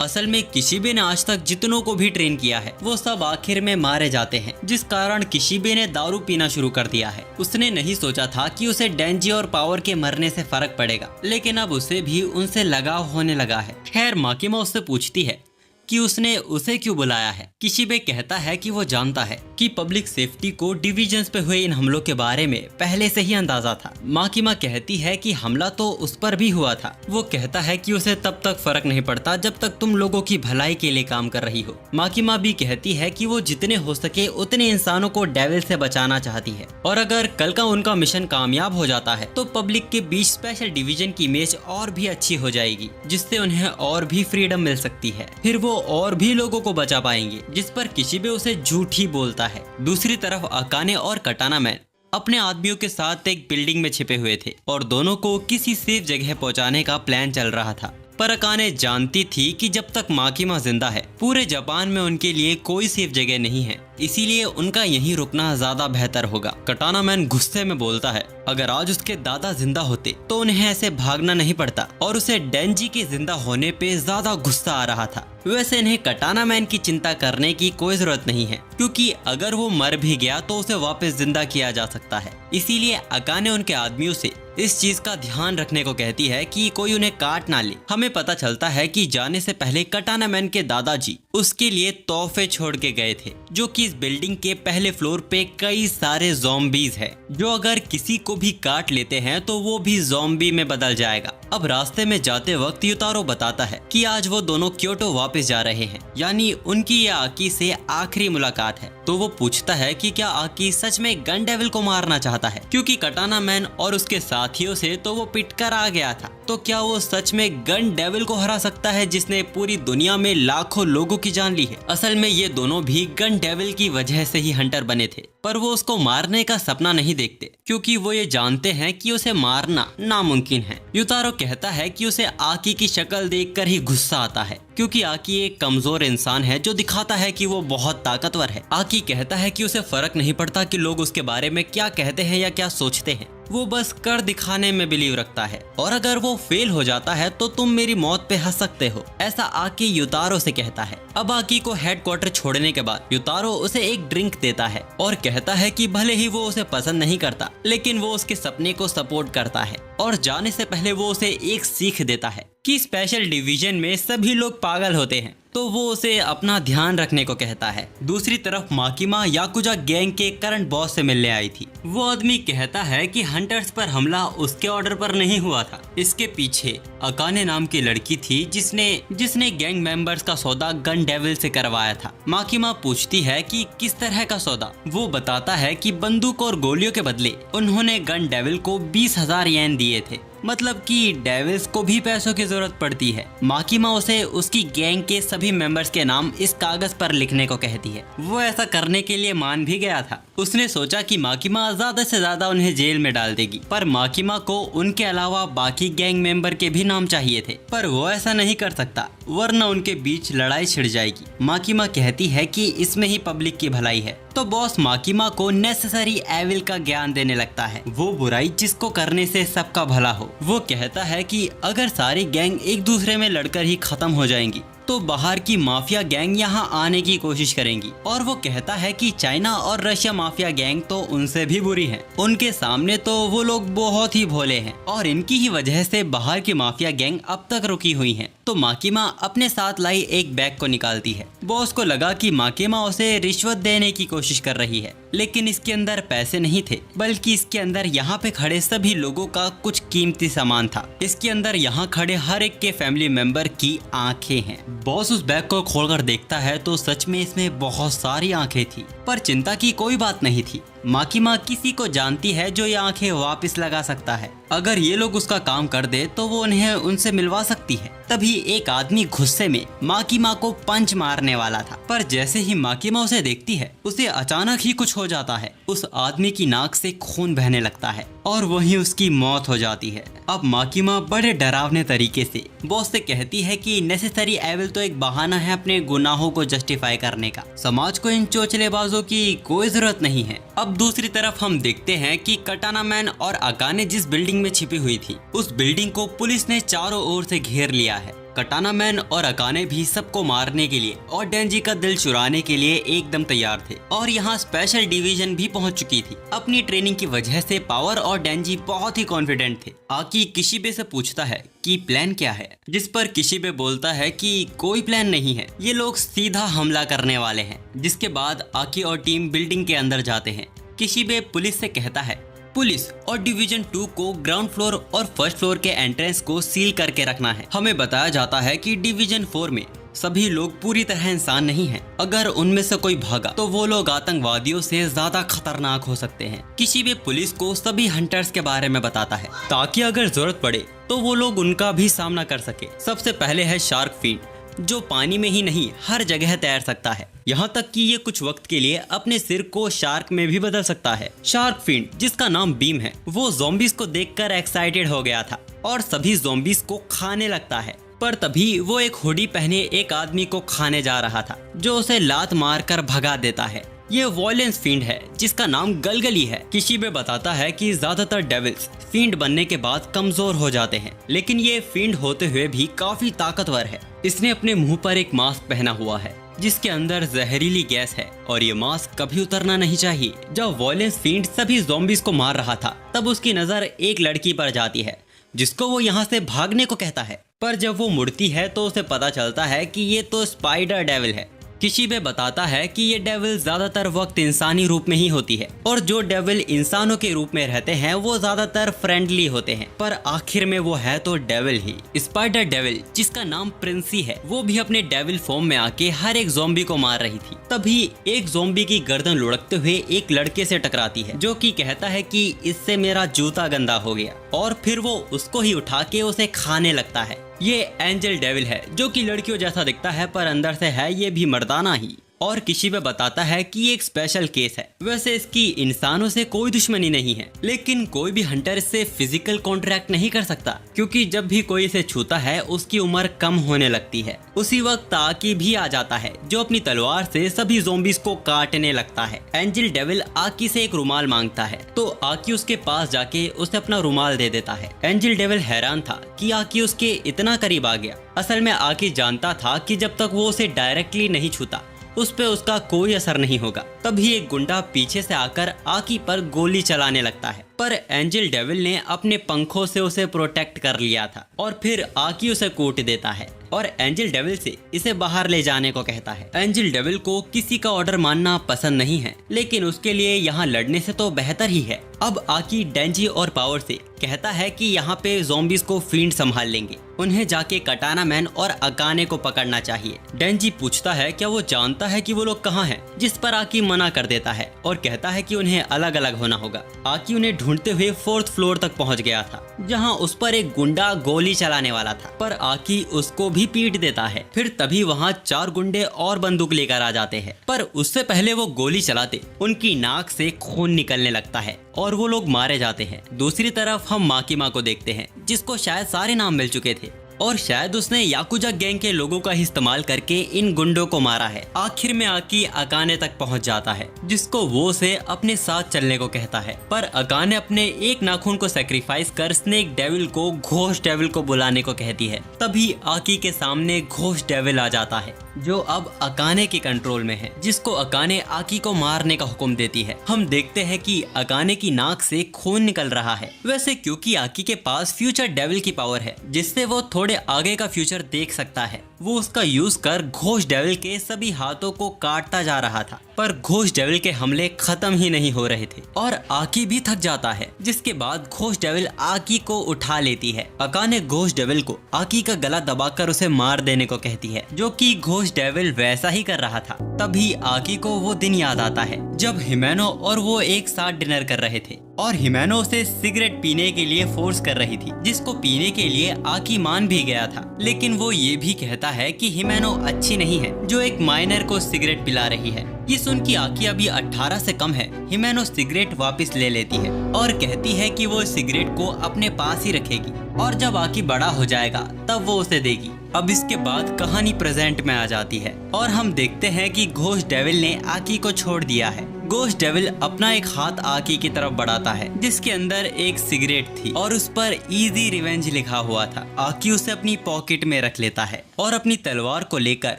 असल में किशिबे ने आज तक जितनों को भी ट्रेन किया है वो सब आखिर में मारे जाते हैं, जिस कारण किशिबे ने दारू पीना शुरू कर दिया है। उसने नहीं सोचा था कि उसे डेंजी और पावर के मरने से फर्क पड़ेगा, लेकिन अब उसे भी उनसे लगाव होने लगा है। खैर माकीमा उससे पूछती है कि उसने उसे क्यों बुलाया है। किशिबे कहता है कि वो जानता है कि पब्लिक सेफ्टी को डिविजन्स पे हुए इन हमलों के बारे में पहले से ही अंदाजा था। माकीमा कहती है कि हमला तो उस पर भी हुआ था। वो कहता है कि उसे तब तक फर्क नहीं पड़ता जब तक तुम लोगों की भलाई के लिए काम कर रही हो। माकीमा भी कहती है कि वो जितने हो सके उतने इंसानों को डेविल से बचाना चाहती है, और अगर कल का उनका मिशन कामयाब हो जाता है तो पब्लिक के बीच स्पेशल डिवीजन की इमेज और भी अच्छी हो जाएगी, जिससे उन्हें और भी फ्रीडम मिल सकती है। फिर वो और भी लोगों को बचा पाएंगे, जिस पर किशिबे उसे झूठी बोलता है। दूसरी तरफ अकाने और कटाना मैन अपने आदमियों के साथ एक बिल्डिंग में छिपे हुए थे और दोनों को किसी सेफ जगह पहुंचाने का प्लान चल रहा था। पर अकाने जानती थी कि जब तक माकीमा जिंदा है पूरे जापान में उनके लिए कोई सेफ जगह नहीं है, इसीलिए उनका यहीं रुकना ज्यादा बेहतर होगा। कटाना मैन गुस्से में बोलता है अगर आज उसके दादा जिंदा होते तो उन्हें ऐसे भागना नहीं पड़ता, और उसे डेंजी के जिंदा होने पे ज्यादा गुस्सा आ रहा था। वैसे इन्हें कटाना मैन की चिंता करने की कोई जरूरत नहीं है, क्योंकि अगर वो मर भी गया तो उसे वापस जिंदा किया जा सकता है। इसीलिए अकाने उनके आदमियों से इस चीज का ध्यान रखने को कहती है कि कोई उन्हें काट ना ले। हमें पता चलता है कि जाने से पहले कटाना मैन के दादाजी उसके लिए तोहफे छोड़ के गए थे, जो कि इस बिल्डिंग के पहले फ्लोर पे कई सारे ज़ॉम्बीज है, जो अगर किसी को भी काट लेते हैं तो वो भी ज़ॉम्बी में बदल जाएगा। अब रास्ते में जाते वक्त युतारो बताता है कि आज वो दोनों क्योटो वापस जा रहे हैं, यानी उनकी ये आकी से आखिरी मुलाकात है। तो वो पूछता है कि क्या आकी सच में गन डेविल को मारना चाहता है, क्योंकि कटाना मैन और उसके साथियों से तो वो पिटकर आ गया था। तो क्या वो सच में गन डेविल को हरा सकता है जिसने पूरी दुनिया में लाखों लोगों की जान ली है। असल में ये दोनों भी गन डेविल की वजह से ही हंटर बने थे, पर वो उसको मारने का सपना नहीं देखते, क्योंकि वो ये जानते हैं कि उसे मारना नामुमकिन है। युतारो कहता है कि उसे आकी की शक्ल देखकर ही गुस्सा आता है, क्योंकि आकी एक कमजोर इंसान है जो दिखाता है कि वो बहुत ताकतवर है। आकी कहता है कि उसे फर्क नहीं पड़ता कि लोग उसके बारे में क्या कहते हैं या क्या सोचते हैं, वो बस कर दिखाने में बिलीव रखता है, और अगर वो फेल हो जाता है तो तुम मेरी मौत पे हंस सकते हो, ऐसा आकी युतारो से कहता है। अब आकी को हेडक्वार्टर छोड़ने के बाद युतारो उसे एक ड्रिंक देता है और कहता है कि भले ही वो उसे पसंद नहीं करता, लेकिन वो उसके सपने को सपोर्ट करता है, और जाने से पहले वो उसे एक सीख देता है कि स्पेशल डिवीजन में सभी लोग पागल होते हैं, तो वो उसे अपना ध्यान रखने को कहता है। दूसरी तरफ माकिमा याकुजा गैंग के करंट बॉस से मिलने आई थी। वो आदमी कहता है कि हंटर्स पर हमला उसके ऑर्डर पर नहीं हुआ था। इसके पीछे अकाने नाम की लड़की थी जिसने गैंग मेंबर्स का सौदा गन डेविल से करवाया था। माकिमा पूछती है कि किस तरह का सौदा। वो बताता है कि बंदूक और गोलियों के बदले उन्होंने गन डेविल को 20,000 येन दिए थे, मतलब कि डेविल्स को भी पैसों की जरूरत पड़ती है। माकिमा उसे उसकी गैंग के सभी मेंबर्स के नाम इस कागज पर लिखने को कहती है। वो ऐसा करने के लिए मान भी गया था। उसने सोचा कि माकिमा ज्यादा से ज्यादा उन्हें जेल में डाल देगी, पर माकिमा को उनके अलावा बाकी गैंग मेंबर के भी नाम चाहिए थे, पर वो ऐसा नहीं कर सकता वरना उनके बीच लड़ाई छिड़ जाएगी। माकिमा कहती है कि इसमें ही पब्लिक की भलाई है। तो बॉस माकिमा को नेसेसरी एविल का ज्ञान देने लगता है, वो बुराई जिसको करने से सबका भला हो। वो कहता है कि अगर सारी गैंग एक दूसरे में लड़कर ही खत्म हो जाएंगी तो बाहर की माफिया गैंग यहाँ आने की कोशिश करेंगी। और वो कहता है कि चाइना और रशिया माफिया गैंग तो उनसे भी बुरी है। उनके सामने तो वो लोग बहुत ही भोले हैं और इनकी ही वजह से बाहर की माफिया गैंग अब तक रुकी हुई है। तो माकिमा अपने साथ लाई एक बैग को निकालती है। बॉस को लगा कि माकिमा उसे रिश्वत देने की कोशिश कर रही है, लेकिन इसके अंदर पैसे नहीं थे, बल्कि इसके अंदर यहाँ पे खड़े सभी लोगों का कुछ कीमती सामान था। इसके अंदर यहाँ खड़े हर एक के फैमिली मेंबर की आंखें हैं। बॉस उस बैग को खोलकर देखता है तो सच में इसमें बहुत सारी आंखें थी, पर चिंता की कोई बात नहीं थी। माकिमा किसी को जानती है जो ये आंखें वापस लगा सकता है। अगर ये लोग उसका काम कर दे तो वो उन्हें उनसे मिलवा सकती है। तभी एक आदमी गुस्से में माकिमा को पंच मारने वाला था, पर जैसे ही माकिमा उसे देखती है उसे अचानक ही कुछ हो जाता है। उस आदमी की नाक से खून बहने लगता है और वहीं उसकी मौत हो जाती है। अब माकिमा बड़े डरावने तरीके से बॉस से कहती है कि नेसेसरी एविल तो एक बहाना है अपने गुनाहों को जस्टिफाई करने का। समाज को इन चोचलेबाजों की कोई जरूरत नहीं है। अब दूसरी तरफ हम देखते हैं कि कटाना मैन और अकाने जिस बिल्डिंग में छिपी हुई थी उस बिल्डिंग को पुलिस ने चारों ओर से घेर लिया है। कटाना मैन और अकाने भी सबको मारने के लिए और डेंजी का दिल चुराने के लिए एकदम तैयार थे और यहाँ स्पेशल डिवीजन भी पहुँच चुकी थी। अपनी ट्रेनिंग की वजह से पावर और डेंजी बहुत ही कॉन्फिडेंट थे। आकी किशिबे से पूछता है कि प्लान क्या है, जिस पर किशिबे बोलता है कि कोई प्लान नहीं है, ये लोग सीधा हमला करने वाले हैं। जिसके बाद आकी और टीम बिल्डिंग के अंदर जाते हैं। किशिबे पुलिस से कहता है पुलिस और डिवीजन 2 को ग्राउंड फ्लोर और फर्स्ट फ्लोर के एंट्रेंस को सील करके रखना है। हमें बताया जाता है कि डिवीजन 4 में सभी लोग पूरी तरह इंसान नहीं हैं। अगर उनमें से कोई भागा तो वो लोग आतंकवादियों से ज्यादा खतरनाक हो सकते हैं। किशिबे पुलिस को सभी हंटर्स के बारे में बताता है ताकि अगर जरूरत पड़े तो वो लोग उनका भी सामना कर सके। सबसे पहले है शार्क फिन, जो पानी में ही नहीं हर जगह तैर सकता है, यहाँ तक कि ये कुछ वक्त के लिए अपने सिर को शार्क में भी बदल सकता है। शार्क फिन जिसका नाम बीम है, वो ज़ॉम्बीज को देखकर एक्साइटेड हो गया था और सभी ज़ॉम्बीज को खाने लगता है। पर तभी वो एक हुडी पहने एक आदमी को खाने जा रहा था जो उसे लात मारकर भगा देता है। ये वॉयलेंस फील्ड है जिसका नाम गलगली है। किशिबे बताता है कि ज्यादातर डेविल्स फील्ड बनने के बाद कमजोर हो जाते हैं, लेकिन ये फील्ड होते हुए भी काफी ताकतवर है। इसने अपने मुंह पर एक मास्क पहना हुआ है जिसके अंदर जहरीली गैस है और ये मास्क कभी उतरना नहीं चाहिए। जब वॉयलेंस फील्ड सभी ज़ॉम्बीज को मार रहा था तब उसकी नजर एक लड़की पर जाती है जिसको वो यहाँ से भागने को कहता है, पर जब वो मुड़ती है तो उसे पता चलता है कि ये तो स्पाइडर डेविल है। किशिबे बताता है कि ये डेविल ज्यादातर वक्त इंसानी रूप में ही होती है और जो डेविल इंसानों के रूप में रहते हैं वो ज्यादातर फ्रेंडली होते हैं, पर आखिर में वो है तो डेविल ही। स्पाइडर डेविल जिसका नाम प्रिंसी है, वो भी अपने डेविल फॉर्म में आके हर एक ज़ॉम्बी को मार रही थी। तभी एक ज़ॉम्बी की गर्दन लुढ़कते हुए एक लड़के से टकराती है जो कि कहता है कि इससे मेरा जूता गंदा हो गया, और फिर वो उसको ही उठा के उसे खाने लगता है। ये एंजल डेविल है जो कि लड़कियों जैसा दिखता है पर अंदर से है ये भी मर्दाना ही। और किशिबे बताता है कि ये एक स्पेशल केस है। वैसे इसकी इंसानों से कोई दुश्मनी नहीं है, लेकिन कोई भी हंटर इससे फिजिकल कॉन्ट्रैक्ट नहीं कर सकता क्योंकि जब भी कोई इसे छूता है उसकी उम्र कम होने लगती है। उसी वक्त आकी भी आ जाता है जो अपनी तलवार से सभी ज़ॉम्बीज को काटने लगता है। एंजल डेविल आकी से एक रुमाल मांगता है तो आकी उसके पास जाके उसे अपना रुमाल दे देता है। एंजल डेविल हैरान था कि आकी उसके इतना करीब आ गया। असल में आकी जानता था कि जब तक वो उसे डायरेक्टली नहीं छूता उस पे उसका कोई असर नहीं होगा। तभी एक गुंडा पीछे से आकर आकी पर गोली चलाने लगता है पर एंजल डेविल ने अपने पंखों से उसे प्रोटेक्ट कर लिया था और फिर आकी उसे कूट देता है और एंजल डेविल से इसे बाहर ले जाने को कहता है। एंजल डेविल को किसी का ऑर्डर मानना पसंद नहीं है, लेकिन उसके लिए यहाँ लड़ने से तो बेहतर ही है। अब आकी डेंजी और पावर से कहता है कि यहाँ पे ज़ॉम्बीज को फील्ड संभाल लेंगे, उन्हें जाके कटाना मैन और अकाने को पकड़ना चाहिए। डेंजी पूछता है क्या वो जानता है कि वो लोग कहाँ हैं, जिस पर आकी मना कर देता है और कहता है कि उन्हें अलग अलग होना होगा। आकी उन्हें ढूंढते हुए 4th फ्लोर तक पहुँच गया था, जहाँ उस पर एक गुंडा गोली चलाने वाला था, पर आकी उसको भी पीट देता है। फिर तभी वहाँ 4 गुंडे और बंदूक लेकर आ जाते हैं, पर उससे पहले वो गोली चलाते उनकी नाक से खून निकलने लगता है और वो लोग मारे जाते हैं। दूसरी तरफ हम माकिमा को देखते हैं, जिसको शायद सारे नाम मिल चुके थे और शायद उसने याकुजा गैंग के लोगों का इस्तेमाल करके इन गुंडों को मारा है। आखिर में आकी अकाने तक पहुंच जाता है, जिसको वो उसे अपने साथ चलने को कहता है, पर अकाने अपने एक नाखून को सैक्रिफाइस कर स्नेक डेविल को घोस्ट डेविल को बुलाने को कहती है। तभी आकी के सामने घोस्ट डेविल आ जाता है, जो अब अकाने के कंट्रोल में है, जिसको अकाने आकी को मारने का हुक्म देती है। हम देखते हैं कि अकाने की नाक से खून निकल रहा है। वैसे क्योंकि आकी के पास फ्यूचर डेविल की पावर है, जिससे वो थोड़े आगे का फ्यूचर देख सकता है, वो उसका यूज कर घोस्ट डेविल के सभी हाथों को काटता जा रहा था, पर घोस्ट डेविल के हमले खत्म ही नहीं हो रहे थे और आकी भी थक जाता है, जिसके बाद घोस्ट डेविल आकी को उठा लेती है। अकाने घोस्ट डेविल को आकी का गला दबाकर उसे मार देने को कहती है, जो कि घोस्ट डेविल वैसा ही कर रहा था। तभी आकी को वो दिन याद आता है जब हिमेनो और वो एक साथ डिनर कर रहे थे और हिमेनो उसे सिगरेट पीने के लिए फोर्स कर रही थी, जिसको पीने के लिए आकी मान भी गया था, लेकिन वो ये भी कहता है कि हिमेनो अच्छी नहीं है जो एक माइनर को सिगरेट पिला रही है। ये सुन कि आकी अभी 18 से कम है, हिमेनो सिगरेट वापस ले लेती है और कहती है कि वो सिगरेट को अपने पास ही रखेगी और जब आकी बड़ा हो जाएगा तब वो उसे देगी। अब इसके बाद कहानी प्रेजेंट में आ जाती है और हम देखते हैं कि घोस्ट डेविल ने आकी को छोड़ दिया है। घोस्ट डेविल अपना एक हाथ आकी की तरफ बढ़ाता है, जिसके अंदर एक सिगरेट थी और उस पर इजी रिवेंज लिखा हुआ था। आकी उसे अपनी पॉकेट में रख लेता है और अपनी तलवार को लेकर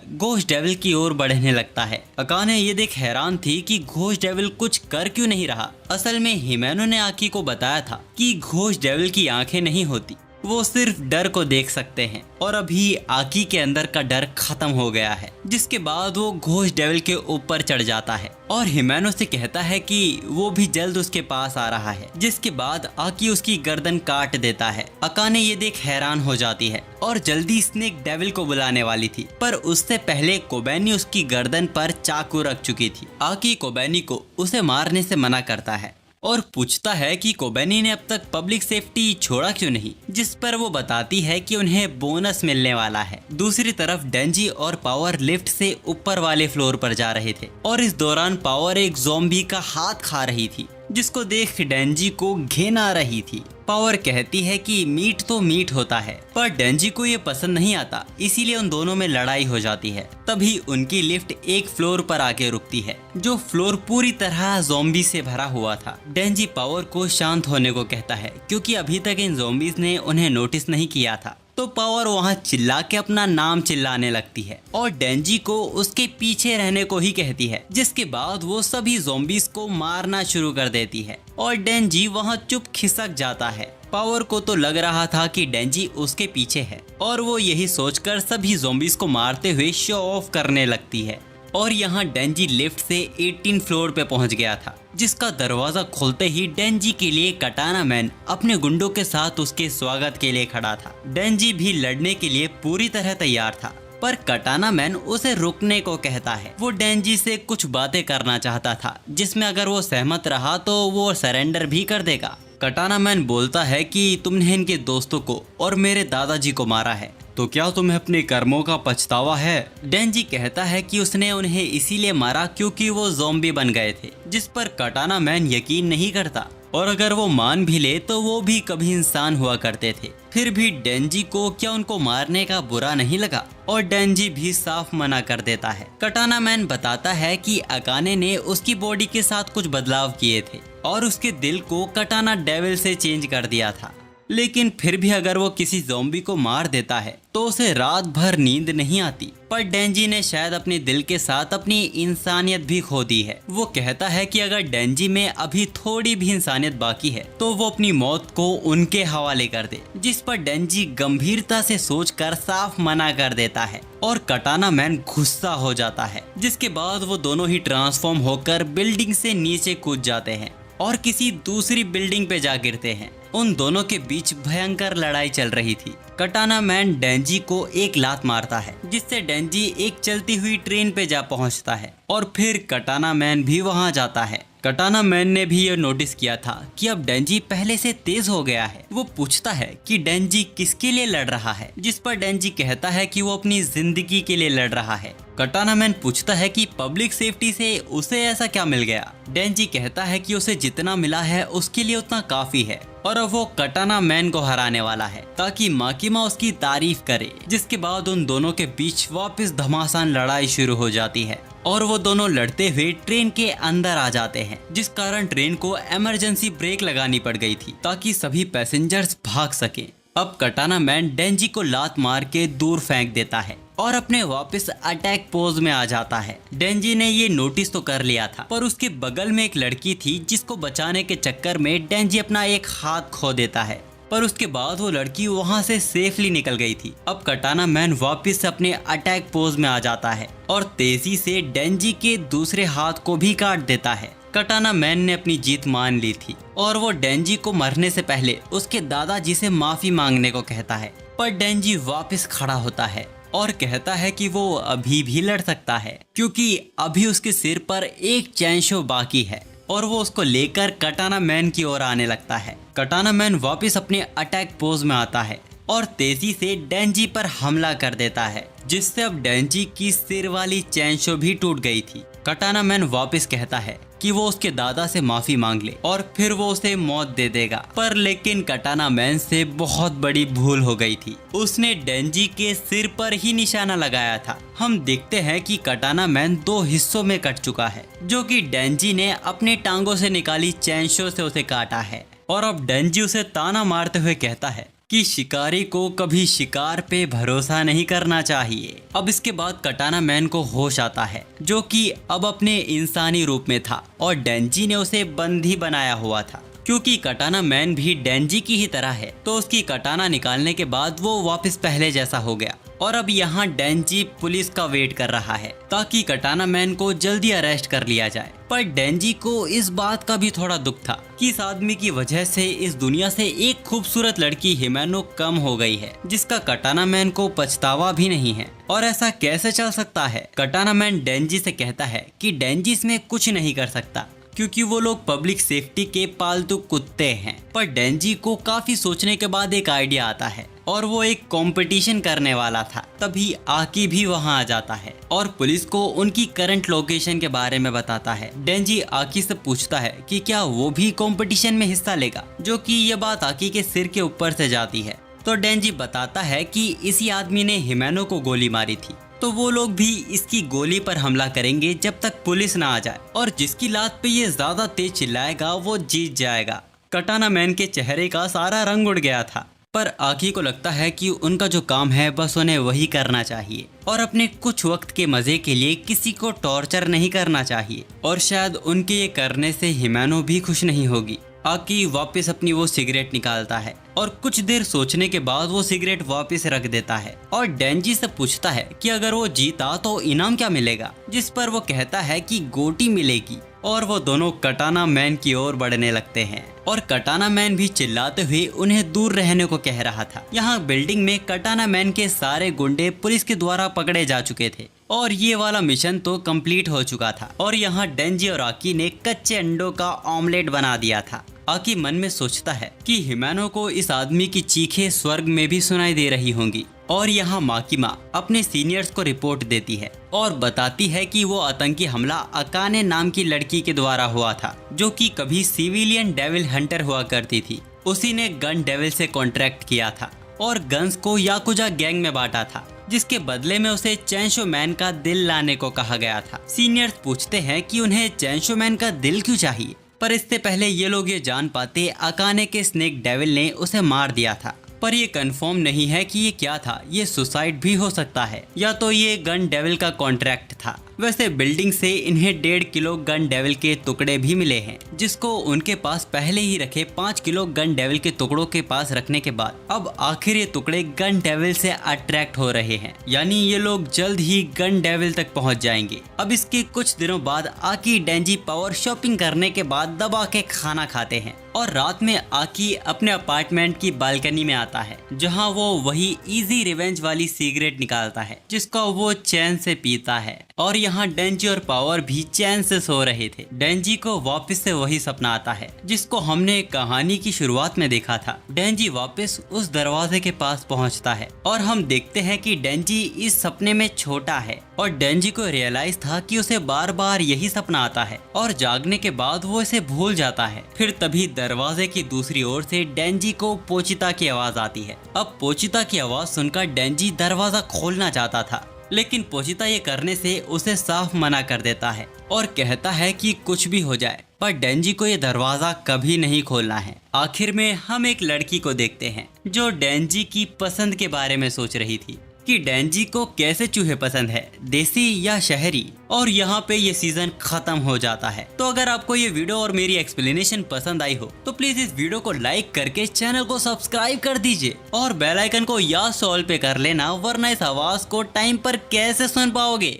घोस्ट डेविल की ओर बढ़ने लगता है। अकाने ये देख हैरान थी कि घोस्ट डेविल कुछ कर क्यों नहीं रहा। असल में हिमेनो ने आकी को बताया था कि घोस्ट डेविल की आंखें नहीं होती, वो सिर्फ डर को देख सकते हैं और अभी आकी के अंदर का डर खत्म हो गया है, जिसके बाद वो घोस्ट डेविल के ऊपर चढ़ जाता है और हिमेनो से कहता है कि वो भी जल्द उसके पास आ रहा है, जिसके बाद आकी उसकी गर्दन काट देता है। अकाने ये देख हैरान हो जाती है और जल्दी स्नेक डेविल को बुलाने वाली थी, पर उससे पहले कोबैनी उसकी गर्दन पर चाकू रख चुकी थी। आकी कोबैनी को उसे मारने से मना करता है और पूछता है कि कोबैनी ने अब तक पब्लिक सेफ्टी छोड़ा क्यों नहीं, जिस पर वो बताती है कि उन्हें बोनस मिलने वाला है। दूसरी तरफ डेंजी और पावर लिफ्ट से ऊपर वाले फ्लोर पर जा रहे थे और इस दौरान पावर एक ज़ॉम्बी का हाथ खा रही थी, जिसको देख डेंजी को घिन आ रही थी। पावर कहती है कि मीट तो मीट होता है, पर डेंजी को ये पसंद नहीं आता, इसीलिए उन दोनों में लड़ाई हो जाती है। तभी उनकी लिफ्ट एक फ्लोर पर आके रुकती है, जो फ्लोर पूरी तरह ज़ॉम्बी से भरा हुआ था। डेंजी पावर को शांत होने को कहता है, क्योंकि अभी तक इन ज़ॉम्बीज ने उन्हें नोटिस नहीं किया था। तो पावर वहाँ चिल्ला के अपना नाम चिल्लाने लगती है और डेंजी को उसके पीछे रहने को ही कहती है, जिसके बाद वो सभी ज़ॉम्बीज को मारना शुरू कर देती है और डेंजी वहाँ चुप खिसक जाता है। पावर को तो लग रहा था कि डेंजी उसके पीछे है और वो यही सोचकर सभी ज़ॉम्बीज को मारते हुए शो ऑफ करने लगती है। और यहाँ डेंजी लिफ्ट से 18 फ्लोर पे पहुंच गया था, जिसका दरवाजा खोलते ही डेंजी के लिए कटाना मैन अपने गुंडों के साथ उसके स्वागत के लिए खड़ा था। डेंजी भी लड़ने के लिए पूरी तरह तैयार था, पर कटाना मैन उसे रुकने को कहता है। वो डेंजी से कुछ बातें करना चाहता था, जिसमें अगर वो सहमत रहा तो वो सरेंडर भी कर देगा। कटाना मैन बोलता है कि तुमने इनके दोस्तों को और मेरे दादाजी को मारा है, तो क्या तुम्हें अपने कर्मों का पछतावा है? डेंजी कहता है कि उसने उन्हें इसीलिए मारा क्योंकि वो ज़ॉम्बी बन गए थे, जिस पर कटाना मैन यकीन नहीं करता और अगर वो मान भी ले तो वो भी कभी इंसान हुआ करते थे। फिर भी डेंजी को क्या उनको मारने का बुरा नहीं लगा और डेंजी भी साफ मना कर देता है। कटाना मैन बताता है कि अकाने ने उसकी बॉडी के साथ कुछ बदलाव किए थे और उसके दिल को कटाना डेविल से चेंज कर दिया था। लेकिन फिर भी अगर वो किसी ज़ॉम्बी को मार देता है तो उसे रात भर नींद नहीं आती। पर डेंजी ने शायद अपने दिल के साथ अपनी इंसानियत भी खो दी है। वो कहता है कि अगर डेंजी में अभी थोड़ी भी इंसानियत बाकी है तो वो अपनी मौत को उनके हवाले कर दे, जिस पर डेंजी गंभीरता से सोचकर साफ मना कर देता है और कटाना मैन गुस्सा हो जाता है। जिसके बाद वो दोनों ही ट्रांसफॉर्म होकर बिल्डिंग से नीचे कूद जाते हैं और किसी दूसरी बिल्डिंग पे जा गिरते हैं। उन दोनों के बीच भयंकर लड़ाई चल रही थी। कटाना मैन डेंजी को एक लात मारता है, जिससे डेंजी एक चलती हुई ट्रेन पे जा पहुंचता है और फिर कटाना मैन भी वहां जाता है। कटाना मैन ने भी ये नोटिस किया था कि अब डेंजी पहले से तेज हो गया है। वो पूछता है कि डेंजी किसके लिए लड़ रहा है, जिस पर डेंजी कहता है कि वो अपनी जिंदगी के लिए लड़ रहा है। कटाना मैन पूछता है कि पब्लिक सेफ्टी से उसे ऐसा क्या मिल गया। डेंजी कहता है कि उसे जितना मिला है उसके लिए उतना काफी है और अब वो कटाना मैन को हराने वाला है ताकि माकिमा उसकी तारीफ करे। जिसके बाद उन दोनों के बीच वापस घमासान लड़ाई शुरू हो जाती है और वो दोनों लड़ते हुए ट्रेन के अंदर आ जाते हैं, जिस कारण ट्रेन को इमरजेंसी ब्रेक लगानी पड़ गई थी ताकि सभी पैसेंजर्स भाग सके। अब कटाना मैन डेंजी को लात मार के दूर फेंक देता है और अपने वापस अटैक पोज में आ जाता है। डेंजी ने ये नोटिस तो कर लिया था, पर उसके बगल में एक लड़की थी जिसको बचाने के चक्कर में डेंजी अपना एक हाथ खो देता है, पर उसके बाद वो लड़की वहां से सेफली निकल गई थी। अब कटाना मैन वापस अपने अटैक पोज में आ जाता है और तेजी से डेंजी के दूसरे हाथ को भी काट देता है। कटाना मैन ने अपनी जीत मान ली थी और वो डेंजी को मरने से पहले उसके दादाजी से माफी मांगने को कहता है, पर डेंजी वापस खड़ा होता है और कहता है कि वो अभी भी लड़ सकता है क्योंकि अभी उसके सिर पर एक चैनशो बाकी है और वो उसको लेकर कटाना मैन की ओर आने लगता है। कटाना मैन वापस अपने अटैक पोज में आता है और तेजी से डेंजी पर हमला कर देता है, जिससे अब डेंजी की सिर वाली चैनशो भी टूट गई थी। कटाना मैन वापस कहता है कि वो उसके दादा से माफी मांग ले और फिर वो उसे मौत दे देगा, पर लेकिन कटाना मैन से बहुत बड़ी भूल हो गई थी। उसने डेंजी के सिर पर ही निशाना लगाया था। हम देखते हैं कि कटाना मैन 2 हिस्सों में कट चुका है, जो कि डेंजी ने अपने टांगों से निकाली चैनशो से उसे काटा है और अब डेंजी उसे ताना मारते हुए कहता है कि शिकारी को कभी शिकार पे भरोसा नहीं करना चाहिए। अब इसके बाद कटाना मैन को होश आता है, जो कि अब अपने इंसानी रूप में था और डेंजी ने उसे बंदी बनाया हुआ था। क्योंकि कटाना मैन भी डेंजी की ही तरह है, तो उसकी कटाना निकालने के बाद वो वापस पहले जैसा हो गया और अब यहाँ डेंजी पुलिस का वेट कर रहा है ताकि कटाना मैन को जल्दी अरेस्ट कर लिया जाए। पर डेंजी को इस बात का भी थोड़ा दुख था कि इस आदमी की वजह से इस दुनिया से एक खूबसूरत लड़की हिमेनो कम हो गई है, जिसका कटाना मैन को पछतावा भी नहीं है। और ऐसा कैसे चल सकता है? कटाना मैन डेंजी से कहता है कि डेंजी इसमें कुछ नहीं कर सकता क्योंकि वो लोग पब्लिक सेफ्टी के पालतू कुत्ते हैं। पर डेंजी को काफी सोचने के बाद एक आइडिया आता है और वो एक कंपटीशन करने वाला था। तभी आकी भी वहां आ जाता है और पुलिस को उनकी करंट लोकेशन के बारे में बताता है। डेंजी आकी से पूछता है कि क्या वो भी कंपटीशन में हिस्सा लेगा, जो कि ये बात आकी के सिर के ऊपर से जाती है। तो डेंजी बताता है कि इसी आदमी ने हिमेनो को गोली मारी थी, तो वो लोग भी इसकी गोली पर हमला करेंगे जब तक पुलिस ना आ जाए और जिसकी लात पे ये ज्यादा तेज चिल्लाएगा वो जीत जाएगा। कटाना मैन के चेहरे का सारा रंग उड़ गया था, पर आकी को लगता है कि उनका जो काम है बस उन्हें वही करना चाहिए और अपने कुछ वक्त के मजे के लिए किसी को टॉर्चर नहीं करना चाहिए और शायद उनके ये करने से हिमेनो भी खुश नहीं होगी। आकी वापस अपनी वो सिगरेट निकालता है और कुछ देर सोचने के बाद वो सिगरेट वापस रख देता है और डेंजी से पूछता है कि अगर वो जीता तो इनाम क्या मिलेगा, जिस पर वो कहता है कि गोटी मिलेगी और वो दोनों कटाना मैन की ओर बढ़ने लगते हैं और कटाना मैन भी चिल्लाते हुए उन्हें दूर रहने को कह रहा था। यहाँ बिल्डिंग में कटाना मैन के सारे गुंडे पुलिस के द्वारा पकड़े जा चुके थे और ये वाला मिशन तो कंप्लीट हो चुका था और यहाँ डेंजी और आकी ने कच्चे अंडों का ऑमलेट बना दिया था। आकी मन में सोचता है कि हिमेनो को इस आदमी की चीखें स्वर्ग में भी सुनाई दे रही होंगी और यहाँ माकिमा अपने सीनियर्स को रिपोर्ट देती है और बताती है कि वो आतंकी हमला अकाने नाम की लड़की के द्वारा हुआ था, जो कि कभी सिविलियन डेविल हंटर हुआ करती थी। उसी ने गन डेविल से कॉन्ट्रैक्ट किया था और गन्स को याकुजा गैंग में बांटा था, जिसके बदले में उसे चैनशो मैन का दिल लाने को कहा गया था। सीनियर्स पूछते हैं कि उन्हें चैनशो मैन का दिल क्यों चाहिए, पर इससे पहले ये लोग ये जान पाते अकाने के स्नेक डेविल ने उसे मार दिया था। पर ये कंफर्म नहीं है कि ये क्या था, ये सुसाइड भी हो सकता है या तो ये गन डेविल का कॉन्ट्रैक्ट था। वैसे बिल्डिंग से इन्हें 1.5 किलो गन डेविल के टुकड़े भी मिले हैं, जिसको उनके पास पहले ही रखे 5 किलो गन डेविल के टुकड़ों के पास रखने के बाद अब आखिर ये टुकड़े गन डेविल से अट्रैक्ट हो रहे हैं, यानी ये लोग जल्द ही गन डेविल तक पहुंच जाएंगे। अब इसके कुछ दिनों बाद आकी डेंजी पावर शॉपिंग करने के बाद दबा के खाना खाते हैं और रात में आकी अपने अपार्टमेंट की बालकनी में आता है, जहां वो वही इजी रिवेंज वाली सिगरेट निकालता है जिसको वो चैन से पीता है। और यहाँ डेंजी और पावर भी चैन से सो रहे थे। डेंजी को वापस से वही सपना आता है जिसको हमने कहानी की शुरुआत में देखा था। डेंजी वापस उस दरवाजे के पास पहुँचता है और हम देखते हैं कि डेंजी इस सपने में छोटा है और डेंजी को रियलाइज था कि उसे बार बार यही सपना आता है और जागने के बाद वो इसे भूल जाता है। फिर तभी दरवाजे की दूसरी ओर से डेंजी को पोचिता की आवाज आती है। अब पोचिता की आवाज सुनकर डेंजी दरवाजा खोलना चाहता था, लेकिन पोचिता ये करने से उसे साफ मना कर देता है और कहता है कि कुछ भी हो जाए पर डेंजी को ये दरवाजा कभी नहीं खोलना है। आखिर में हम एक लड़की को देखते हैं जो डेंजी की पसंद के बारे में सोच रही थी कि डेंजी को कैसे चूहे पसंद है, देसी या शहरी। और यहाँ पे ये सीजन खत्म हो जाता है। तो अगर आपको ये वीडियो और मेरी एक्सप्लेनेशन पसंद आई हो तो प्लीज इस वीडियो को लाइक करके चैनल को सब्सक्राइब कर दीजिए और बेल आइकन को या सॉल पे कर लेना, वरना इस आवाज को टाइम पर कैसे सुन पाओगे।